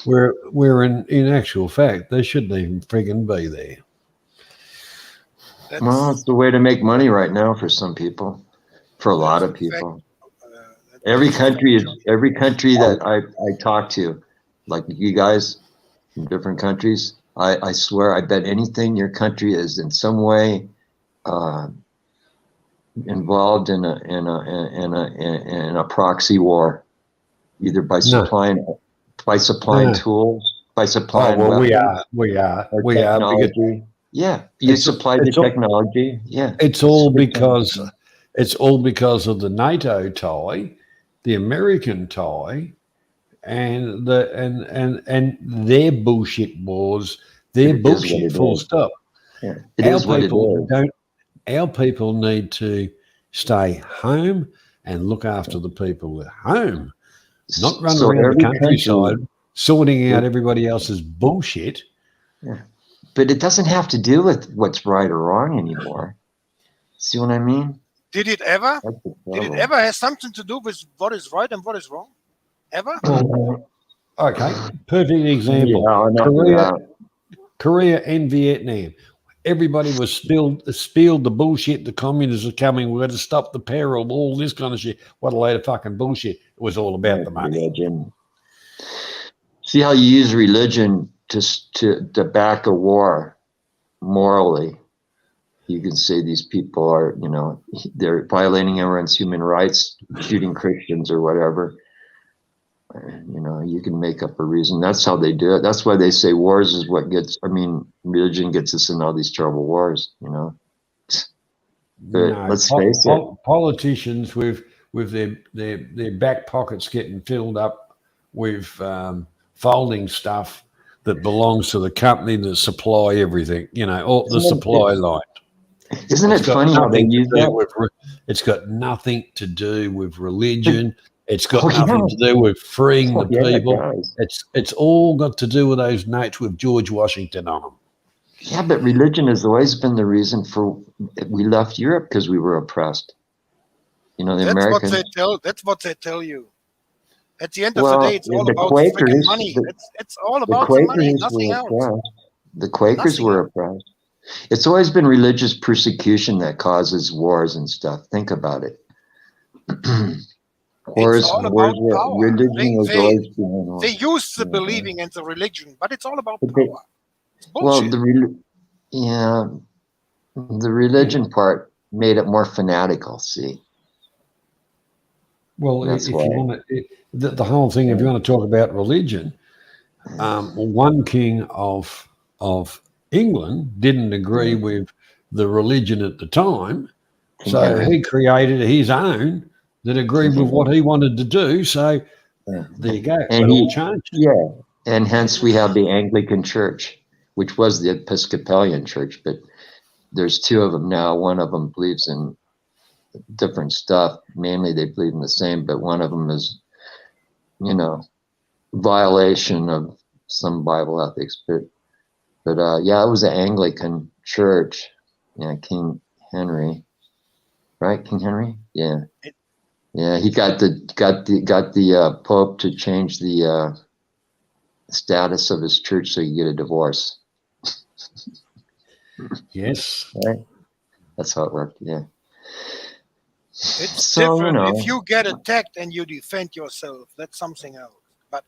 Where in actual fact they shouldn't even friggin' be there. Well, it's the way to make money right now for some people, for a lot of people. Every country that I talk to, like you guys in different countries, I swear, I bet anything your country is in some way involved in a proxy war, either by supplying No. tools, by Oh supplying well, weapons we are or because technology. Yeah, you supply the technology. Yeah, it's all because of the NATO tie, the American tie, and their bullshit wars, their it is what bullshit. it Full is. stop. Yeah, it is what it is. Our people need to stay home and look after the people at home, not run So around the every country, countryside sorting out everybody else's bullshit. yeah. But it doesn't have to do with what's right or wrong anymore. See what I mean? Did it ever? That's the Did it trouble. ever have something to do with what is right and what is wrong? Ever? Well, okay, perfect example. Yeah, enough of that. Korea and Vietnam. Everybody was spilled the bullshit. The communists are coming. We're going to stop the peril. All this kind of shit. What a load of fucking bullshit. It was all about the money. Religion. See how you use religion to back a war morally. You can say these people are, they're violating everyone's human rights, shooting Christians or whatever. You can make up a reason. That's how they do it. That's why they say wars is what religion gets us in all these terrible wars, But let's face it. Politicians with their back pockets getting filled up with folding stuff that belongs to the company that supply everything, all the supply line. Isn't it funny how they use that? It's got nothing to do with religion. It's got nothing to do with freeing the people. It's all got to do with those notes with George Washington on them. Yeah, but religion has always been the reason we left Europe, because we were oppressed. Americans. That's what they tell you. At the end of the day, it's all about freaking money. It's all about the money, nothing else. The Quakers were oppressed. It's always been religious persecution that causes wars and stuff. Think about it. It's all about power. Religion was always behind war. They use the believing and the religion, but it's all about power. It's well, bullshit. the religion part made it more fanatical. See. Well, that's if why. you want to, the whole thing. If you want to talk about religion, one king of England didn't agree with the religion at the time, so he created his own that agreed with what he wanted to do. So there you go. And it all changed. Yeah, and hence we have the Anglican Church, which was the Episcopalian Church, but there's two of them now. One of them believes in different stuff. Mainly they believe in the same, but one of them is, violation of some Bible ethics. But it was an Anglican Church. Yeah, King Henry, right? King Henry, yeah. Yeah, he got the Pope to change the status of his church so you get a divorce. Yes, right. That's how it worked. Yeah. It's different. If you get attacked and you defend yourself, that's something else. But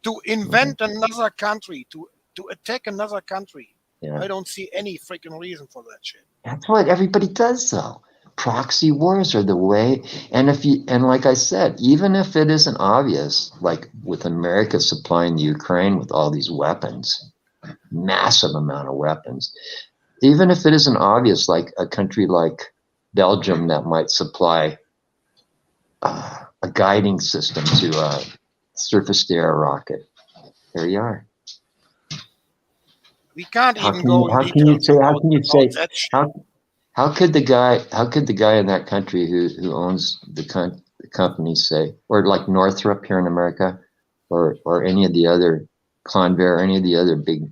to invent another country, to attack another country, I don't see any freaking reason for that shit. That's what everybody does, though. Proxy wars are the way. And like I said, even if it isn't obvious, like with America supplying the Ukraine with all these weapons, massive amount of weapons, even if it isn't obvious, like a country like Belgium that might supply a guiding system to a surface-to-air rocket. There you are. We can't How even go. How could the guy in that country who owns the company say, or like Northrop here in America, or any of the other Convair, any of the other big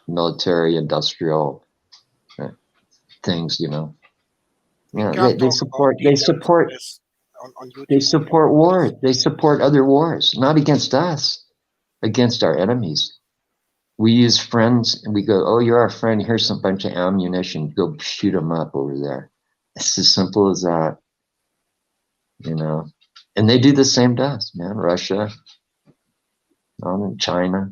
military industrial things, they support wars. They support other wars, not against us, against our enemies. We use friends and we go, oh, you're our friend. Here's some bunch of ammunition. Go shoot them up over there. It's as simple as that, And they do the same to us, man. Russia, China.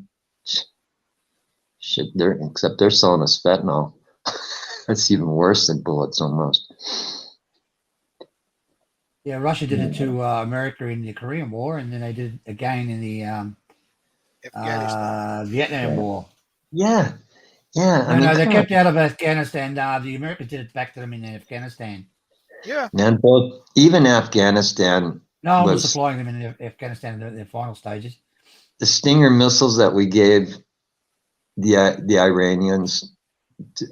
Shit, except they're selling us fentanyl. That's even worse than bullets almost. Yeah, Russia did it to America in the Korean War, and then they did it again in the Afghanistan. Vietnam War. Yeah. Yeah. I mean, No, they come kept on, out of Afghanistan. The Americans did it back to them in Afghanistan. Yeah. man. Both, even Afghanistan No one was was supplying them in Afghanistan in their final stages. the Stinger missiles that we gave the Iranians.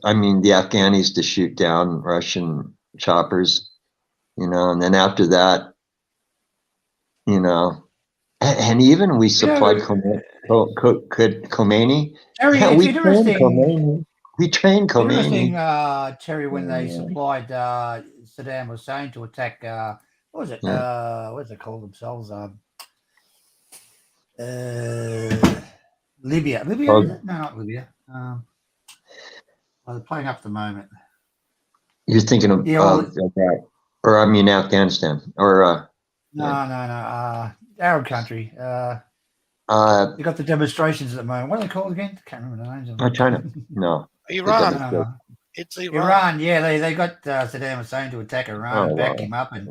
I mean, the Afghanis to shoot down Russian choppers, and then after that, and even we supplied Khomeini. Terry, Yeah, it's we trained interesting. Khomeini. We trained Interesting, Khomeini. Terry, when they supplied Saddam Hussein to attack. What was it? Yeah. What is it called themselves? Libya. Libya? Oh. Is it? No, not Libya. They're playing up at the moment. You're thinking of that, or I mean Afghanistan, or no. Arab country. You got the demonstrations at the moment. What are they called again? I can't remember the names of them. China. No. Iran. No. It's Iran. Iran, yeah, they got Saddam Hussein to attack Iran, back him up, and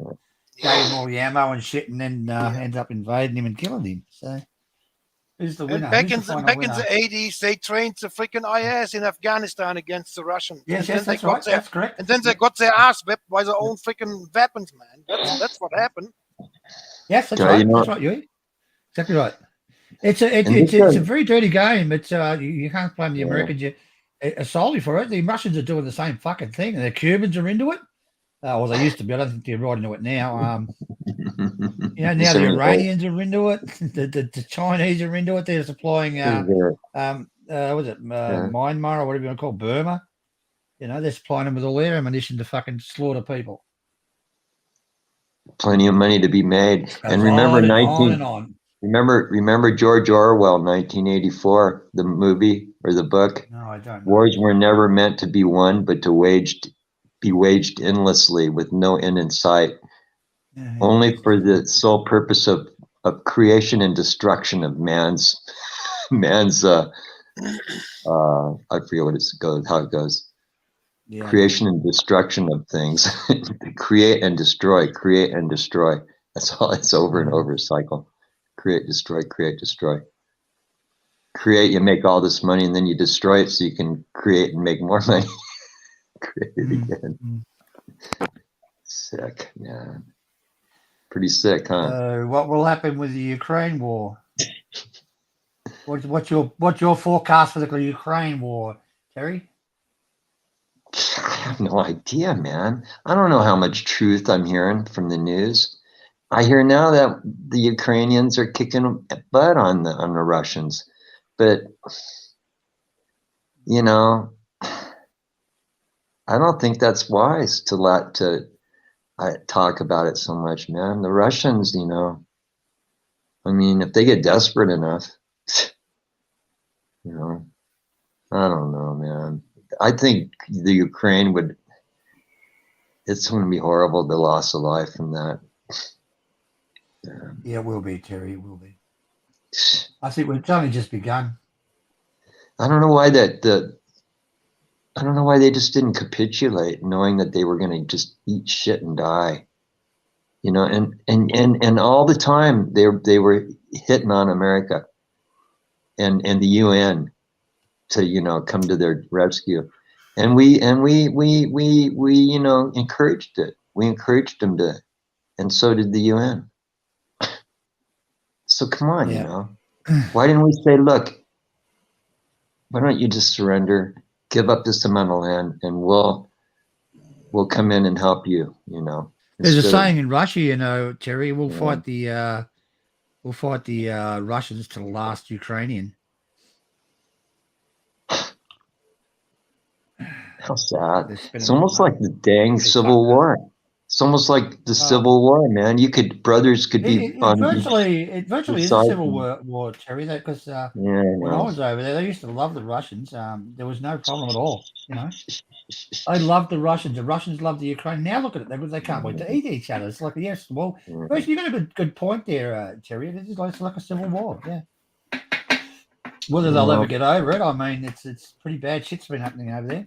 gave him all the ammo and shit, and then ended up invading him and killing him. So, who's the winner? Back in the 80s, they trained the freaking IS in Afghanistan against the Russians. Yes, that's right. That's correct. And then they got their ass whipped by their own freaking weapons, man. That's what happened. Yes, that's right. That's right, you exactly right. It's a very dirty game. It's you can't blame the Americans solely for it. The Russians are doing the same fucking thing, and the Cubans are into it. Well, they used to be. I don't think they're right into it now. Now the Iranians are into it. The Chinese are into it. They're supplying was it Myanmar or whatever you want to call Burma? They're supplying them with all their ammunition to fucking slaughter people. Plenty of money to be made. And remember Remember George Orwell, 1984, the movie or the book? No, I don't know. Wars were never meant to be won, but to be waged endlessly with no end in sight, only for the sole purpose of creation and destruction of man's I forget how it goes. Yeah. Creation and destruction of things. Create and destroy. That's all. It's over and over cycle. Create, destroy, create, destroy. Create, you make all this money, and then you destroy it so you can create and make more money. Create it again. Sick, man. Pretty sick, huh? What will happen with the Ukraine war? What's your forecast for the Ukraine war, Terry? I have no idea, man. I don't know how much truth I'm hearing from the news. I hear now that the Ukrainians are kicking butt on the Russians, but I don't think that's wise to talk about it so much, man. The Russians, I mean, if they get desperate enough, I don't know, man. I think the Ukraine it's going to be horrible, the loss of life from that. Yeah, it will be, Terry. It will be. I think it's only just begun. I don't know why I don't know why they just didn't capitulate, knowing that they were going to just eat shit and die. And all the time they were hitting on America and the UN to come to their rescue, and we encouraged it. We encouraged them to, and so did the UN. So come on, why didn't we say, look, why don't you just surrender, give up this amount of land, and we'll come in and help you, There's a saying in Russia, Terry, we'll fight the Russians to the last Ukrainian. How sad. It's almost like the dang Civil War. It's almost like the Civil War, man. Brothers could be on virtually is a civil war, Terry. Because when I was over there, they used to love the Russians. There was no problem at all. I loved the Russians. The Russians loved the Ukraine. Now look at it; they can't wait to eat each other. It's like yes, well, first you got a good point there, Terry. It's like a civil war. Yeah. Whether they'll ever get over it, I mean, it's pretty bad shit's been happening over there.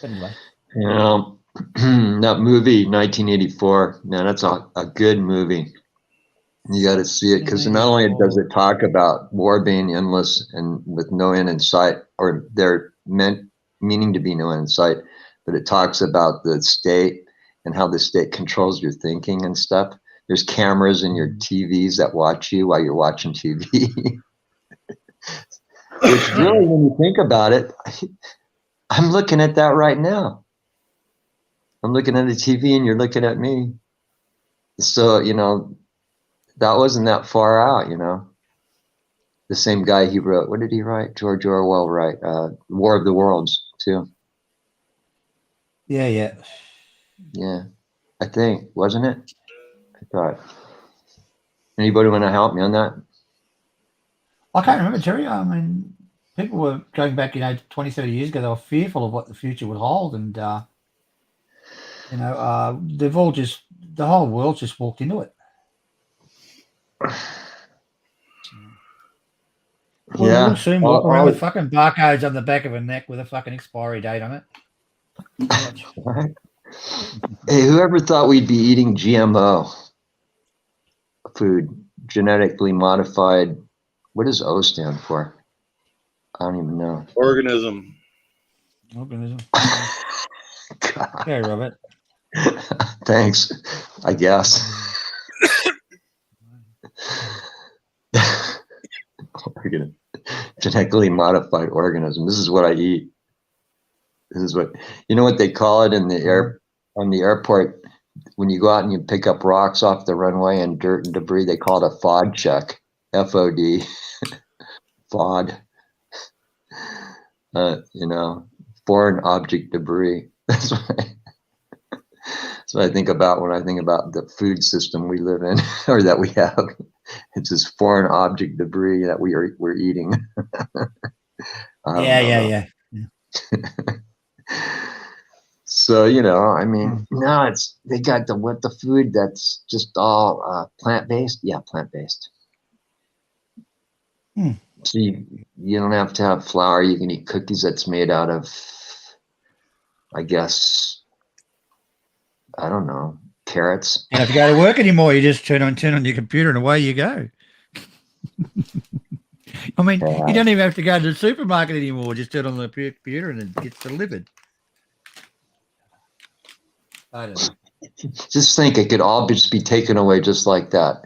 Anyway. That movie, 1984, man, that's a good movie. You got to see it because not only does it talk about war being endless and with no end in sight, or there meaning to be no end in sight, but it talks about the state and how the state controls your thinking and stuff. There's cameras in your TVs that watch you while you're watching TV. Which really, when you think about it, I'm looking at that right now. I'm looking at the TV and you're looking at me. So, that wasn't that far out, The same guy he wrote, what did he write? George Orwell write, War of the Worlds, too. Yeah. Yeah, I think, wasn't it? I thought. Anybody want to help me on that? I can't remember, Terry. I mean, people were going back, 20, 30 years ago, they were fearful of what the future would hold. And, they've all the whole world just walked into it. We'll soon walk around with fucking barcodes on the back of a neck with a fucking expiry date on it. Hey, whoever thought we'd be eating GMO food, genetically modified? What does O stand for? I don't even know. Organism. Okay, Robert. Thanks, I guess. Genetically modified organism. This is what I eat. This is what what they call it in on the airport when you go out and you pick up rocks off the runway and dirt and debris. They call it a FOD check. FOD. FOD. Foreign object debris. That's what I think about when I think about the food system we live in or that we have. It's this foreign object debris that we're eating. Yeah. So no, they got the food that's just all plant-based. Yeah, plant-based. So you don't have to have flour. You can eat cookies that's made out of, I guess, I don't know, carrots. You don't have to go to work anymore. You just turn on your computer and away you go. I mean, you don't even have to go to the supermarket anymore. Just turn on the computer and it gets delivered. I don't know. Just think it could all just be taken away just like that.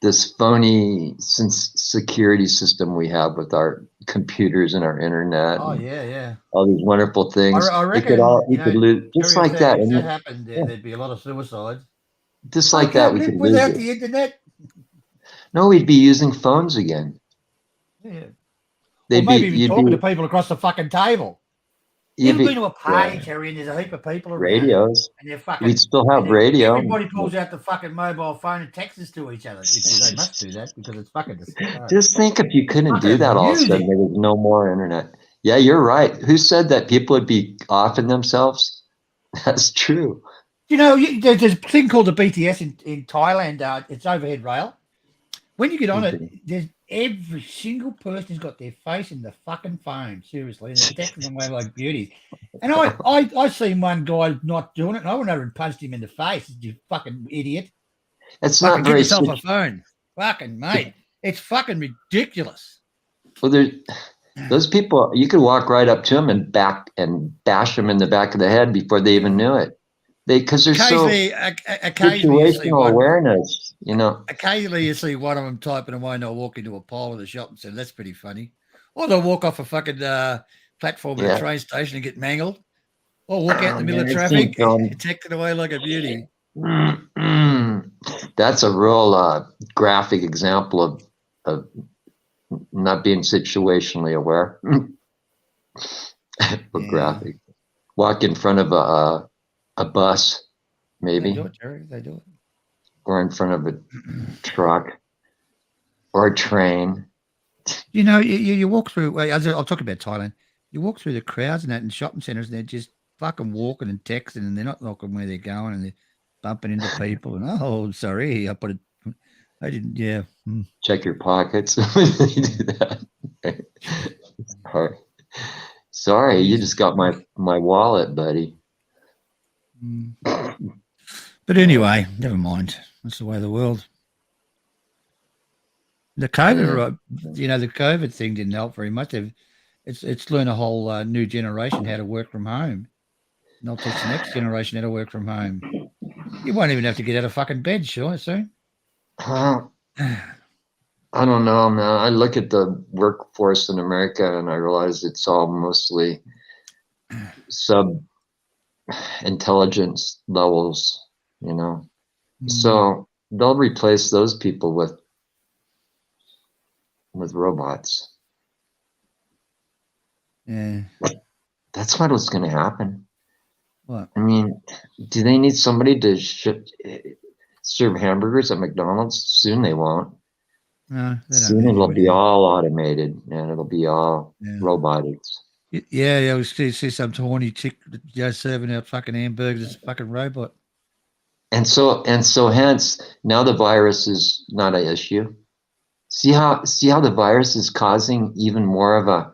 This phony security system we have with our computers and our internet. Oh, yeah. All these wonderful things. I reckon we could lose just like that. If that happened, there'd be a lot of suicides. Just like that, we could lose without it. the internet. No, we'd be using phones again. Yeah. Maybe even talking to people across the fucking table. You've been to a party, Terry, and there's a heap of people around. Radios. And they're fucking, we'd still have radio. Everybody pulls out the fucking mobile phone and texts to each other. They must do that because it's fucking disgusting. Just think if you couldn't do that all of a sudden, there was no more internet. Yeah, you're right. Who said that people would be offing themselves? That's true. There's a thing called the BTS in Thailand. It's overhead rail. When you get on it, there's every single person's got their face in the fucking phone. Seriously, and they're texting away like beauty. And I seen one guy not doing it, and I went over and punched him in the face. You fucking idiot! It's not give very. Yourself a phone, fucking mate. It's fucking ridiculous. Well, those people. You could walk right up to them and bash them in the back of the head before they even knew it. Because they're so situational awareness, Occasionally you see one of them typing away and they'll walk into a pole in the shop and say, that's pretty funny. Or they'll walk off a fucking platform at a train station and get mangled. Or walk out in the middle of traffic and text it away like a beauty. That's a real graphic example of not being situationally aware. Graphic. Walk in front of a bus, maybe. They do it, Terry. They do it. Or in front of a truck or a train. You walk through, I'll talk about Thailand. You walk through the crowds and that in shopping centres and they're just fucking walking and texting and they're not looking where they're going and they're bumping into people and, sorry, I didn't, yeah. Check your pockets when you do that. Sorry, you just got my wallet, buddy. But anyway, never mind. That's the way of the world. The COVID, the COVID thing didn't help very much. It's learned a whole new generation how to work from home. And they'll teach the next generation how to work from home. You won't even have to get out of fucking bed, sure, soon. I don't know, man. I look at the workforce in America and I realize it's all mostly sub-intelligence levels, So they'll replace those people with robots. Yeah. That's what's going to happen. What? I mean, do they need somebody to serve hamburgers at McDonald's? Soon they won't. No, soon it'll be all automated and it'll be all robotics. Yeah, we see some horny chick serving out fucking hamburgers as a fucking robot. And so hence now the virus is not an issue. See how the virus is causing even more of a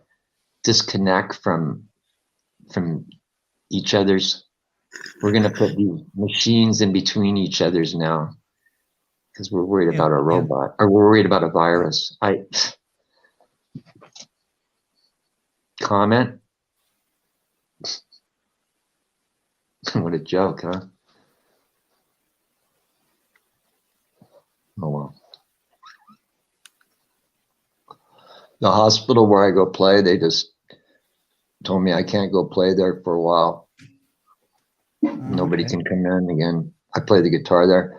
disconnect from each other's. We're going to put these machines in between each other's now because we're worried about a robot or we're worried about a virus. Comment? What a joke, huh? Oh well. The hospital where I go play, they just told me I can't go play there for a while. Nobody can come in again. I play the guitar there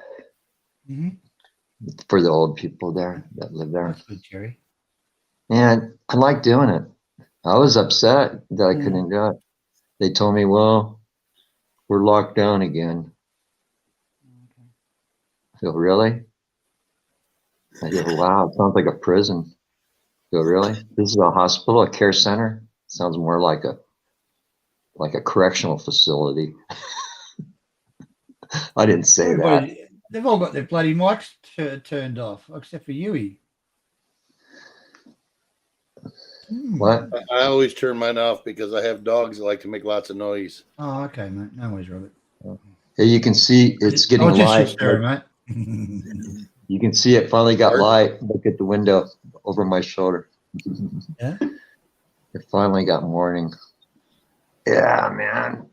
for the old people there that live there. That's good, Jerry. And I like doing it. I was upset that I couldn't do it. They told me, well, we're locked down again. I go, really? I go, wow, it sounds like a prison. I go, really? This is a hospital, a care center? Sounds more like a correctional facility. I didn't say that. They've all got their bloody mics turned off, except for Yui. What? I always turn mine off because I have dogs that like to make lots of noise. Oh, okay, mate. No worries, Robert. Yeah, you can see it's getting light. Mate. You can see it finally got light. Look at the window over my shoulder. Yeah. It finally got morning. Yeah, man.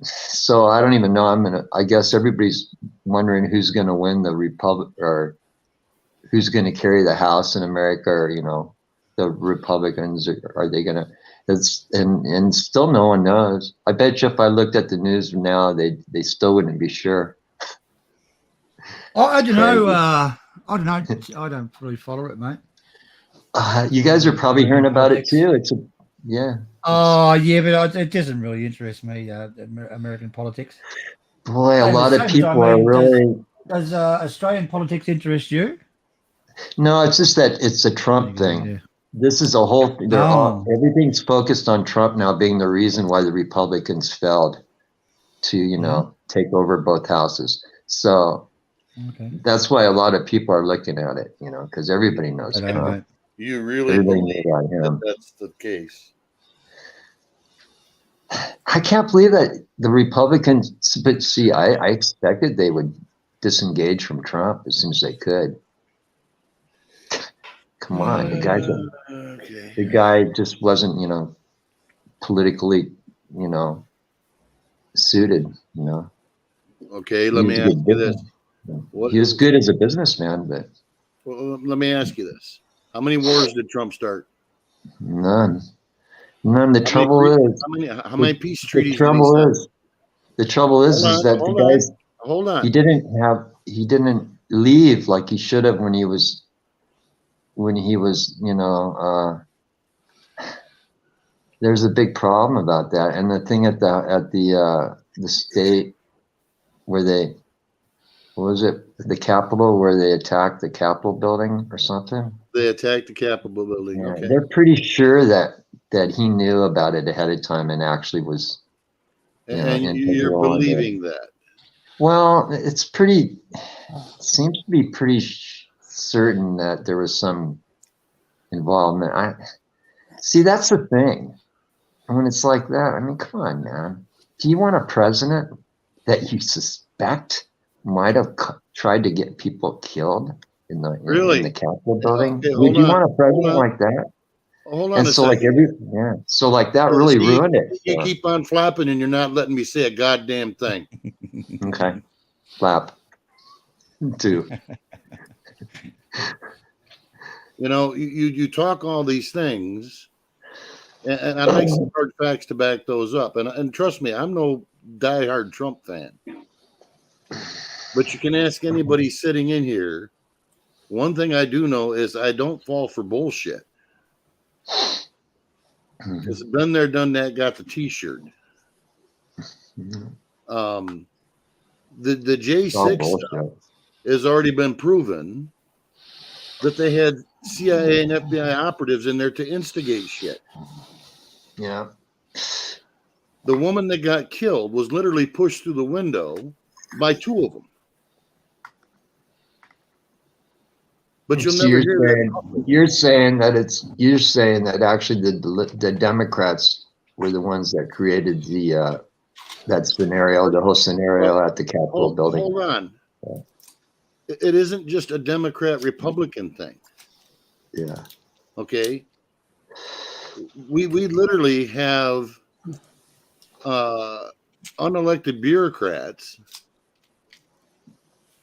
So I don't even know. I guess everybody's wondering who's going to win the Republic or who's going to carry the House in America, or, the Republicans, are they going to, and still no one knows. I bet you if I looked at the news now, they still wouldn't be sure. I don't know. I don't know. I don't really follow it, mate. You guys are probably hearing about it too. Oh, yeah, but it doesn't really interest me, American politics. Boy, a lot of people are really... Does Australian politics interest you? No, it's just that it's a Trump thing. Yeah. This is a whole... everything's focused on Trump now being the reason why the Republicans failed to, take over both houses. So that's why a lot of people are looking at it, because everybody knows Trump. You really believe that that's the case? I can't believe that the Republicans, but see, I expected they would disengage from Trump as soon as they could. Come on, the guy just wasn't, politically, suited, Okay, let me ask you this. He was good as a businessman, but... Well, let me ask you this. How many wars did Trump start? None. The trouble is... How many peace treaties? The trouble is that the guys... Hold on. He didn't leave like he should have when he was, there's a big problem about that. And the thing at the state where they, what was it? The Capitol, where they attacked the Capitol building or something? They attacked the Capitol building. Yeah, okay. They're pretty sure that he knew about it ahead of time and actually was. And you're believing that? Well, it seems to be pretty certain that there was some involvement. See, that's the thing. when it's like that, I mean, come on, man. Do you want a president that you suspect might have tried to get people killed in the Capitol building? Okay, Would you want a president like that? Hold on And a so, second. so that really ruined it. You keep on flapping, and you're not letting me say a goddamn thing. Okay, flap. Two. You know, you talk all these things, and I'd like some hard facts to back those up. And trust me, I'm no diehard Trump fan. But you can ask anybody sitting in here. One thing I do know is I don't fall for bullshit. Because been there, done that, got the T-shirt. The J6 stuff has already been proven that they had CIA and FBI operatives in there to instigate shit. Yeah. The woman that got killed was literally pushed through the window by two of them. But you'll never hear that. You're saying that actually the Democrats were the ones that created the the whole scenario at the Capitol building. Hold on. Yeah. It isn't just a Democrat-Republican thing. Yeah. Okay. We literally have unelected bureaucrats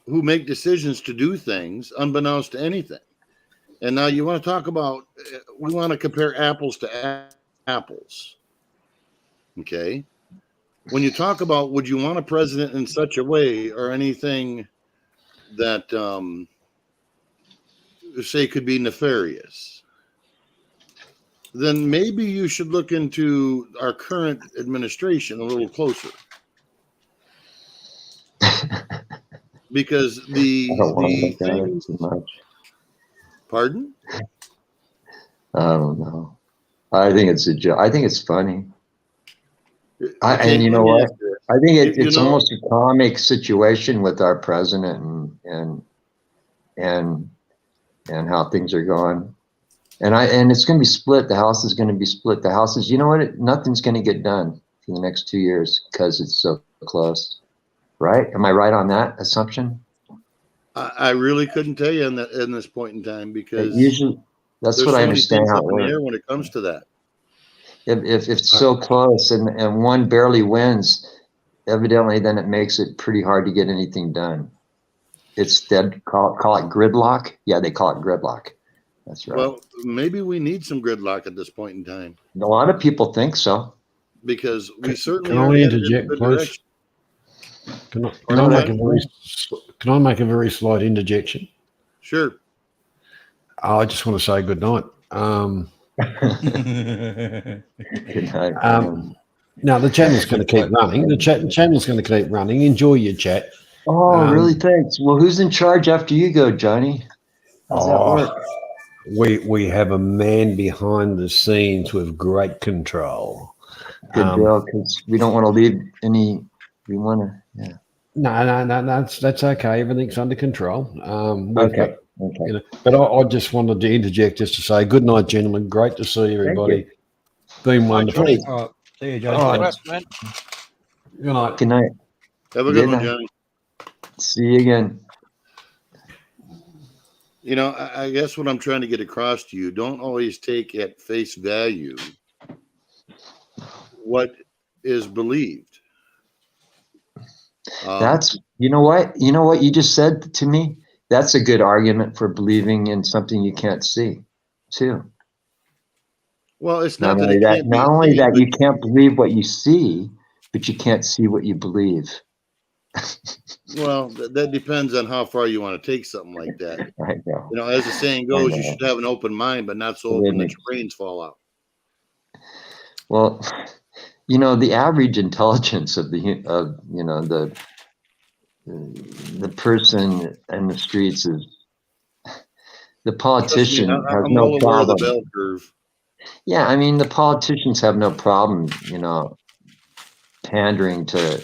who make decisions to do things unbeknownst to anything. And now you want to talk about, we want to compare apples to apples. Okay. When you talk about, would you want a president in such a way or anything that, say, could be nefarious, then maybe you should look into our current administration a little closer. Because the things, too much. Pardon? I don't know. I think it's a joke. I think it's funny. And you know what? I think it's almost a comic situation with our president and how things are going. And it's going to be split. The House is going to be split. The House is, you know what? Nothing's going to get done for the next 2 years because it's so close. Right? Am I right on that assumption? I really couldn't tell you in this point in time because usually that's what I understand how it works. When it comes to that. If it's so close and one barely wins, evidently then it makes it pretty hard to get anything done. It's dead. Call it gridlock. Yeah, they call it gridlock. That's right. Well, maybe we need some gridlock at this point in time. A lot of people think so. Because we certainly can I interject, please? Can I make a very slight interjection? Sure. I just want to say good night. Good night. No, the channel's going to keep running. The channel's going to keep running. Enjoy your chat. Oh, really? Thanks. Well, who's in charge after you go, Johnny? How's that work? We have a man behind the scenes with great control. Good deal, because we don't want to leave any. We want to. Yeah. No, that's okay. Everything's under control. Okay. You know, but I just wanted to interject just to say good night, gentlemen. Great to see everybody. Been wonderful. See you, Johnny. Right. Good night. Good night. Have a good one, Johnny. See you again. You know, I guess what I'm trying to get across to you, don't always take at face value what is believed. That's, you know what you just said to me? That's a good argument for believing in something you can't see, too. Well, it's not only that you can't believe what you see, but you can't see what you believe. Well, that depends on how far you want to take something like that. I know. You know, as the saying goes, you should have an open mind, but not so open that your brains fall out. Well, you know, the average intelligence of the person in the streets is the politician has no problem. The bell curve. Yeah, I mean, the politicians have no problem, you know, pandering to,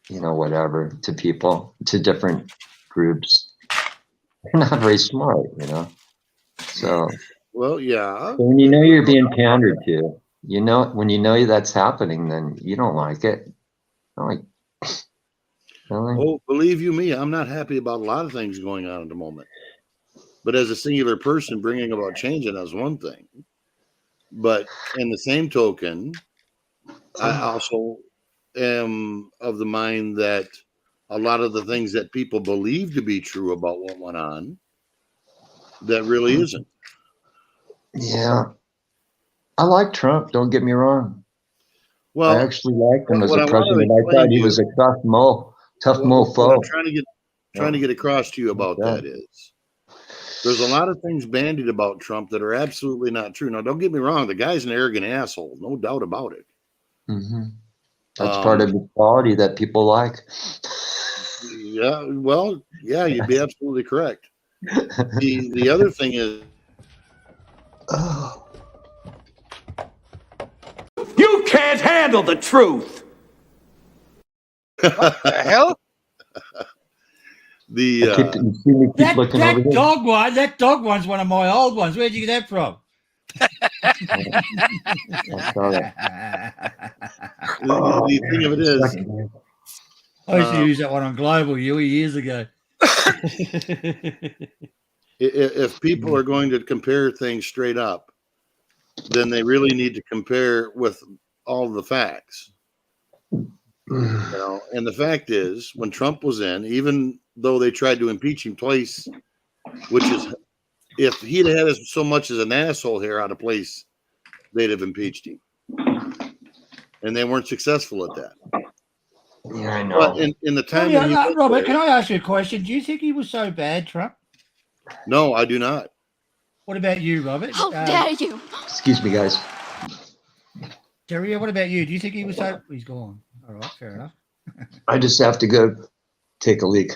you know, whatever, to people, to different groups. They're not very smart, you know. So, well, yeah. when you know you're being pandered to, You know, when you know that's happening, then you don't like it. I'm like, really? Oh, believe you me, I'm not happy about a lot of things going on at the moment. But as a singular person, bringing about change, and that's one thing. But in the same token, I also am of the mind that a lot of the things that people believe to be true about what went on, that really isn't. Yeah. I like Trump, don't get me wrong. Well, I actually liked him as what a I want to president. I explain thought to he you, was a tough what mofo. I'm trying to get across to you about that is there's a lot of things bandied about Trump that are absolutely not true. Now, don't get me wrong, the guy's an arrogant asshole, no doubt about it. Mm-hmm. That's part of the quality that people like. Yeah, well, yeah, you'd be absolutely correct. The other thing is, You can't handle the truth. What the hell? You see me keep looking over there? That dog one's one of my old ones. Where'd you get that from? the thing of it is, I used to use that one on Global years ago. if people are going to compare things straight up, then they really need to compare with all the facts. And the fact is, when Trump was in, even though they tried to impeach him twice, which is, if he'd had so much as an asshole hair out of place, they'd have impeached him. And they weren't successful at that. Yeah, I know. But in the time when he Robert, can I ask you a question? Do you think he was so bad, Trump? No, I do not. What about you, Robert? How dare you? Excuse me, guys. Terry, what about you? Do you think he was so... He's gone. All right, fair enough. I just have to go take a leak.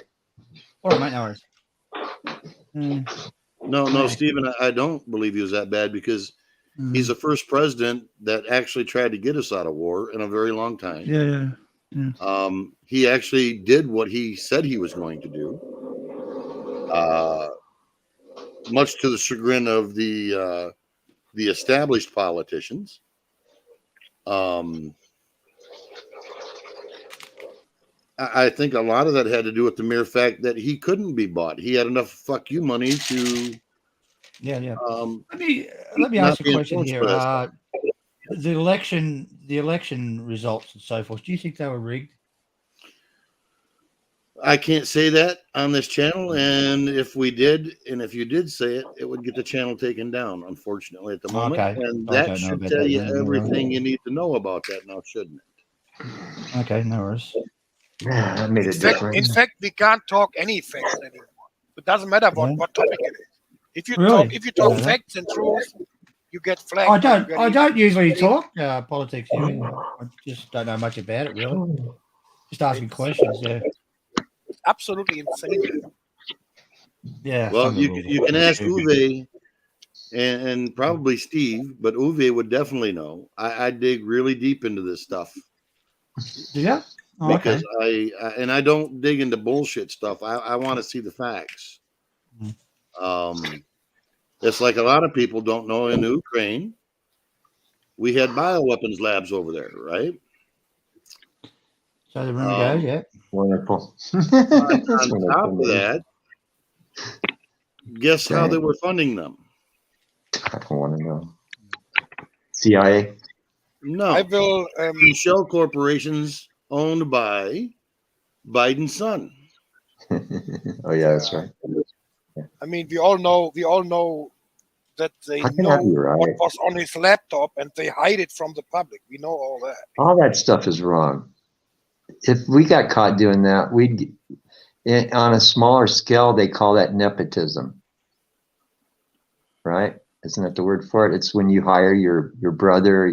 All right, mate, no worries. No, Stephen, I don't believe he was that bad because he's the first president that actually tried to get us out of war in a very long time. Yeah. He actually did what he said he was going to do, much to the chagrin of the established politicians. I think a lot of that had to do with the mere fact that he couldn't be bought. He had enough fuck you money to. Yeah. Let me ask you a question here. The election results and so forth. Do you think they were rigged? I can't say that on this channel, and if you did say it, it would get the channel taken down, unfortunately, at the moment. Okay. And that should tell you everything you need to know about that now, shouldn't it? Okay, no worries. Yeah, that made a difference. In fact, we can't talk any facts anymore. It doesn't matter what topic it is. If you talk facts and truth, you get flagged. I don't usually talk politics here. I just don't know much about it, really. Just asking questions. Yeah. It's absolutely insane. Yeah. Well, you can ask Uwe and probably Steve, but Uwe would definitely know. I dig really deep into this stuff. Yeah. Oh, because I don't dig into bullshit stuff. I want to see the facts. It's like a lot of people don't know in Ukraine, we had bioweapons labs over there, right? So the rumor goes, yeah. Wonderful. On top of that, guess how they were funding them? I don't want to know. CIA? No. I will. Shell corporations owned by Biden's son. Oh yeah, that's right. I mean, we all know that they know what was on his laptop and they hide it from the public. We know all that. All that stuff is wrong. If we got caught doing that, on a smaller scale, they call that nepotism. Right? Isn't that the word for it? It's when you hire your brother,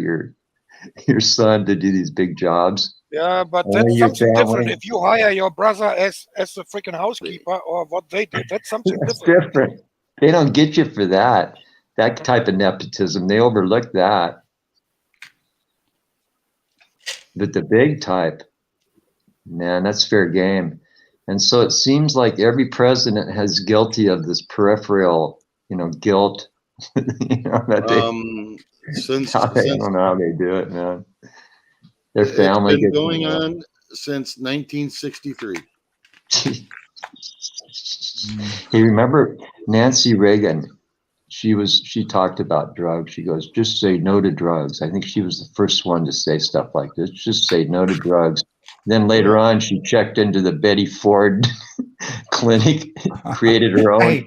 your son to do these big jobs. Yeah, but that's something different. If you hire your brother as a freaking housekeeper or what they did, that's something different. They don't get you for that. That type of nepotism, they overlook that. But the big type, man, that's fair game. And so it seems like every president has guilty of this peripheral, guilt You know, that Since I don't know how they do it, man. Their family it's been gets going on since 1963. Hey, remember Nancy Reagan? She talked about drugs. She goes, just say no to drugs. I think she was the first one to say stuff like this. Just say no to drugs. Then later on, she checked into the Betty Ford clinic, created her own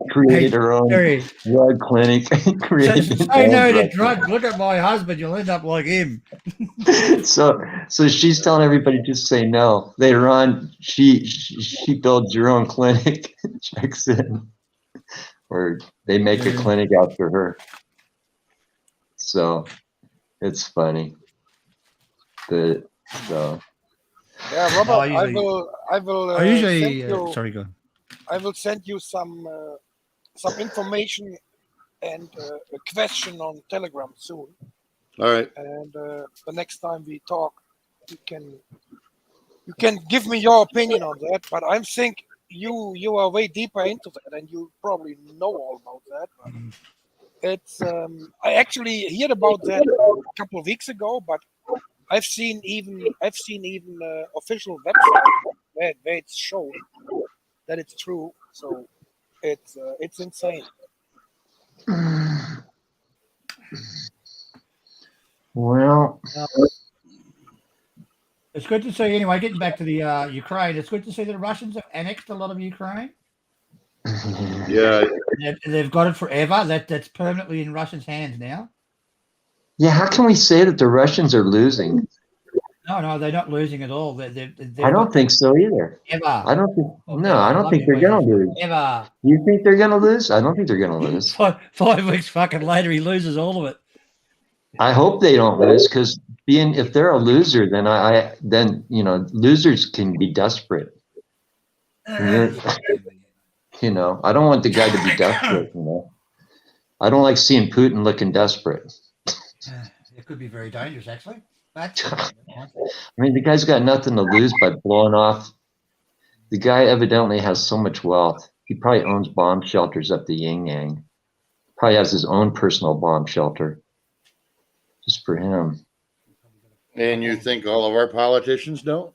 drug clinic. Say no to drugs. Look at my husband. You'll end up like him. So she's telling everybody just say no. Later on, she builds her own clinic, checks in, or they make a clinic after her. So it's funny. But so. Yeah, Robert, I will. Sorry, go. I will send you some information and a question on Telegram soon. All right. And the next time we talk, you can give me your opinion on that. But I think you are way deeper into that, and you probably know all about that. But it's I actually heard about that a couple of weeks ago, but I've seen even official websites where it's shown that it's true. So it's insane. Well, it's good to see. Anyway, getting back to the Ukraine, it's good to see that the Russians have annexed a lot of Ukraine. Yeah, they've got it forever. That's permanently in Russia's hands now. Yeah, how can we say that the Russians are losing? No, they're not losing at all. I don't think so either. Ever. I don't think. No, I don't think they're going to lose. Ever. You think they're going to lose? I don't think they're going to lose. 5 weeks fucking later, he loses all of it. I hope they don't lose, because if they're a loser, then losers can be desperate. I don't want the guy to be desperate. I don't like seeing Putin looking desperate. It could be very dangerous, actually. I mean, the guy's got nothing to lose by blowing off. The guy evidently has so much wealth. He probably owns bomb shelters up the yin yang. Probably has his own personal bomb shelter just for him. And you think all of our politicians don't?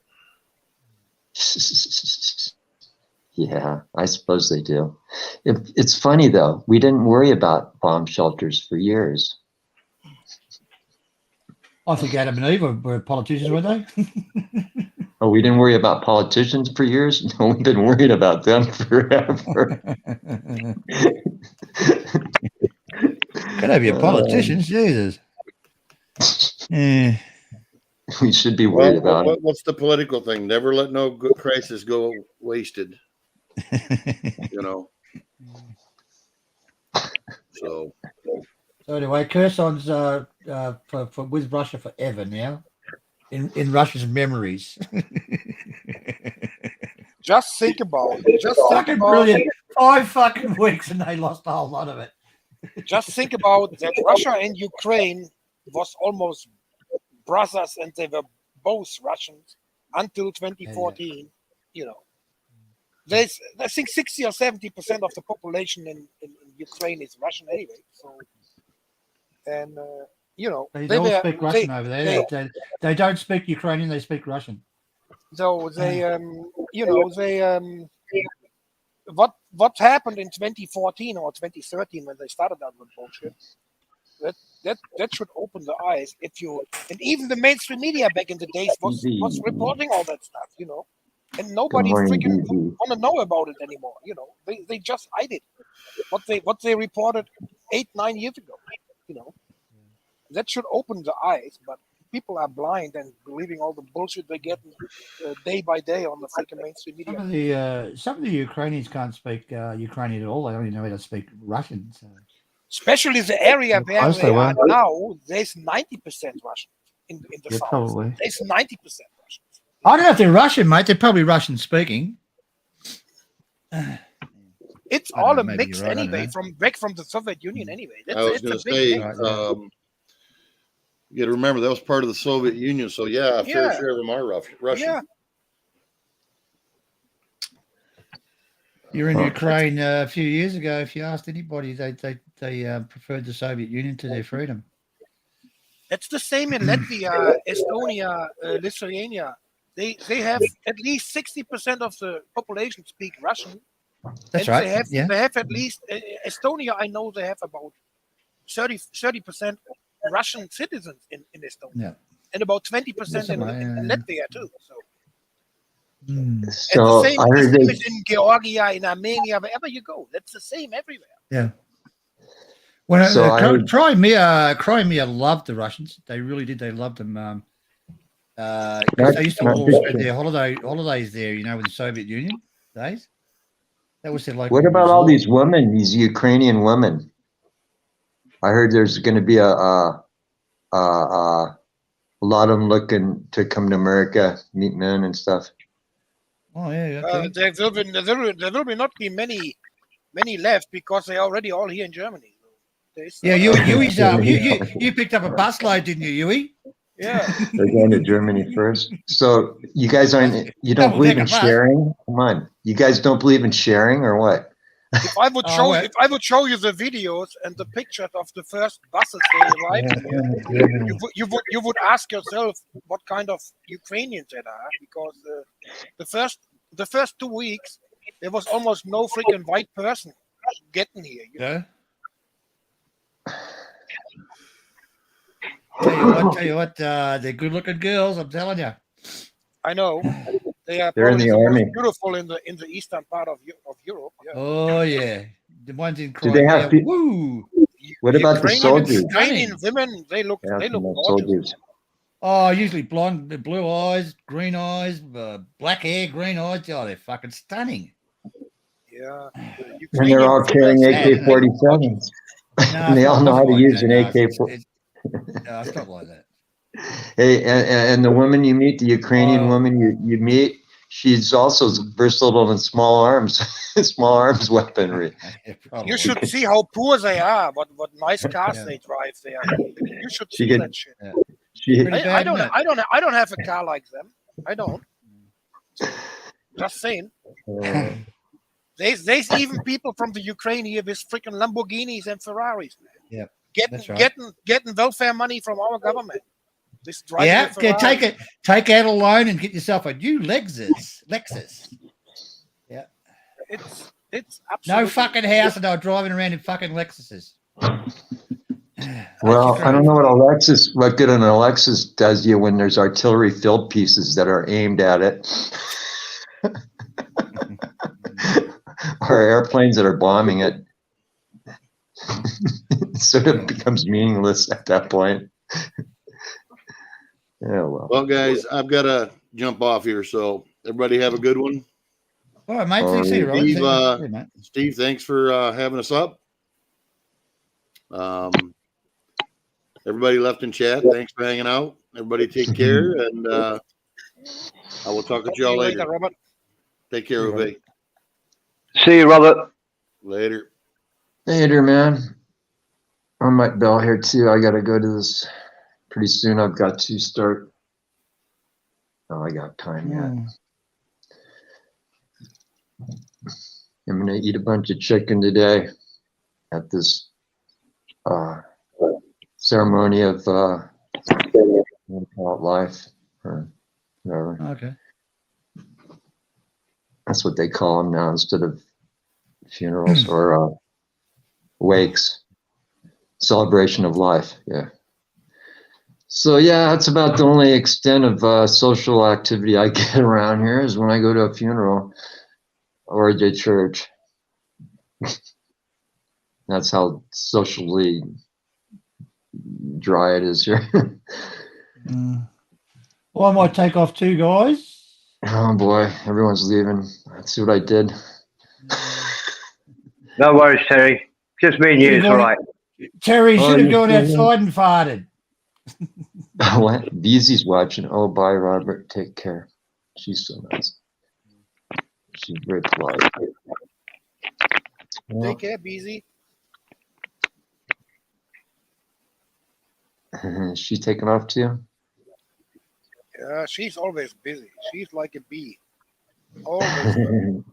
Yeah, I suppose they do. It's funny, though. We didn't worry about bomb shelters for years. I think Adam and Eve were politicians, weren't they? Oh, we didn't worry about politicians for years? No, we've been worried about them forever. Could I be a politician? Jesus. We should be worried about it. What's the political thing? Never let no good crisis go wasted. So anyway, Kherson's with Russia forever now, in Russia's memories. Just think about it. Just fucking brilliant. 5 fucking weeks and they lost a whole lot of it. Just think about that. Russia and Ukraine was almost brothers, and they were both Russians until 2014. There's, I think, 60 or 70% of the population in Ukraine is Russian anyway. So, and they all speak Russian over there. They don't speak Ukrainian; they speak Russian. So they, what happened in 2014 or 2013 when they started that with bullshit? That should open the eyes. And even the mainstream media back in the days was reporting all that stuff, and nobody freaking want to know about it anymore. They just hide it. What they reported 8-9 years ago. That should open the eyes, but people are blind and believing all the bullshit they get day by day on the freaking mainstream media. Some of the Ukrainians can't speak Ukrainian at all. They don't even know how to speak Russian. So. Especially the area where they are now, there's 90% Russian in the south. Probably. There's 90% Russian. I don't know if they're Russian, mate. They're probably Russian speaking. It's all a mix anyway, back from the Soviet Union anyway. I was going to say, you got to remember that was part of the Soviet Union, so a fair share of them are Russian. Yeah. You're in Ukraine a few years ago. If you asked anybody, they preferred the Soviet Union to their freedom. It's the same in Latvia, Estonia, Lithuania. They have at least 60% of the population speak Russian. That's and right. They have at least Estonia. I know they have about 30% Russian citizens in Estonia, and about 20% in Latvia too. So. So it's the same as in Georgia, in Armenia, wherever you go. That's the same everywhere. Yeah. Well, Crimea loved the Russians. They really did. They loved them. They used to all spend their holidays there. With the Soviet Union days. That was their local. What about resort. all these women? These Ukrainian women. I heard there's going to be a lot of them looking to come to America, meet men and stuff. Oh yeah. Okay. There will not be many left because they're already all here in Germany. Yeah, you picked up a busload, didn't you, Yui? Yeah. They're going to Germany first. So you guys you don't believe in sharing? Come on. You guys don't believe in sharing or what? If I would show you the videos and the pictures of the first buses they arrived here, you would ask yourself what kind of Ukrainians they are, because the first 2 weeks there was almost no freaking white person getting here. Yeah. Tell you what, they're good-looking girls. I'm telling you. I know. They're in the army. Beautiful in the eastern part of Europe. Yeah. Oh yeah, the ones in Crimea. Do they have? Woo! What about the soldiers? Ukrainian women, they look gorgeous. Soldiers. Oh, usually blonde, blue eyes, green eyes, black hair, green eyes. Oh, they're fucking stunning. Yeah. And they're all carrying AK-47s. And they all know how to use an AK-47. No, it's not like that. Hey, and the woman you meet, the Ukrainian woman you meet, she's also versatile in small arms weaponry. You should see how poor they are. What nice cars they drive there. You should see that shit. I don't have a car like them. I don't. Just saying. There's even people from the Ukraine here with freaking Lamborghinis and Ferraris. Yeah. Getting welfare money from our government. Take out a loan and get yourself a new Lexus. Yeah. It's absolutely no fucking house and they're driving around in fucking Lexuses. Well, I don't know what good an Lexus does you when there's artillery field pieces that are aimed at it. Or airplanes that are bombing it. It sort of becomes meaningless at that point. Yeah, well, guys, I've got to jump off here, so everybody have a good one. All right, mate. See you, Robert. Steve, thanks for having us up. Everybody left in chat, thanks for hanging out. Everybody take care, and I will talk with y'all later. Robert. Take care, Uwe. See you, Robert. Later. Later, man. I might bell here too. I got to go to this pretty soon. I've got to start. Oh, I got time yet. I'm going to eat a bunch of chicken today at this ceremony of life or whatever. Okay. That's what they call them now instead of funerals or wakes. Celebration of life. Yeah. So yeah, that's about the only extent of social activity I get around here is when I go to a funeral or a church. That's how socially dry it is here. Well, I might take off too, guys. Oh boy, everyone's leaving. Let's see what I did. No worries, Terry. Just me and you, it's all right. Terry should have gone outside and farted. What? Beezy's watching. Oh, bye, Robert. Take care. She's so nice. She's very polite. Take care, Beezy. She taking off too? Yeah, she's always busy. She's like a bee. Always.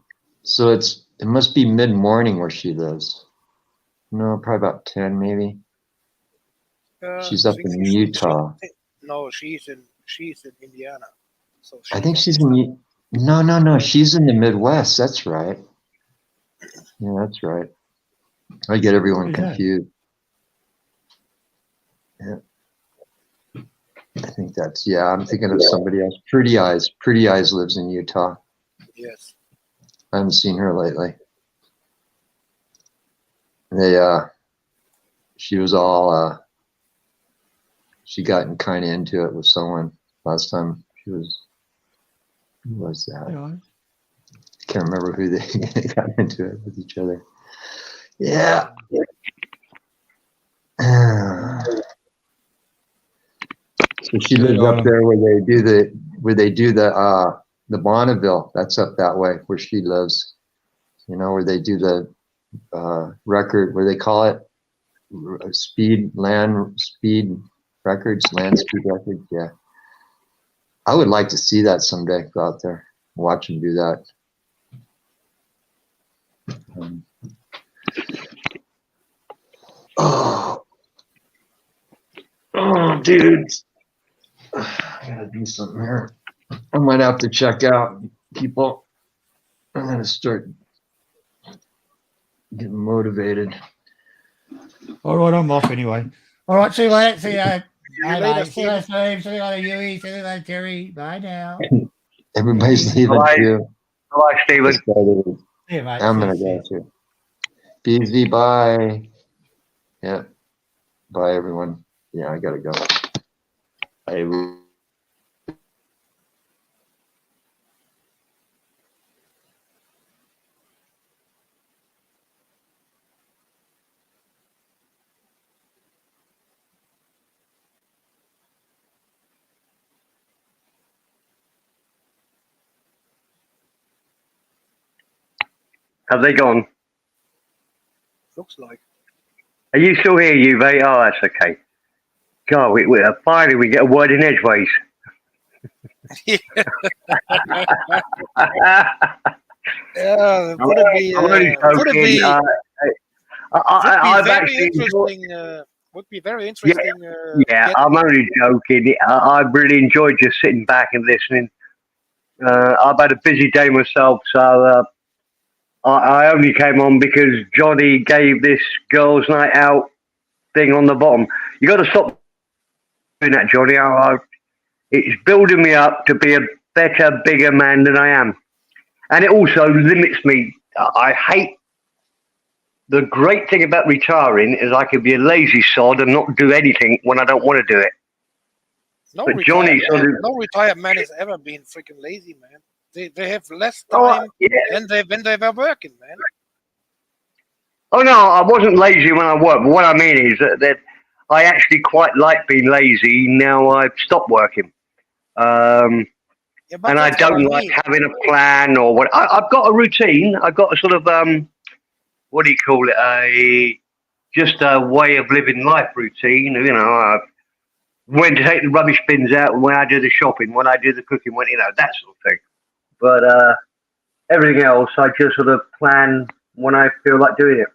So it must be mid-morning where she lives. No, probably about 10 maybe. She's up in Utah. No, she's in Indiana. So I think she's in. No. She's in the Midwest. That's right. Yeah, that's right. I get everyone confused. Yeah. I think that's, I'm thinking of somebody else. Pretty Eyes. Pretty Eyes lives in Utah. Yes. I haven't seen her lately. She was all, she got kind of into it with someone last time. Who was that? I can't remember who they got into it with each other. Yeah. So she lives up there where they do the Bonneville. That's up that way where she lives. You know, where they do the record, where they call it land speed records. Yeah. I would like to see that someday. Go out there, watch them do that. Oh, dudes. I gotta do something here. I might have to check out, people. I'm gonna start getting motivated. All right, I'm off anyway. All right, see you later. See you later. Bye. See you later, Steve. See you later, Huey. See you later, Terry. Bye now. Everybody's leaving too. Bye, Stephen. See you, mate. I'm gonna go too. BZ, bye. Yeah. Bye, everyone. Yeah, I gotta go. Have they gone? Looks like. Are you still here, Uwe? Oh, that's okay. God, finally we get a word in edgeways. Would it be very interesting. I'm only joking. I've really enjoyed just sitting back and listening. I've had a busy day myself, so I only came on because Johnny gave this girls' night out thing on the bottom. You got to stop doing that, Johnny. It's building me up to be a better, bigger man than I am. And it also limits me. I hate the great thing about retiring is I can be a lazy sod and not do anything when I don't want to do it. No retired man has ever been freaking lazy, man. They have less time than they were working, man. Oh no, I wasn't lazy when I worked, but what I mean is that I actually quite like being lazy. Now I've stopped working. And I don't like having a plan or what. I've got a routine. I've got a sort of what do you call it? Just a way of living life routine. You know, when to take the rubbish bins out, when I do the shopping, when I do the cooking, when that sort of thing. But everything else, I just sort of plan when I feel like doing it.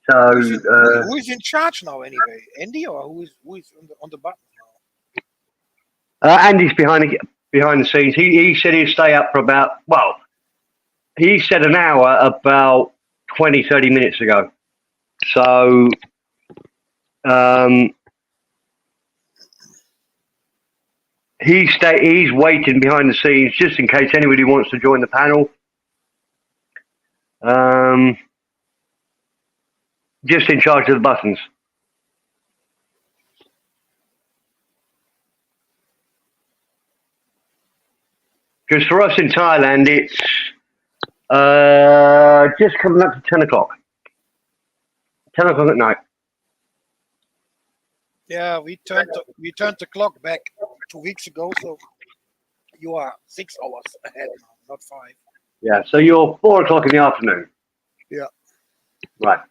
So who is in charge now anyway? Andy, or who is on the button now? Andy's behind the scenes. He said he'd stay up for about, he said an hour about 20, 30 minutes ago. So he's waiting behind the scenes just in case anybody wants to join the panel. Just in charge of the buttons. Because for us in Thailand, it's just coming up to 10 o'clock. 10 o'clock at night. Yeah, we turned the clock back 2 weeks ago, so you are 6 hours ahead now, not 5. Yeah, so you're 4 o'clock in the afternoon. Yeah. Right.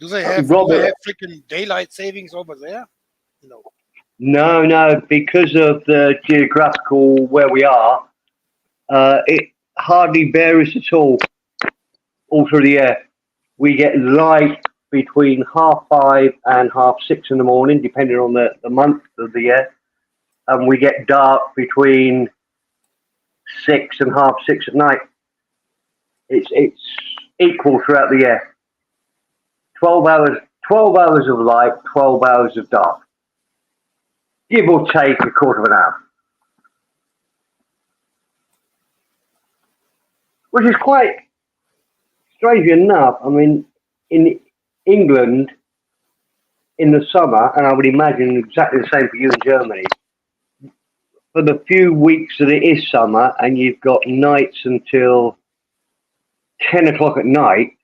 Do they have freaking daylight savings over there? No. No, because of the geographical where we are, it hardly varies at all through the year. We get light between 5:30 and 6:30 in the morning, depending on the month of the year, and we get dark between 6 and 6:30 at night. It's equal throughout the year. 12 hours of light, 12 hours of dark, give or take a quarter of an hour, which is quite strange enough. I mean, in England, in the summer, and I would imagine exactly the same for you in Germany, for the few weeks that it is summer and you've got nights until 10 o'clock at night,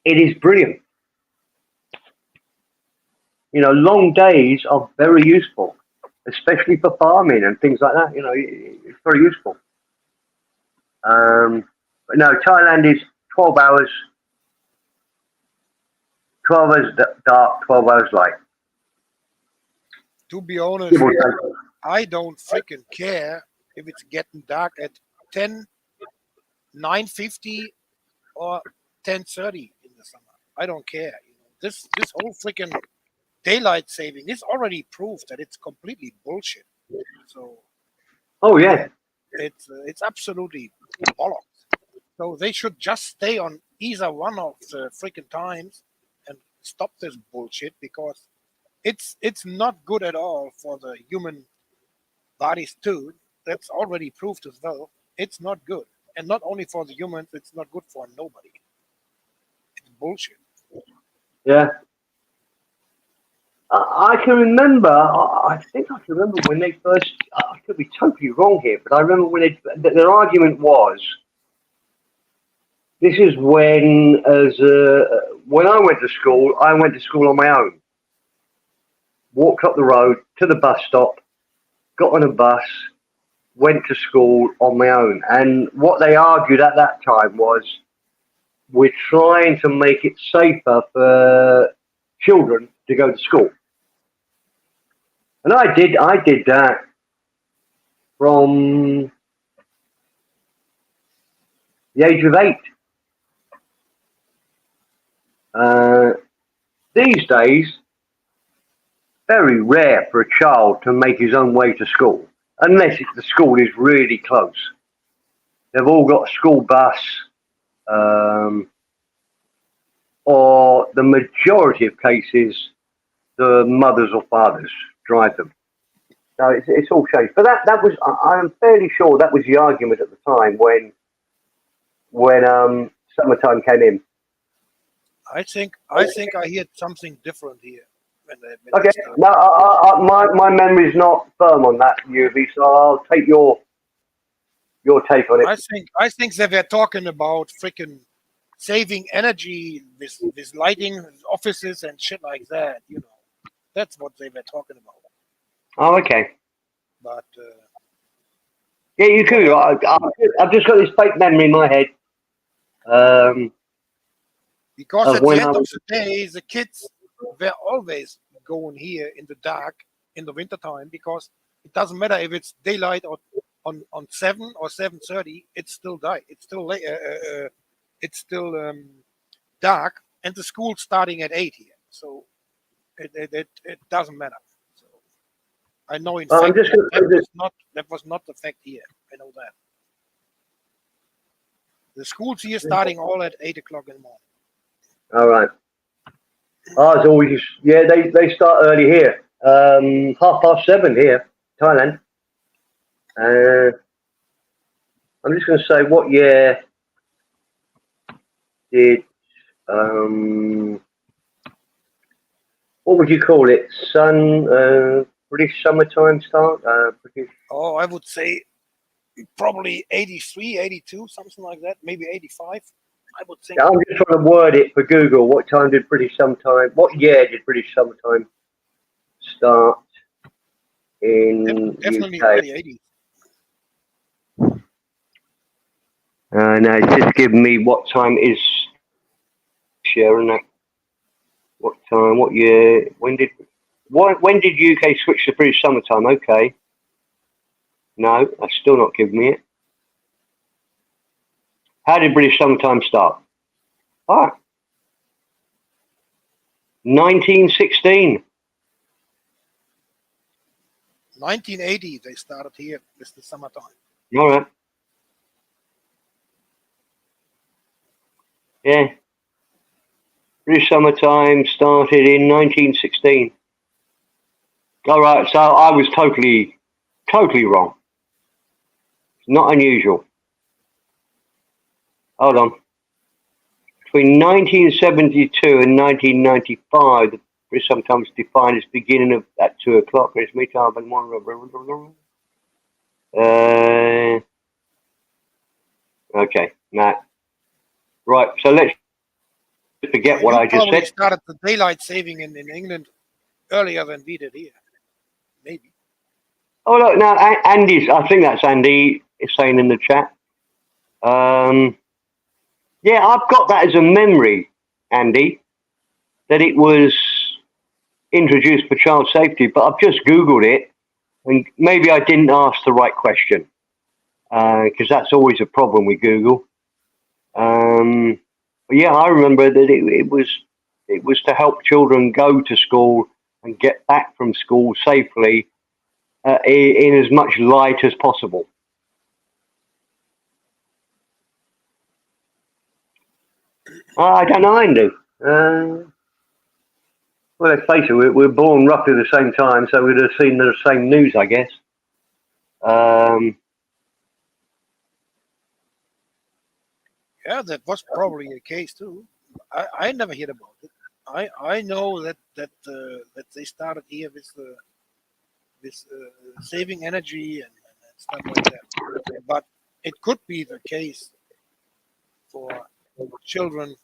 it is brilliant. You know, long days are very useful, especially for farming and things like that. You know, it's very useful. But no, Thailand is 12 hours, 12 hours dark, 12 hours light. To be honest, I don't freaking care if it's getting dark at 10, 9:50 or 10:30 in the summer. I don't care. You know, this whole freaking daylight saving is already proved that it's completely bullshit. So, oh yeah, it's absolutely bollocks. So they should just stay on either one of the freaking times and stop this bullshit, because it's not good at all for the human bodies too. That's already proved as well. It's not good, and not only for the humans, it's not good for nobody. It's bullshit. Yeah. I can remember, I think I can remember when they first, I could be totally wrong here, but I remember when their argument was, this is when, when I went to school on my own. Walked up the road to the bus stop, got on a bus, went to school on my own. And what they argued at that time was, we're trying to make it safer for children to go to school. And I did that from the age of 8. These days, very rare for a child to make his own way to school, unless the school is really close. They've all got a school bus, or the majority of cases, the mothers or fathers drive them. So it's all changed. But that was, I'm fairly sure that was the argument at the time when summertime came in. I think I heard something different here. Okay, no, my memory's not firm on that, UV, so I'll take your take on it. I think they were talking about freaking saving energy with lighting offices and shit like that. You know, that's what they were talking about. Oh, okay. But yeah, you could. I've just got this fake memory in my head. Because at the end of the day, the kids were always going here in the dark in the wintertime, because it doesn't matter if it's daylight or on 7 or 7:30, it's still dark. It's still late. It's still dark, and the school's starting at 8 here, so it doesn't matter. So I know in fact that was not the fact here. I know that the schools here starting all at 8 o'clock in the morning. All right. Ours always, yeah, they start early here. 7:30 here, Thailand. I'm just going to say, what year did what would you call it? British summertime start? British. Oh, I would say probably 83, 82, something like that. Maybe 85. I would think. Yeah, I'm just trying to word it for Google. What time did British summertime? What year did British summertime start in definitely UK? early 80s. No, it's just giving me what time is sharing that. What time? What year? When did When did UK switch to British summertime? Okay. No, that's still not giving me it. How did British summertime start? All right. 1916. 1980, they started here with the summertime. All right. Yeah. British summertime started in 1916. All right, so I was totally wrong. Not unusual. Hold on. Between 1972 and 1995, the British summertime was defined as beginning of at 2 o'clock. It's me time and one. Okay, Matt. Right, so let's forget what I just probably said. Started the daylight saving in England earlier than we did here. Maybe. Oh look, no, Andy's. I think that's Andy is saying in the chat. Yeah, I've got that as a memory, Andy, that it was introduced for child safety. But I've just Googled it, and maybe I didn't ask the right question because that's always a problem with Google. But yeah, I remember that it was to help children go to school and get back from school safely in as much light as possible. I don't know, Andy. Well, let's face it, we're born roughly the same time, so we'd have seen the same news, I guess. Yeah, that was probably the case too. I never heard about it. I know that they started here with saving energy and stuff like that. But it could be the case for children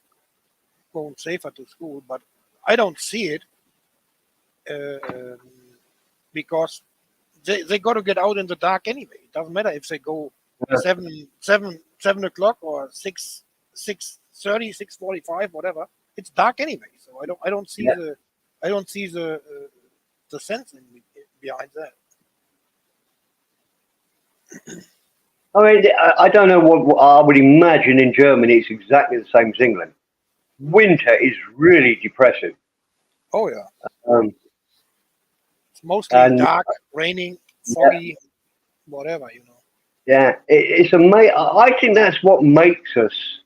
going safer to school, but I don't see it because they got to get out in the dark anyway. It doesn't matter if they go 7 o'clock or 6:30, 6:45, whatever. It's dark anyway, so I don't see the sense behind that. I mean, I don't know what I would imagine in Germany. It's exactly the same as England. Winter is really depressing. Oh yeah. It's mostly dark, raining, foggy, whatever, you know. Yeah, it's amazing. I think that's what makes us.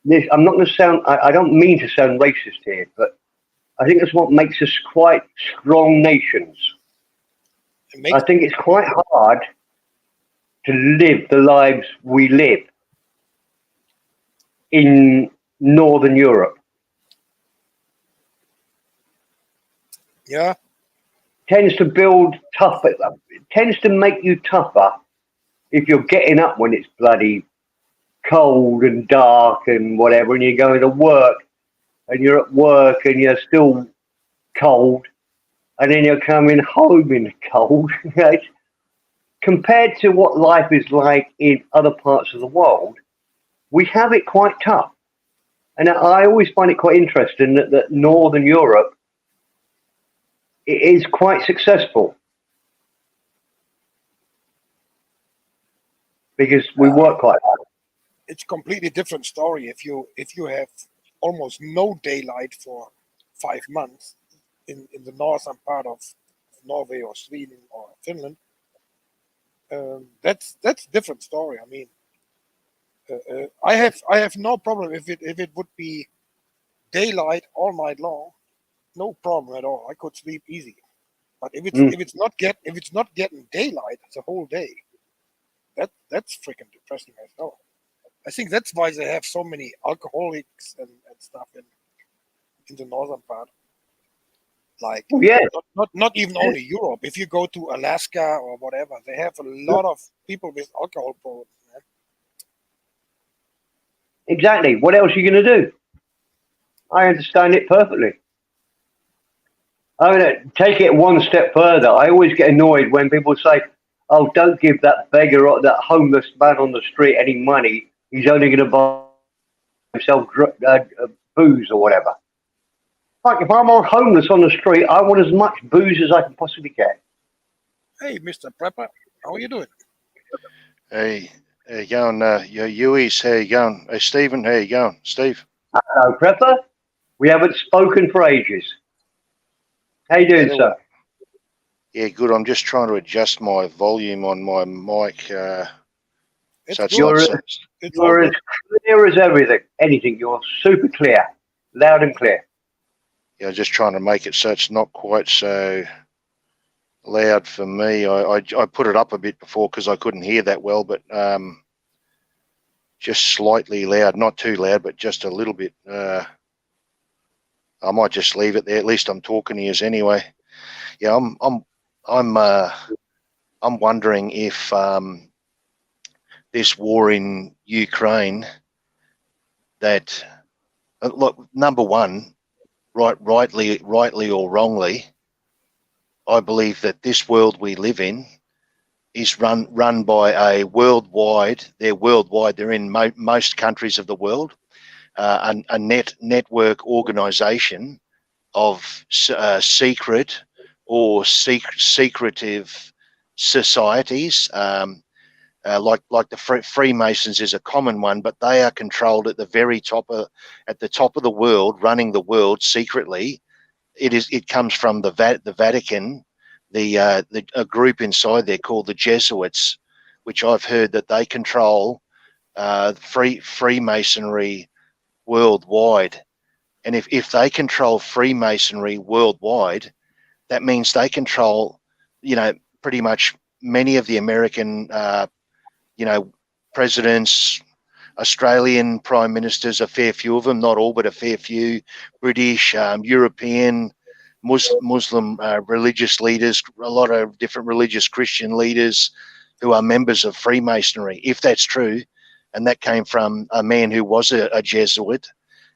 This, I'm not going to sound. I don't mean to sound racist here, but I think that's what makes us quite strong nations. I think it's quite hard to live the lives we live in Northern Europe. Yeah. Tends to build tougher. Tends to make you tougher if you're getting up when it's bloody cold and dark and whatever, and you're going to work and you're at work and you're still cold, and then you're coming home in the cold. Compared to what life is like in other parts of the world, we have it quite tough. And I always find it quite interesting that Northern Europe is quite successful because we work quite hard. It's a completely different story if you have almost no daylight for 5 months in the northern part of Norway or Sweden or Finland. That's a different story. I mean, I have no problem if it would be daylight all night long, no problem at all. I could sleep easy. But if it's not getting daylight the whole day, that's freaking depressing as hell. I think that's why they have so many alcoholics and stuff in the northern part. Like, not even only Europe. If you go to Alaska or whatever, they have a lot of people with alcohol problems. Man. Exactly. What else are you going to do? I understand it perfectly. I'm going to take it one step further. I always get annoyed when people say, "Oh, don't give that beggar or that homeless man on the street any money. He's only going to buy himself booze or whatever." Like if I'm all homeless on the street, I want as much booze as I can possibly get. Hey, Mr. Prepper, how are you doing? Hey, how you going? Yui's, how you going? Hey, Stephen, how you going? Steve? Hello, Prepper. We haven't spoken for ages. How you doing, sir? Yeah, good. I'm just trying to adjust my volume on my mic. You're as clear as anything. You're super clear, loud and clear. Yeah, just trying to make it so it's not quite so loud for me. I put it up a bit before because I couldn't hear that well, but just slightly loud, not too loud, but just a little bit. I might just leave it there. At least I'm talking to you anyway. Yeah, I'm wondering if this war in Ukraine, that look, number one, rightly or wrongly, I believe that this world we live in is run by a worldwide. They're in most countries of the world, a network organisation of secret or secretive societies. Like the Freemasons is a common one, but they are controlled at the very top of the world, running the world secretly. It comes from the Vatican, a group inside there called the Jesuits, which I've heard that they control Freemasonry worldwide. And if they control Freemasonry worldwide, that means they control, pretty much many of the American presidents, Australian prime ministers, a fair few of them, not all, but a fair few, British, European, Muslim religious leaders, a lot of different religious Christian leaders who are members of Freemasonry. If that's true, and that came from a man who was a Jesuit,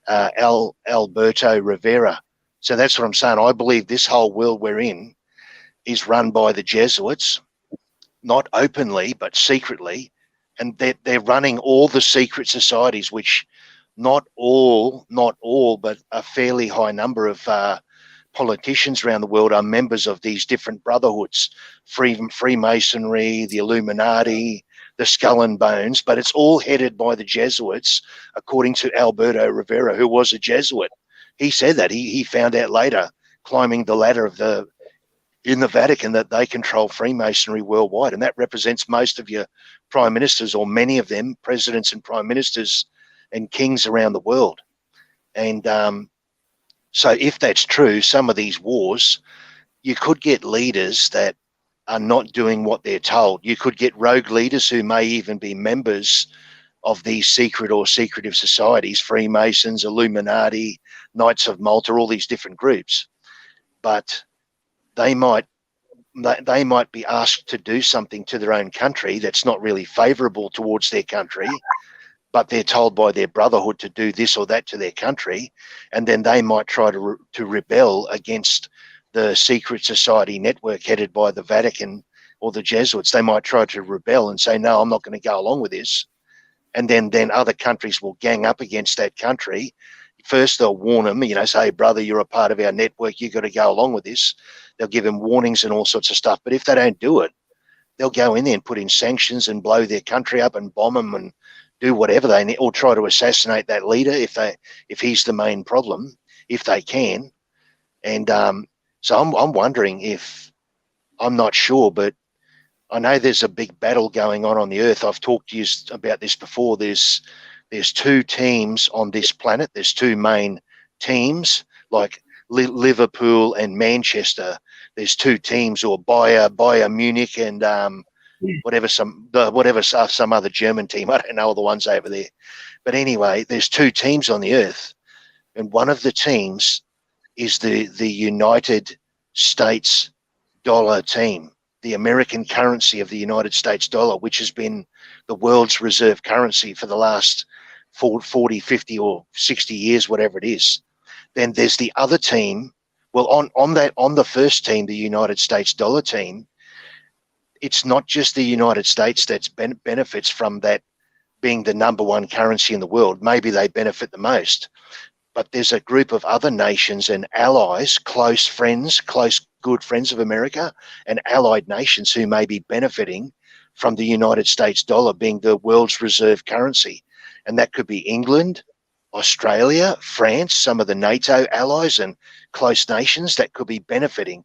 Alberto Rivera. So that's what I'm saying. I believe this whole world we're in is run by the Jesuits, not openly, but secretly. And they're running all the secret societies, which not all, but a fairly high number of politicians around the world are members of these different brotherhoods, Freemasonry, the Illuminati, the Skull and Bones, but it's all headed by the Jesuits, according to Alberto Rivera, who was a Jesuit. He said that. He found out later, climbing the ladder in the Vatican, that they control Freemasonry worldwide, and that represents most of your prime ministers, or many of them, presidents and prime ministers and kings around the world. And so if that's true, some of these wars, you could get leaders that are not doing what they're told. You could get rogue leaders who may even be members of these secret or secretive societies, Freemasons, Illuminati, Knights of Malta, all these different groups. But they might be asked to do something to their own country that's not really favourable towards their country, but they're told by their brotherhood to do this or that to their country, and then they might try to rebel against the secret society network headed by the Vatican or the Jesuits. They might try to rebel and say, no, I'm not going to go along with this. And then other countries will gang up against that country. First, they'll warn them, say, hey, brother, you're a part of our network, you've got to go along with this. They'll give them warnings and all sorts of stuff. But if they don't do it, they'll go in there and put in sanctions and blow their country up and bomb them and do whatever they need, or try to assassinate that leader if he's the main problem, if they can. And so I'm wondering if, I'm not sure, but I know there's a big battle going on the earth. I've talked to you about this before. There's two teams on this planet. There's two main teams, like Liverpool and Manchester. There's two teams, or Bayern Munich and some other German team. I don't know all the ones over there. But anyway, there's two teams on the earth, and one of the teams is the United States dollar team, the American currency of the United States dollar, which has been the world's reserve currency for the last 40, 50 or 60 years, whatever it is. Then there's the other team. Well, on the first team, the United States dollar team, it's not just the United States that benefits from that being the number one currency in the world. Maybe they benefit the most, but there's a group of other nations and allies, close friends, close good friends of America, and allied nations who may be benefiting from the United States dollar being the world's reserve currency. And that could be England, Australia, France, some of the NATO allies and close nations that could be benefiting.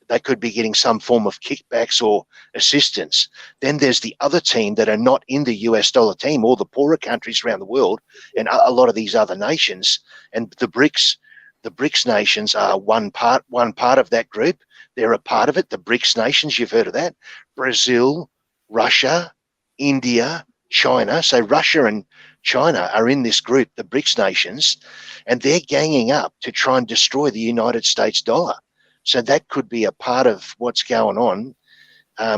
They could be getting some form of kickbacks or assistance. Then there's the other team that are not in the US dollar team, all the poorer countries around the world, and a lot of these other nations. And the BRICS nations are one part of that group. They're a part of it. The BRICS nations, you've heard of that. Brazil, Russia, India, China. So Russia and China are in this group, the BRICS nations, and they're ganging up to try and destroy the United States dollar. So that could be a part of what's going on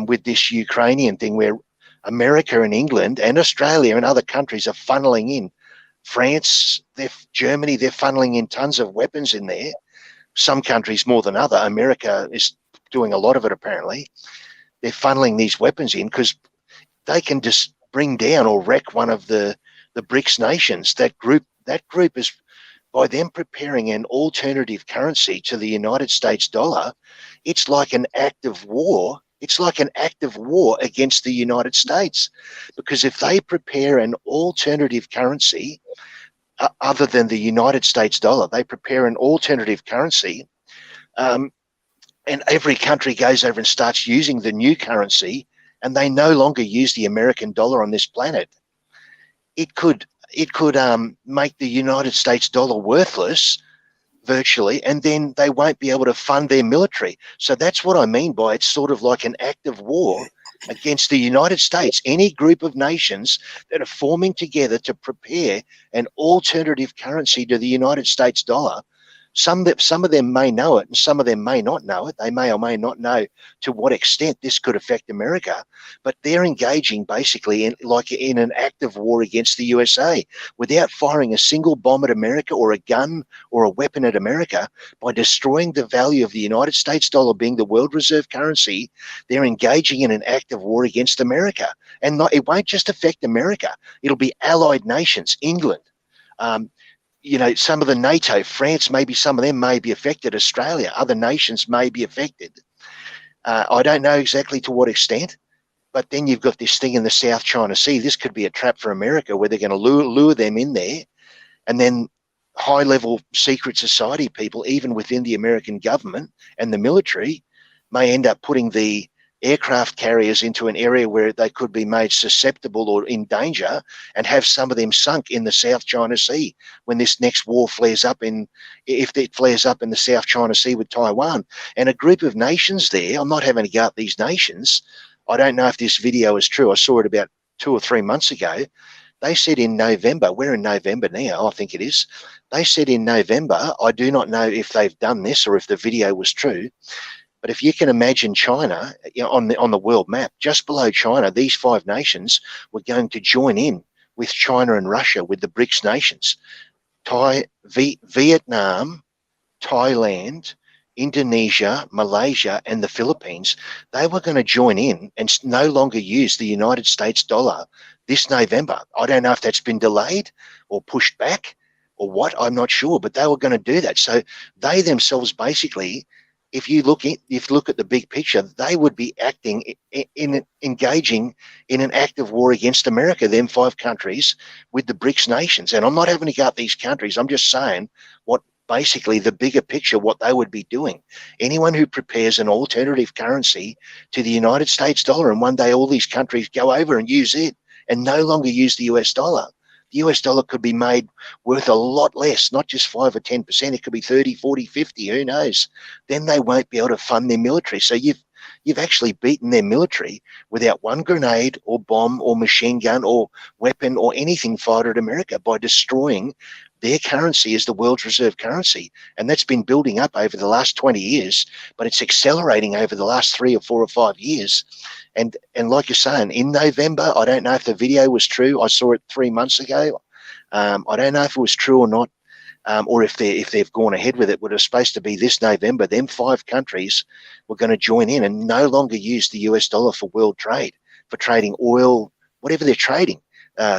with this Ukrainian thing, where America and England and Australia and other countries are funneling in. France, Germany, they're funneling in tons of weapons in there. Some countries more than other. America is doing a lot of it, apparently. They're funneling these weapons in because they can just bring down or wreck one of the BRICS nations. That group is, by them preparing an alternative currency to the United States dollar, it's like an act of war. It's like an act of war against the United States, because if they prepare an alternative currency other than the United States dollar, they prepare an alternative currency, and every country goes over and starts using the new currency, and they no longer use the American dollar on this planet, it could make the United States dollar worthless virtually, and then they won't be able to fund their military. So that's what I mean by it's sort of like an act of war against the United States. Any group of nations that are forming together to prepare an alternative currency to the United States dollar, some of them may know it and some of them may not know it. They may or may not know to what extent this could affect America, but they're engaging basically in an act of war against the USA without firing a single bomb at America or a gun or a weapon at America. By destroying the value of the United States dollar being the world reserve currency, they're engaging in an act of war against America. And it won't just affect America. It'll be allied nations, England, some of the NATO, France, maybe some of them may be affected, Australia, other nations may be affected. I don't know exactly to what extent, but then you've got this thing in the South China Sea. This could be a trap for America where they're going to lure them in there, and then high-level secret society people, even within the American government and the military, may end up putting the aircraft carriers into an area where they could be made susceptible or in danger, and have some of them sunk in the South China Sea when this next war flares up if it flares up in the South China Sea with Taiwan. And a group of nations there, I'm not having a go at these nations. I don't know if this video is true. I saw it about 2 or 3 months ago. They said in November, we're in November now, I think it is. They said in November, I do not know if they've done this or if the video was true, but if you can imagine China on the world map, just below China, these 5 nations were going to join in with China and Russia, with the BRICS nations. Vietnam, Thailand, Indonesia, Malaysia, and the Philippines, they were going to join in and no longer use the United States dollar this November. I don't know if that's been delayed or pushed back or what, I'm not sure, but they were going to do that. So they themselves basically, if you look at the big picture, they would be engaging in an act of war against America, them 5 countries with the BRICS nations. And I'm not having to go at these countries. I'm just saying what basically the bigger picture, what they would be doing. Anyone who prepares an alternative currency to the United States dollar, and one day all these countries go over and use it and no longer use the US dollar. The US dollar could be made worth a lot less, not just 5 or 10%. It could be 30, 40, 50, who knows? Then they won't be able to fund their military. So you've actually beaten their military without one grenade or bomb or machine gun or weapon or anything fired at America by destroying their currency as the world's reserve currency. And that's been building up over the last 20 years, but it's accelerating over the last 3 or 4 or 5 years. And like you're saying, in November, I don't know if the video was true. I saw it 3 months ago. I don't know if it was true or not, or if they've gone ahead with it. It was supposed to be this November. Them 5 countries were going to join in and no longer use the US dollar for world trade, for trading oil, whatever they're trading,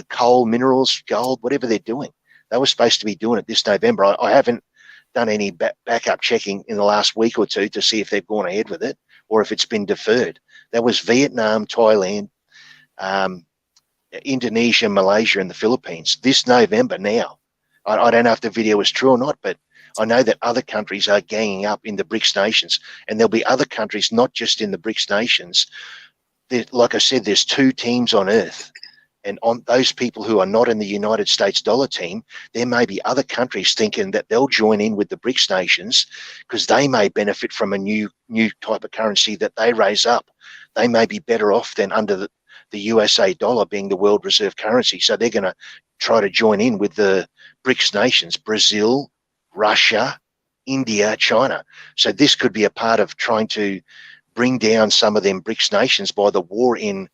coal, minerals, gold, whatever they're doing. They were supposed to be doing it this November. I haven't done any backup checking in the last week or two to see if they've gone ahead with it or if it's been deferred. That was Vietnam, Thailand, Indonesia, Malaysia, and the Philippines this November now. I don't know if the video is true or not, but I know that other countries are ganging up in the BRICS nations, and there'll be other countries, not just in the BRICS nations. Like I said, there's 2 teams on Earth, and on those people who are not in the United States dollar team, there may be other countries thinking that they'll join in with the BRICS nations because they may benefit from a new type of currency that they raise up. They may be better off than under the USA dollar being the world reserve currency. So they're going to try to join in with the BRICS nations, Brazil, Russia, India, China. So this could be a part of trying to bring down some of them BRICS nations by the war in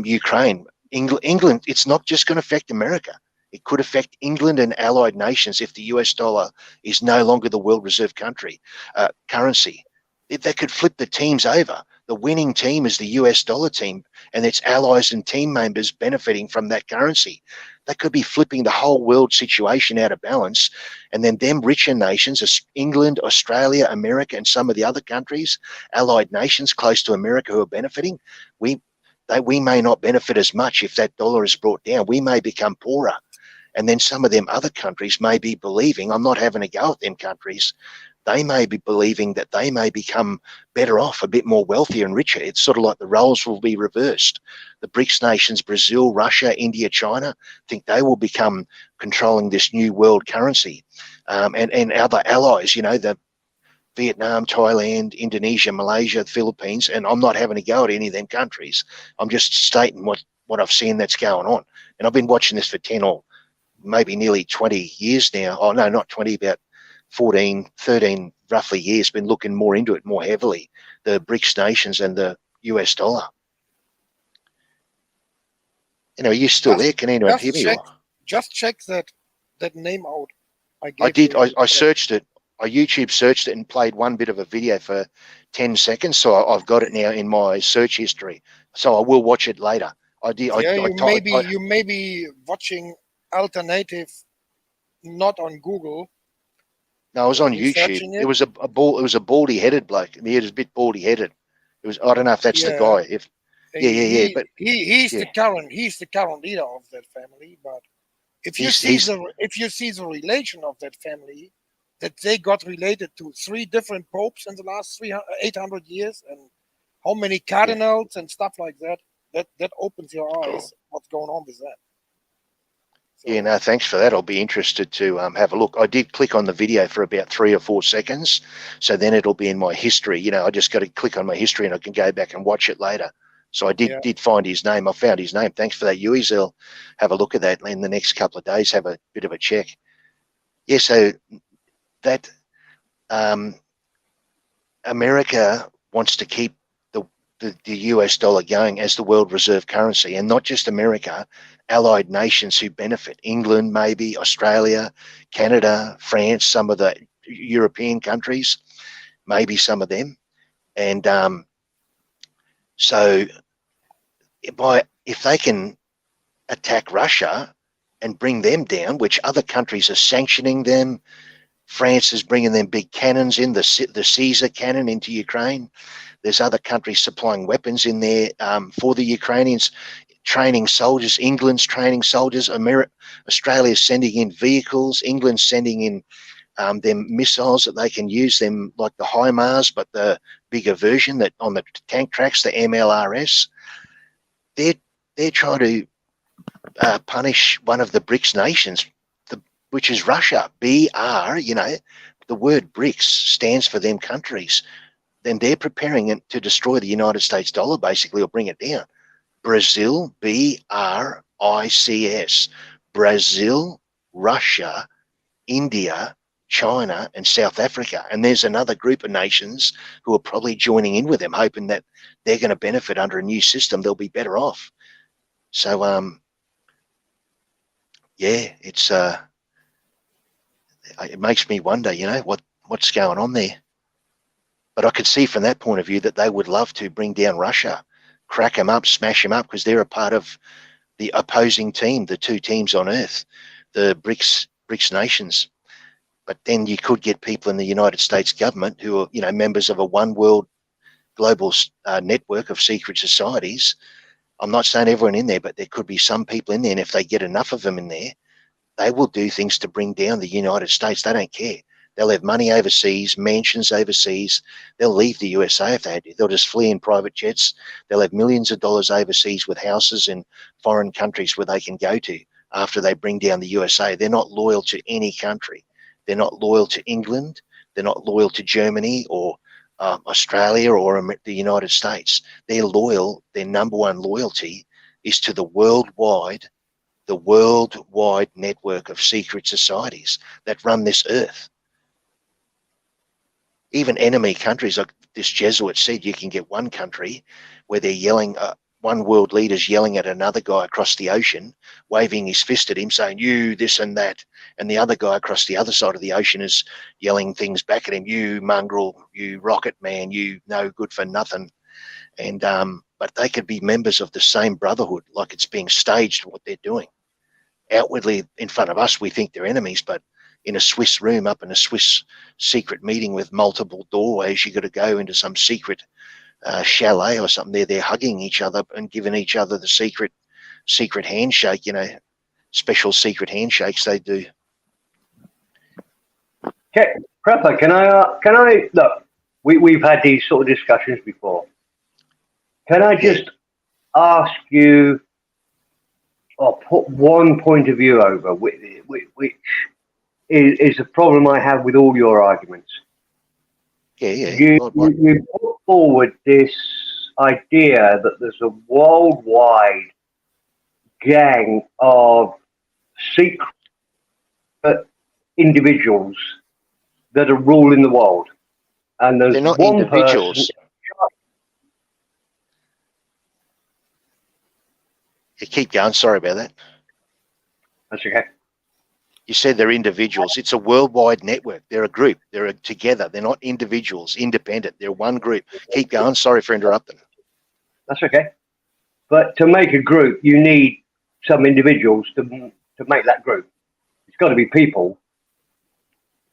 Ukraine. England, it's not just going to affect America. It could affect England and allied nations if the US dollar is no longer the world reserve currency. That could flip the teams over. The winning team is the US dollar team and its allies and team members benefiting from that currency. That could be flipping the whole world situation out of balance. And then them richer nations, England, Australia, America, and some of the other countries, allied nations close to America who are benefiting, we may not benefit as much if that dollar is brought down. We may become poorer. And then some of them other countries may be believing, I'm not having a go at them countries, they may be believing that they may become better off, a bit more wealthier and richer. It's sort of like the roles will be reversed. The BRICS nations, Brazil, Russia, India, China, think they will become controlling this new world currency. And other allies, you know, the Vietnam, Thailand, Indonesia, Malaysia, the Philippines, and I'm not having a go at any of them countries. I'm just stating what I've seen that's going on. And I've been watching this for 10 or maybe nearly 20 years now. Oh, no, not 20, about 14, 13 roughly years, been looking more into it more heavily, the BRICS nations and the US dollar. You know, are you still there? Can anyone hear me? Just check that name out. I did. I searched it. I YouTube searched it and played one bit of a video for 10 seconds. So I've got it now in my search history. So I will watch it later. I did. Yeah, you may be watching alternative, not on Google. No, I was on YouTube. It was a baldy-headed bloke. He was a bit baldy-headed. It was. I don't know if that's the guy. But he's the current leader of that family. But if you see the relation of that family, that they got related to 3 different popes in the last 800 years, and how many cardinals and stuff like that, that opens your eyes. What's going on with that? So, yeah, no, thanks for that. I'll be interested to have a look. I did click on the video for about 3 or 4 seconds, so then it'll be in my history. You know, I just got to click on my history and I can go back and watch it later. So I did find his name. I found his name. Thanks for that, Yui's. I'll have a look at that in the next couple of days, have a bit of a check. Yeah, so that America wants to keep the US dollar going as the world reserve currency, and not just America, allied nations who benefit, England, maybe Australia, Canada, France, some of the European countries, maybe some of them. And so if they can attack Russia and bring them down, which other countries are sanctioning them, France is bringing them big cannons in, the Caesar cannon into Ukraine. There's other countries supplying weapons in there for the Ukrainians, training soldiers. England's training soldiers. Australia's sending in vehicles. England's sending in them missiles that they can use, them like the HIMARS, but the bigger version that on the tank tracks, the MLRS. They're trying to punish one of the BRICS nations, which is Russia. BR, you know, the word BRICS stands for them countries. Then they're preparing it to destroy the United States dollar, basically, or bring it down. Brazil, BRICS, Brazil, Russia, India, China, and South Africa. And there's another group of nations who are probably joining in with them, hoping that they're going to benefit under a new system. They'll be better off. So, yeah, it's it makes me wonder, you know, what's going on there. But I could see from that point of view that they would love to bring down Russia, crack them up, smash them up, because they're a part of the opposing team, the 2 teams on Earth. the BRICS nations. But then you could get people in the United States government who are, you know, members of a one world global network of secret societies. I'm not saying everyone in there, but there could be some people in there, and if they get enough of them in there, they will do things to bring down the United States. They don't care. They'll have money overseas, mansions overseas. They'll leave the USA if they had to. They'll just flee in private jets. They'll have millions of dollars overseas with houses in foreign countries where they can go to after they bring down the USA. They're not loyal to any country. They're not loyal to England. They're not loyal to Germany or Australia or the United States. They're loyal. Their number one loyalty is to the worldwide network of secret societies that run this earth. Even enemy countries, like this Jesuit said, you can get one country where they're yelling, one world leader's yelling at another guy across the ocean, waving his fist at him, saying, you, this and that. And the other guy across the other side of the ocean is yelling things back at him, you mongrel, you rocket man, you no good for nothing. And but they could be members of the same brotherhood, like it's being staged what they're doing. Outwardly, in front of us, we think they're enemies, but in a Swiss room, up in a Swiss secret meeting with multiple doorways, you got to go into some secret chalet or something. They're hugging each other and giving each other the secret handshake. You know, special secret handshakes they do. Okay, Prepper, can I look? We've had these sort of discussions before. Can I just ask you, or put one point of view over, which is a problem I have with all your arguments. You put forward this idea that there's a worldwide gang of secret individuals that are ruling the world, and there's they're not one individuals. Person. You keep going. Sorry about that. That's okay. You said they're individuals. It's a worldwide network. They're a group. They're together. They're not individuals, independent. They're one group. Keep going. Sorry for interrupting. That's okay. But to make a group, you need some individuals to make that group. It's got to be people.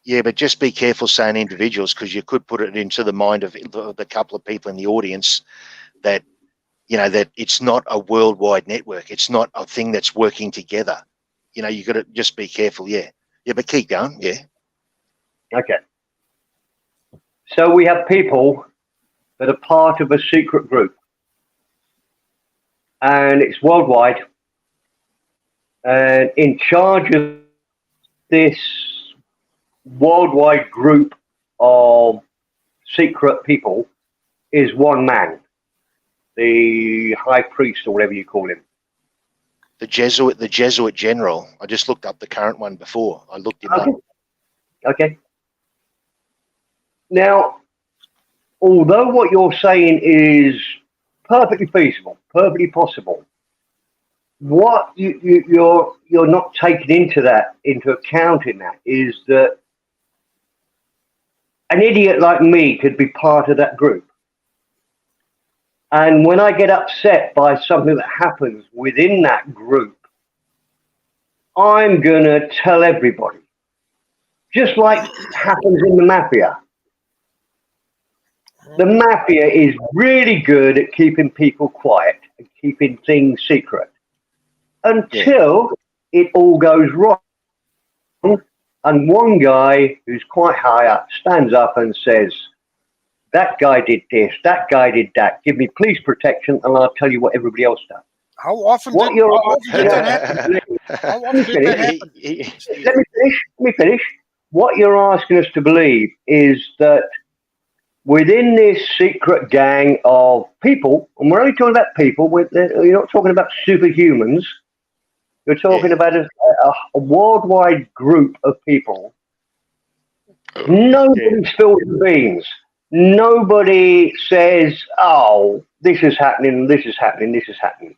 Yeah, but just be careful saying individuals, because you could put it into the mind of the couple of people in the audience that, you know, that it's not a worldwide network. It's not a thing that's working together. You know, you got to just be careful. Yeah. Yeah, but keep going. Yeah. Okay. So we have people that are part of a secret group, and it's worldwide, and in charge of this worldwide group of secret people is one man, the high priest or whatever you call him. The Jesuit general. I just looked up the current one before. I looked him up. Okay. Now, although what you're saying is perfectly feasible, perfectly possible, what you're not taking into account in that is that an idiot like me could be part of that group. And when I get upset by something that happens within that group, I'm going to tell everybody. Just like happens in the mafia. The mafia is really good at keeping people quiet and keeping things secret until it all goes wrong. And one guy who's quite high up stands up and says, that guy did this, that guy did that. Give me police protection and I'll tell you what everybody else does. How often did that happen? How often did that happen? Let me finish. What you're asking us to believe is that within this secret gang of people, and we're only talking about people, you're not talking about superhumans, you're talking about a worldwide group of people. Nobody spills the beans. Nobody says, oh, this is happening, this is happening, this is happening.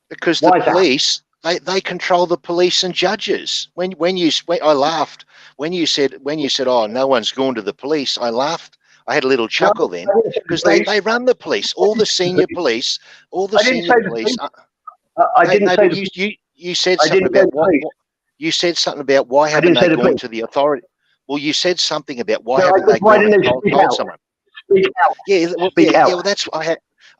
Because the police, they control the police and judges. I laughed when you said, oh, no one's gone to the police. I laughed. I had a little chuckle then, because they run the police, all the senior police, all the senior police. I didn't say you said something about You said something about why I haven't didn't say they the gone police. to the authority? Well, you said something about why No, haven't they why gone didn't and they speak told out? someone? Speak out. Yeah, well, Speak out. well, that's I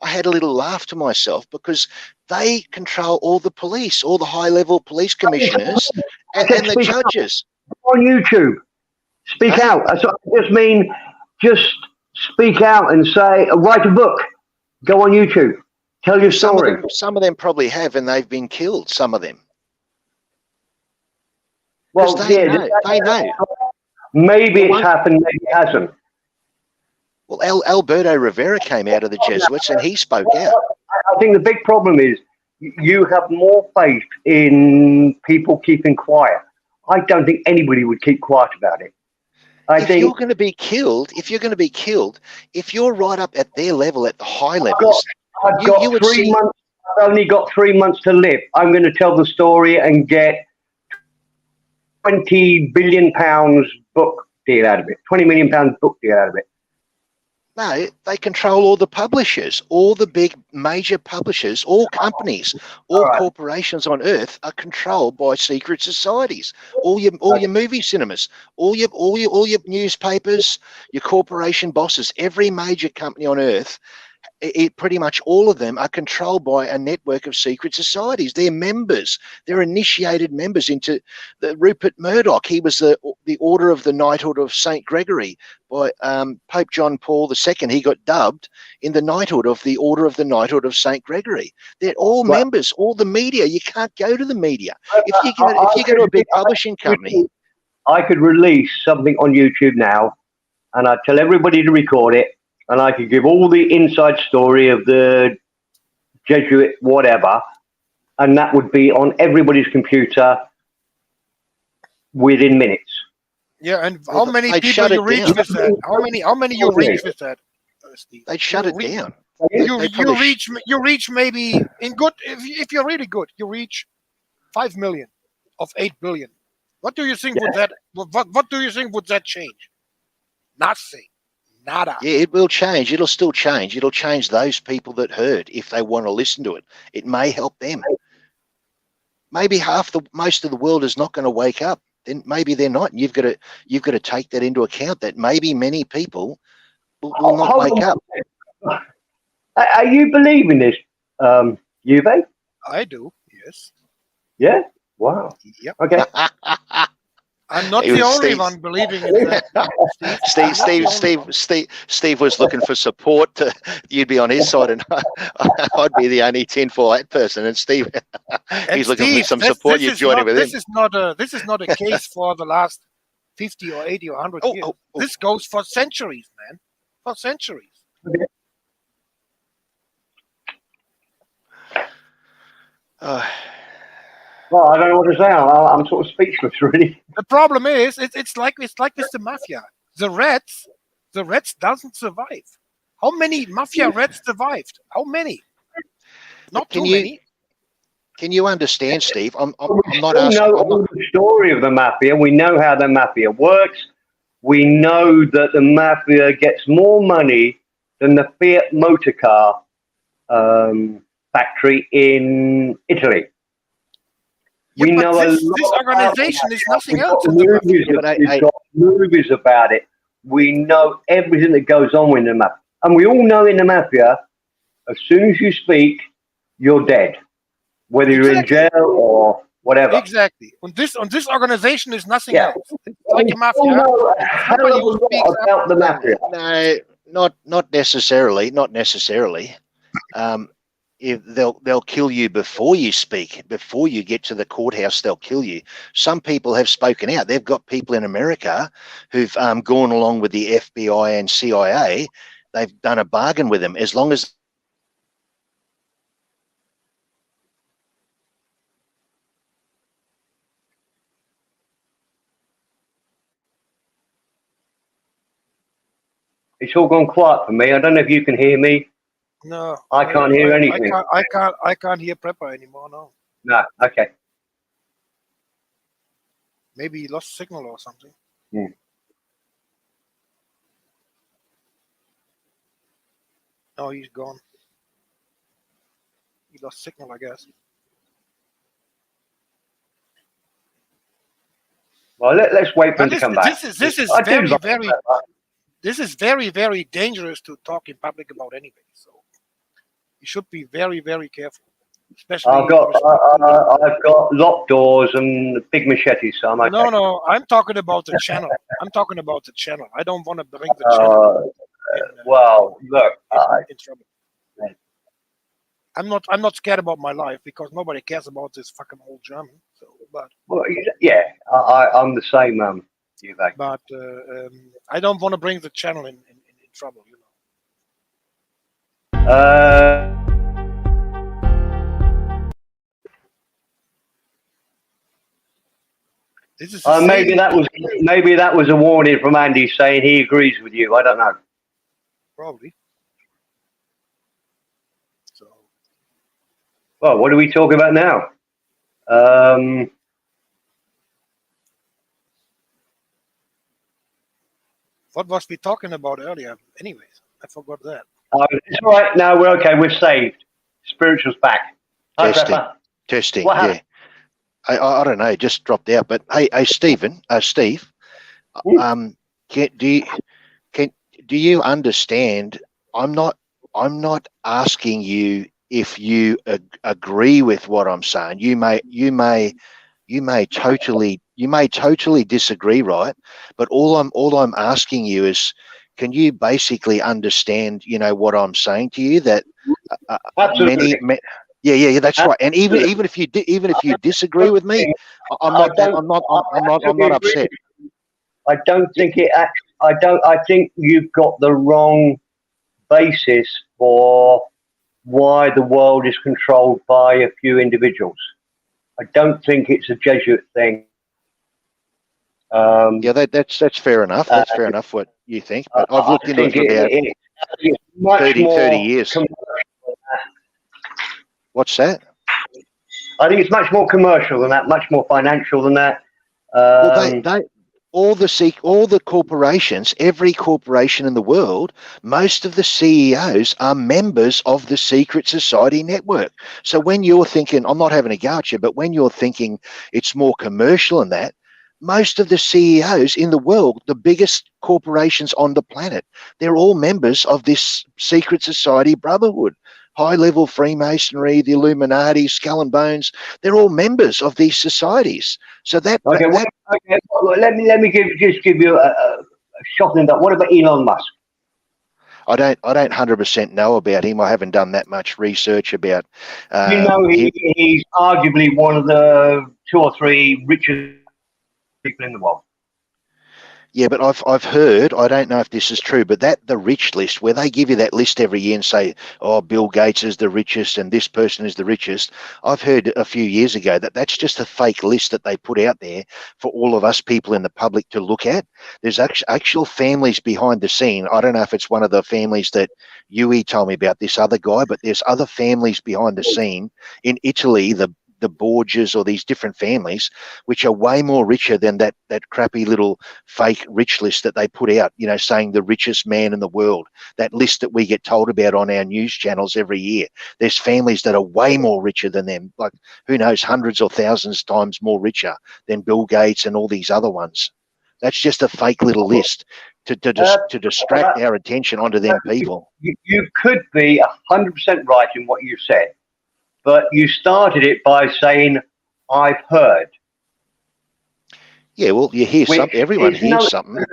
had a little laugh to myself because they control all the police, all the high-level police commissioners and the Speak judges. out. On YouTube. Speak Hey? out. That's what I just mean. Just speak out and say, write a book. Go on YouTube. Tell your story. Some of them probably have, and they've been killed. Some of them. Well, they yeah, know. They know. Maybe it's happened, maybe it hasn't. Well, Alberto Rivera came out of the Jesuits and he spoke out. I think the big problem is you have more faith in people keeping quiet. I don't think anybody would keep quiet about it. If you're going to be killed, if you're right up at their level, at the high levels, I've only got 3 months to live. I'm going to tell the story and get £20 billion book deal out of it. £20 million book deal out of it. No, they control all the publishers, all the big major publishers, all companies, all corporations on earth are controlled by secret societies. All your movie cinemas, all your newspapers, your corporation bosses, every major company on earth, pretty much all of them are controlled by a network of secret societies. They're members. They're initiated members into the Rupert Murdoch. He was the Order of the Knighthood of St. Gregory by Pope John Paul II. He got dubbed in the knighthood of the Order of the Knighthood of St. Gregory. They're all members. All the media. You can't go to the media if you go to a big publishing company. I could release something on YouTube now, and I'd tell everybody to record it. And I could give all the inside story of the Jesuit whatever, and that would be on everybody's computer within minutes. Yeah, and how many people you reach with that? How many you reach with that, Steve? They'd shut it down. You reach maybe in good if you're really good, you reach 5 million of 8 billion. What do you think would that? What do you think would that change? Nothing. Nada. Yeah, it will change. It'll still change. It'll change those people that heard if they want to listen to it. It may help them. Maybe most of the world is not going to wake up. Then maybe they're not. And you've got to take that into account. That maybe many people will not wake up. Are you believing this, Juve? I do. Yes. Yeah. Wow. Yep. Okay. I'm not the only one believing in that. Steve was looking for support. You'd be on his side, and I'd be the only tinfoil hat person. And Steve, he's looking for some support. You're joining with him. This is not a case for the last 50 or 80 or 100 years. This goes for centuries, man. For centuries. Well, I don't know what to say. I'm sort of speechless, really. The problem is, it's like with the mafia. The rats doesn't survive. How many mafia rats survived? How many? Not too many. Can you understand, Steve? I'm not asking. We know all the story of the mafia. We know how the mafia works. We know that the mafia gets more money than the Fiat motor car factory in Italy. Yeah, we know this organization is nothing else. We've got movies about it. We know everything that goes on in the mafia. And we all know in the mafia, as soon as you speak, you're dead. Whether you're in jail or whatever. Exactly. On this organization is nothing else. It's like a mafia. About the mafia. No, not necessarily. Not necessarily. If they'll kill you before you speak, before you get to the courthouse, they'll kill you. Some people have spoken out. They've got people in America who've gone along with the FBI and CIA. They've done a bargain with them. As long as it's all gone quiet for me. I don't know if you can hear me. No, I can't hear anything. I can't hear Prepper anymore. No. Okay. Maybe he lost signal or something. No, he's gone. He lost signal, I guess. Well, let's wait for him to come back. This is I do very, like very, that. this is very, very dangerous to talk in public about anyway. So you should be very, very careful. Especially I've got locked doors and big machetes, so I'm okay. No, I'm talking about the channel. I'm talking about the channel. I don't want to bring the channel. Well, look, in trouble. I'm not scared about my life because nobody cares about this fucking old German. So, but well, yeah, I'm the same, you back. But I don't want to bring the channel in trouble, you know. Maybe that was a warning from Andy saying he agrees with you. I don't know. Probably. So. Well, what are we talking about now? What was we talking about earlier? Anyways, I forgot that. It's all right. No, we're okay. We're saved. Spiritual's back. Testing. Yeah. I don't know. Just dropped out. But hey, Steve. Do you understand? I'm not asking you if you agree with what I'm saying. You may totally disagree, right? But all I'm asking you is, can you basically understand, what I'm saying to you? That Absolutely. Yeah, that's right. And even if you disagree with me, I'm not upset. I don't think I think you've got the wrong basis for why the world is controlled by a few individuals. I don't think it's a Jesuit thing. Yeah, that's fair enough. That's fair enough what you think. But I've looked into it for about 30 years. What's that? I think it's much more commercial than that, much more financial than that. Well, all the corporations, every corporation in the world, most of the CEOs are members of the secret society network. So when you're thinking, I'm not having a go at you, but when you're thinking it's more commercial than that, most of the CEOs in the world, the biggest corporations on the planet, they're all members of this secret society brotherhood. High-level Freemasonry, the Illuminati, Skull and Bones, they're all members of these societies. So that... Okay, well, let me give you a shocking... What about Elon Musk? I don't 100% know about him. I haven't done that much research about he's arguably one of the 2 or 3 richest people in the world. Yeah, but I've heard, I don't know if this is true, but the rich list, where they give you that list every year and say, oh, Bill Gates is the richest and this person is the richest. I've heard a few years ago that that's just a fake list that they put out there for all of us people in the public to look at. There's actual families behind the scene. I don't know if it's one of the families that Yui told me about, this other guy, but there's other families behind the scene in Italy, the Borgias or these different families, which are way more richer than that crappy little fake rich list that they put out, saying the richest man in the world, that list that we get told about on our news channels every year. There's families that are way more richer than them, like who knows, hundreds or thousands times more richer than Bill Gates and all these other ones. That's just a fake little list to distract our attention onto them people. You could be 100% right in what you said. But you started it by saying, I've heard. Yeah, well, you hear something. Everyone hears something.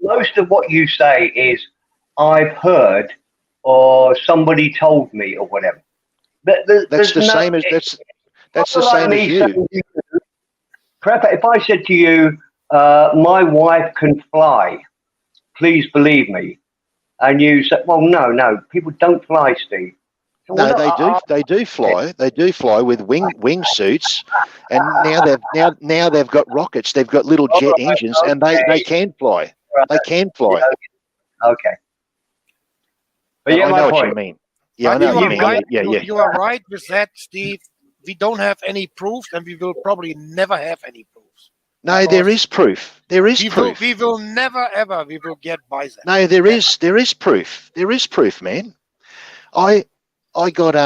Most of what you say is, I've heard, or somebody told me, or whatever. That's the same as you. If I said to you, my wife can fly, please believe me. And you said, well, no, people don't fly, Steve. No, they do. They do fly. They do fly with wing suits, and now they've got rockets. They've got little jet engines, and they can fly. They can fly. Okay. But I know what you mean. Yeah, I know what you mean. Right. Yeah. You are right with that, Steve. We don't have any proof, and we will probably never have any proofs. No, there is proof. There is proof. We will never ever. We will get by that. No, there is proof. There is proof, man. I got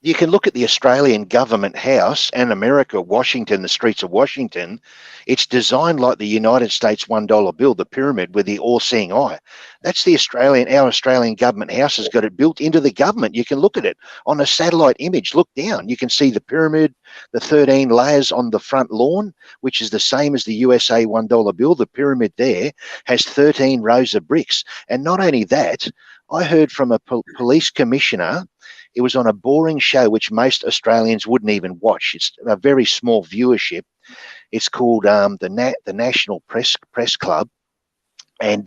you can look at the Australian government house and America, Washington, the streets of Washington. It's designed like the United States $1 bill, the pyramid with the all-seeing eye. That's our Australian government house has got it built into the government. You can look at it on a satellite image. Look down. You can see the pyramid, the 13 layers on the front lawn, which is the same as the USA $1 bill. The pyramid there has 13 rows of bricks. And not only that, I heard from a police commissioner. It was on a boring show which most Australians wouldn't even watch. It's a very small viewership. It's called the National Press Club, and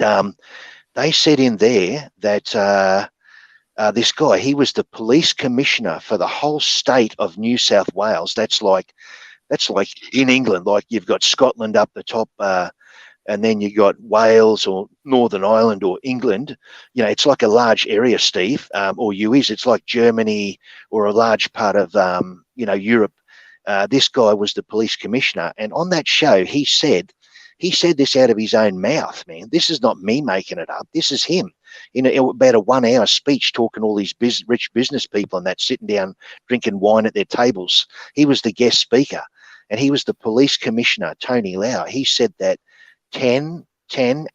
they said in there that this guy, he was the police commissioner for the whole state of New South Wales. That's like in England, like you've got Scotland up the top. And then you got Wales or Northern Ireland or England. You know, it's like a large area, Steve, or UIs. It's like Germany or a large part of, Europe. This guy was the police commissioner. And on that show, he said this out of his own mouth, man. This is not me making it up. This is him in about a 1 hour speech talking to all these rich business people and that sitting down drinking wine at their tables. He was the guest speaker, and he was the police commissioner, Tony Lau. He said that 10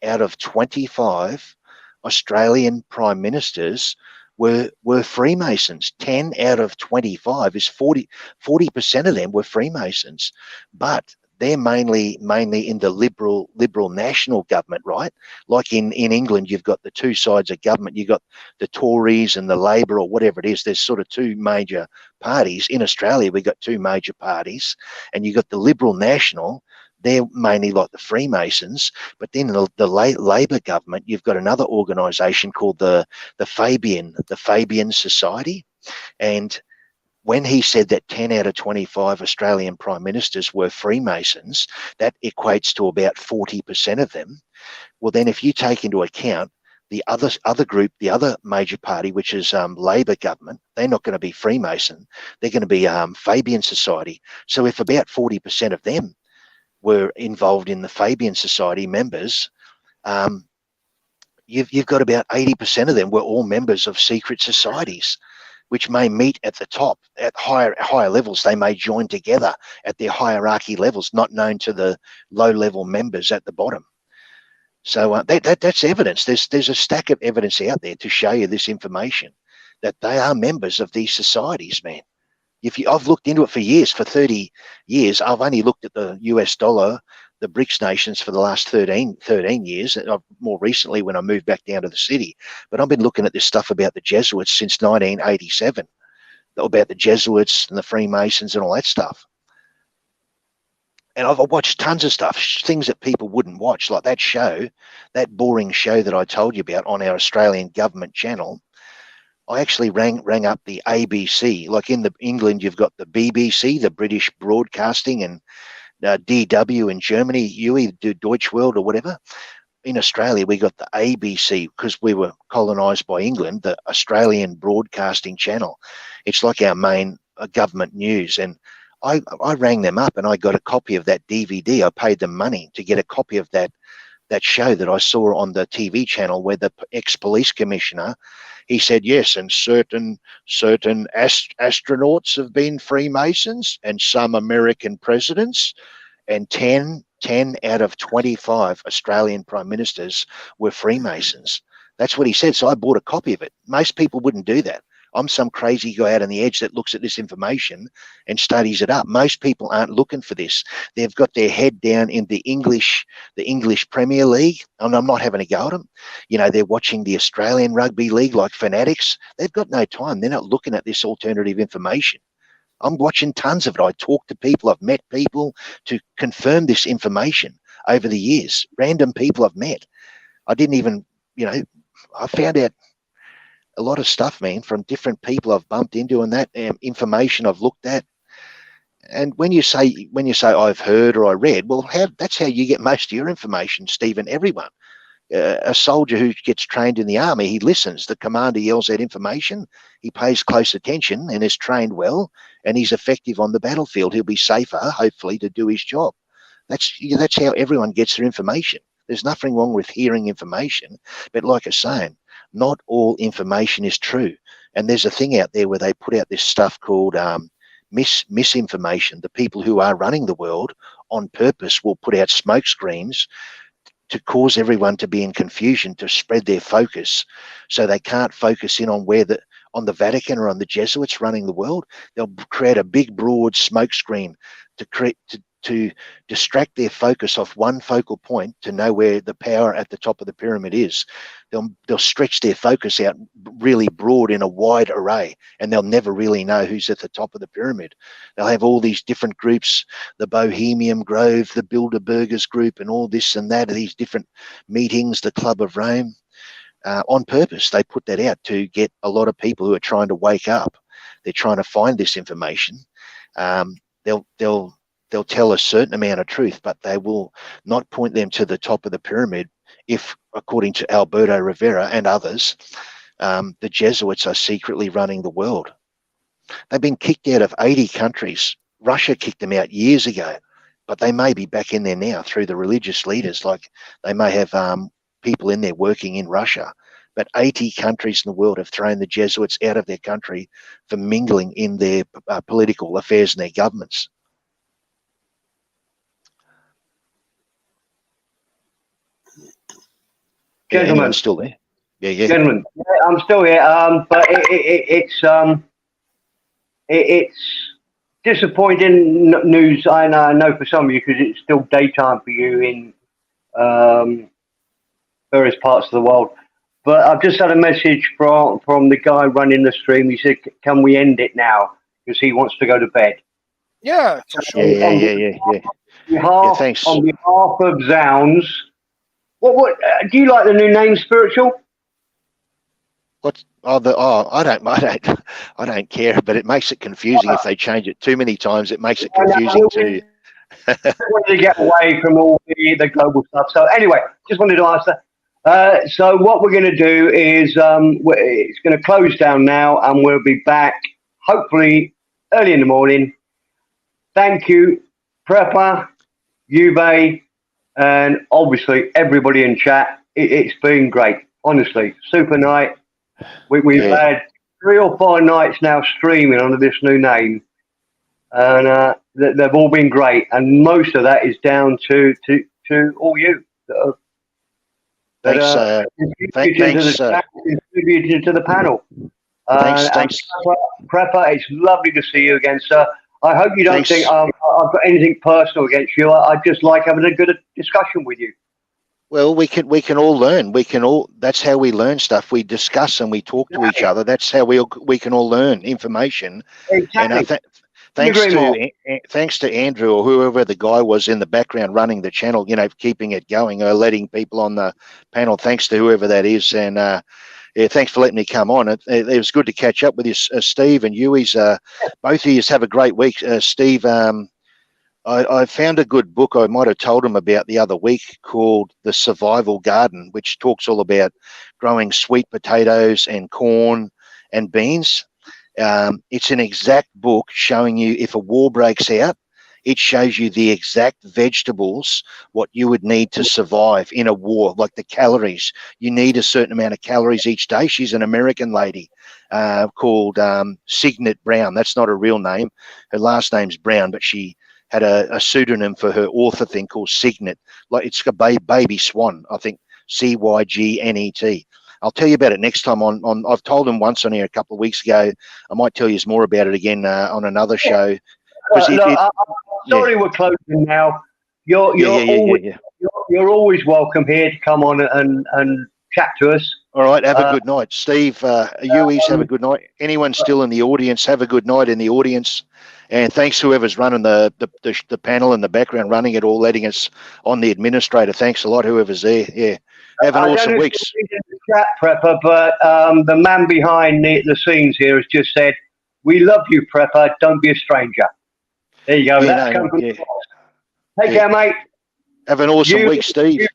out of 25 Australian prime ministers were Freemasons. 10 out of 25 is 40% of them were Freemasons. But they're mainly in the liberal national government, right? Like in England, you've got the two sides of government. You've got the Tories and the Labor or whatever it is. There's sort of two major parties. In Australia, we've got two major parties, and you've got the Liberal National. They're mainly like the Freemasons, but then the Labor government, you've got another organisation called the Fabian Society. And when he said that 10 out of 25 Australian prime ministers were Freemasons, that equates to about 40% of them. Well, then if you take into account the other group, the other major party, which is Labor government, they're not going to be Freemason. They're going to be Fabian Society. So if about 40% of them were involved in the Fabian Society members, you've got about 80% of them were all members of secret societies, which may meet at the top at higher levels. They may join together at their hierarchy levels, not known to the low-level members at the bottom. So that's evidence. There's a stack of evidence out there to show you this information, that they are members of these societies, man. I've looked into it for years, for 30 years. I've only looked at the US dollar, the BRICS nations for the last 13 years, more recently when I moved back down to the city. But I've been looking at this stuff about the Jesuits since 1987, about the Jesuits and the Freemasons and all that stuff. And I've watched tons of stuff, things that people wouldn't watch, like that show, that boring show that I told you about on our Australian government channel. I actually rang up the ABC. Like in England, you've got the BBC, the British Broadcasting, and DW in Germany, UE, Deutsche Welle or whatever. In Australia, we got the ABC because we were colonised by England, the Australian Broadcasting Channel. It's like our main government news. And I rang them up and I got a copy of that DVD. I paid them money to get a copy of that show that I saw on the TV channel where the ex-police commissioner, he said, yes, and certain astronauts have been Freemasons and some American presidents, and 10 out of 25 Australian prime ministers were Freemasons. That's what he said. So I bought a copy of it. Most people wouldn't do that. I'm some crazy guy out on the edge that looks at this information and studies it up. Most people aren't looking for this. They've got their head down in the English Premier League, and I'm not having a go at them. You know, they're watching the Australian Rugby League like fanatics. They've got no time. They're not looking at this alternative information. I'm watching tons of it. I talk to people. I've met people to confirm this information over the years. Random people I've met. I didn't even, I found out a lot of stuff, man, from different people I've bumped into, and that information I've looked at. And when you say I've heard or I read, well, that's how you get most of your information, Stephen. Everyone, a soldier who gets trained in the army, he listens. The commander yells out information. He pays close attention and is trained well, and he's effective on the battlefield. He'll be safer, hopefully, to do his job. That's how everyone gets their information. There's nothing wrong with hearing information, but like I was saying, not all information is true. And there's a thing out there where they put out this stuff called misinformation. The people who are running the world on purpose will put out smoke screens to cause everyone to be in confusion, to spread their focus, so they can't focus in on on the Vatican or on the Jesuits running the world. They'll create a big, broad smoke screen to distract their focus off one focal point to know where the power at the top of the pyramid is. They'll stretch their focus out really broad in a wide array, and they'll never really know who's at the top of the pyramid. They'll have all these different groups, the Bohemian Grove, the Bilderbergers group, and all this and that, these different meetings, the Club of Rome. On purpose, they put that out to get a lot of people who are trying to wake up. They're trying to find this information. They'll tell a certain amount of truth, but they will not point them to the top of the pyramid if, according to Alberto Rivera and others, the Jesuits are secretly running the world. They've been kicked out of 80 countries. Russia kicked them out years ago, but they may be back in there now through the religious leaders. Like they may have people in there working in Russia, but 80 countries in the world have thrown the Jesuits out of their country for mingling in their political affairs and their governments. Gentlemen, I'm still there. Yeah. Gentlemen, I'm still here. But it's disappointing news. I know for some of you, because it's still daytime for you in various parts of the world. But I've just had a message from the guy running the stream. He said, "Can we end it now?" Because he wants to go to bed. Yeah, for sure. Yeah. Thanks. On behalf of Zounds, what do you like the new name, Spiritual? I don't care, but it makes it confusing if they change it too many times. It makes it confusing too. Want to get away from all the global stuff. So anyway, just wanted to ask that. So what we're going to do is it's going to close down now, and we'll be back hopefully early in the morning. Thank you, Prepper, Juve, and obviously everybody in chat. It's been great, honestly. Super night. We've had 3 or 4 nights now streaming under this new name, and they've all been great. And most of that is down to all you. Contributed to the panel. Thanks. Prepper, it's lovely to see you again, sir. I hope you don't think I've got anything personal against you. I just like having a good discussion with you. Well, we can all learn. That's how we learn stuff. We discuss and we talk to each other. That's how we can all learn information. Exactly. And thanks to Andrew or whoever the guy was in the background running the channel, keeping it going, letting people on the panel. Thanks to whoever that is, and thanks for letting me come on. It was good to catch up with you, Steve and Yui's. Both of you have a great week. Steve, I found a good book I might have told him about the other week called The Survival Garden, which talks all about growing sweet potatoes and corn and beans. It's an exact book showing you if a war breaks out, it shows you the exact vegetables, what you would need to survive in a war, like the calories. You need a certain amount of calories each day. She's an American lady called Signet Brown. That's not her real name. Her last name's Brown, but she had a pseudonym for her author thing called Signet. Like it's a baby swan, I think, Cygnet. I'll tell you about it next time on I've told him once on here a couple of weeks ago. I might tell you more about it again on another show. I'm sorry we're closing now. You're always welcome here to come on and chat to us. All right, have a good night. Steve, Yui's have a good night. Anyone still in the audience, have a good night in the audience. And thanks whoever's running the panel in the background, running it all, letting us on the administrator. Thanks a lot, whoever's there. Yeah. Have an awesome week. Chat Prepper, but the man behind the scenes here has just said, "We love you, Prepper. Don't be a stranger." There you go. Take care, mate. Have an awesome week, Steve.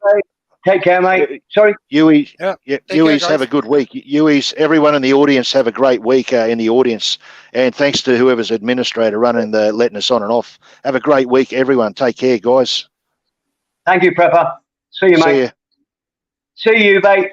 Take care, mate. Sorry. Yui's have a good week. Yui's, everyone in the audience have a great week in the audience. And thanks to whoever's administrator running letting us on and off. Have a great week, everyone. Take care, guys. Thank you, Prepper. See you, mate. See you. See you, mate.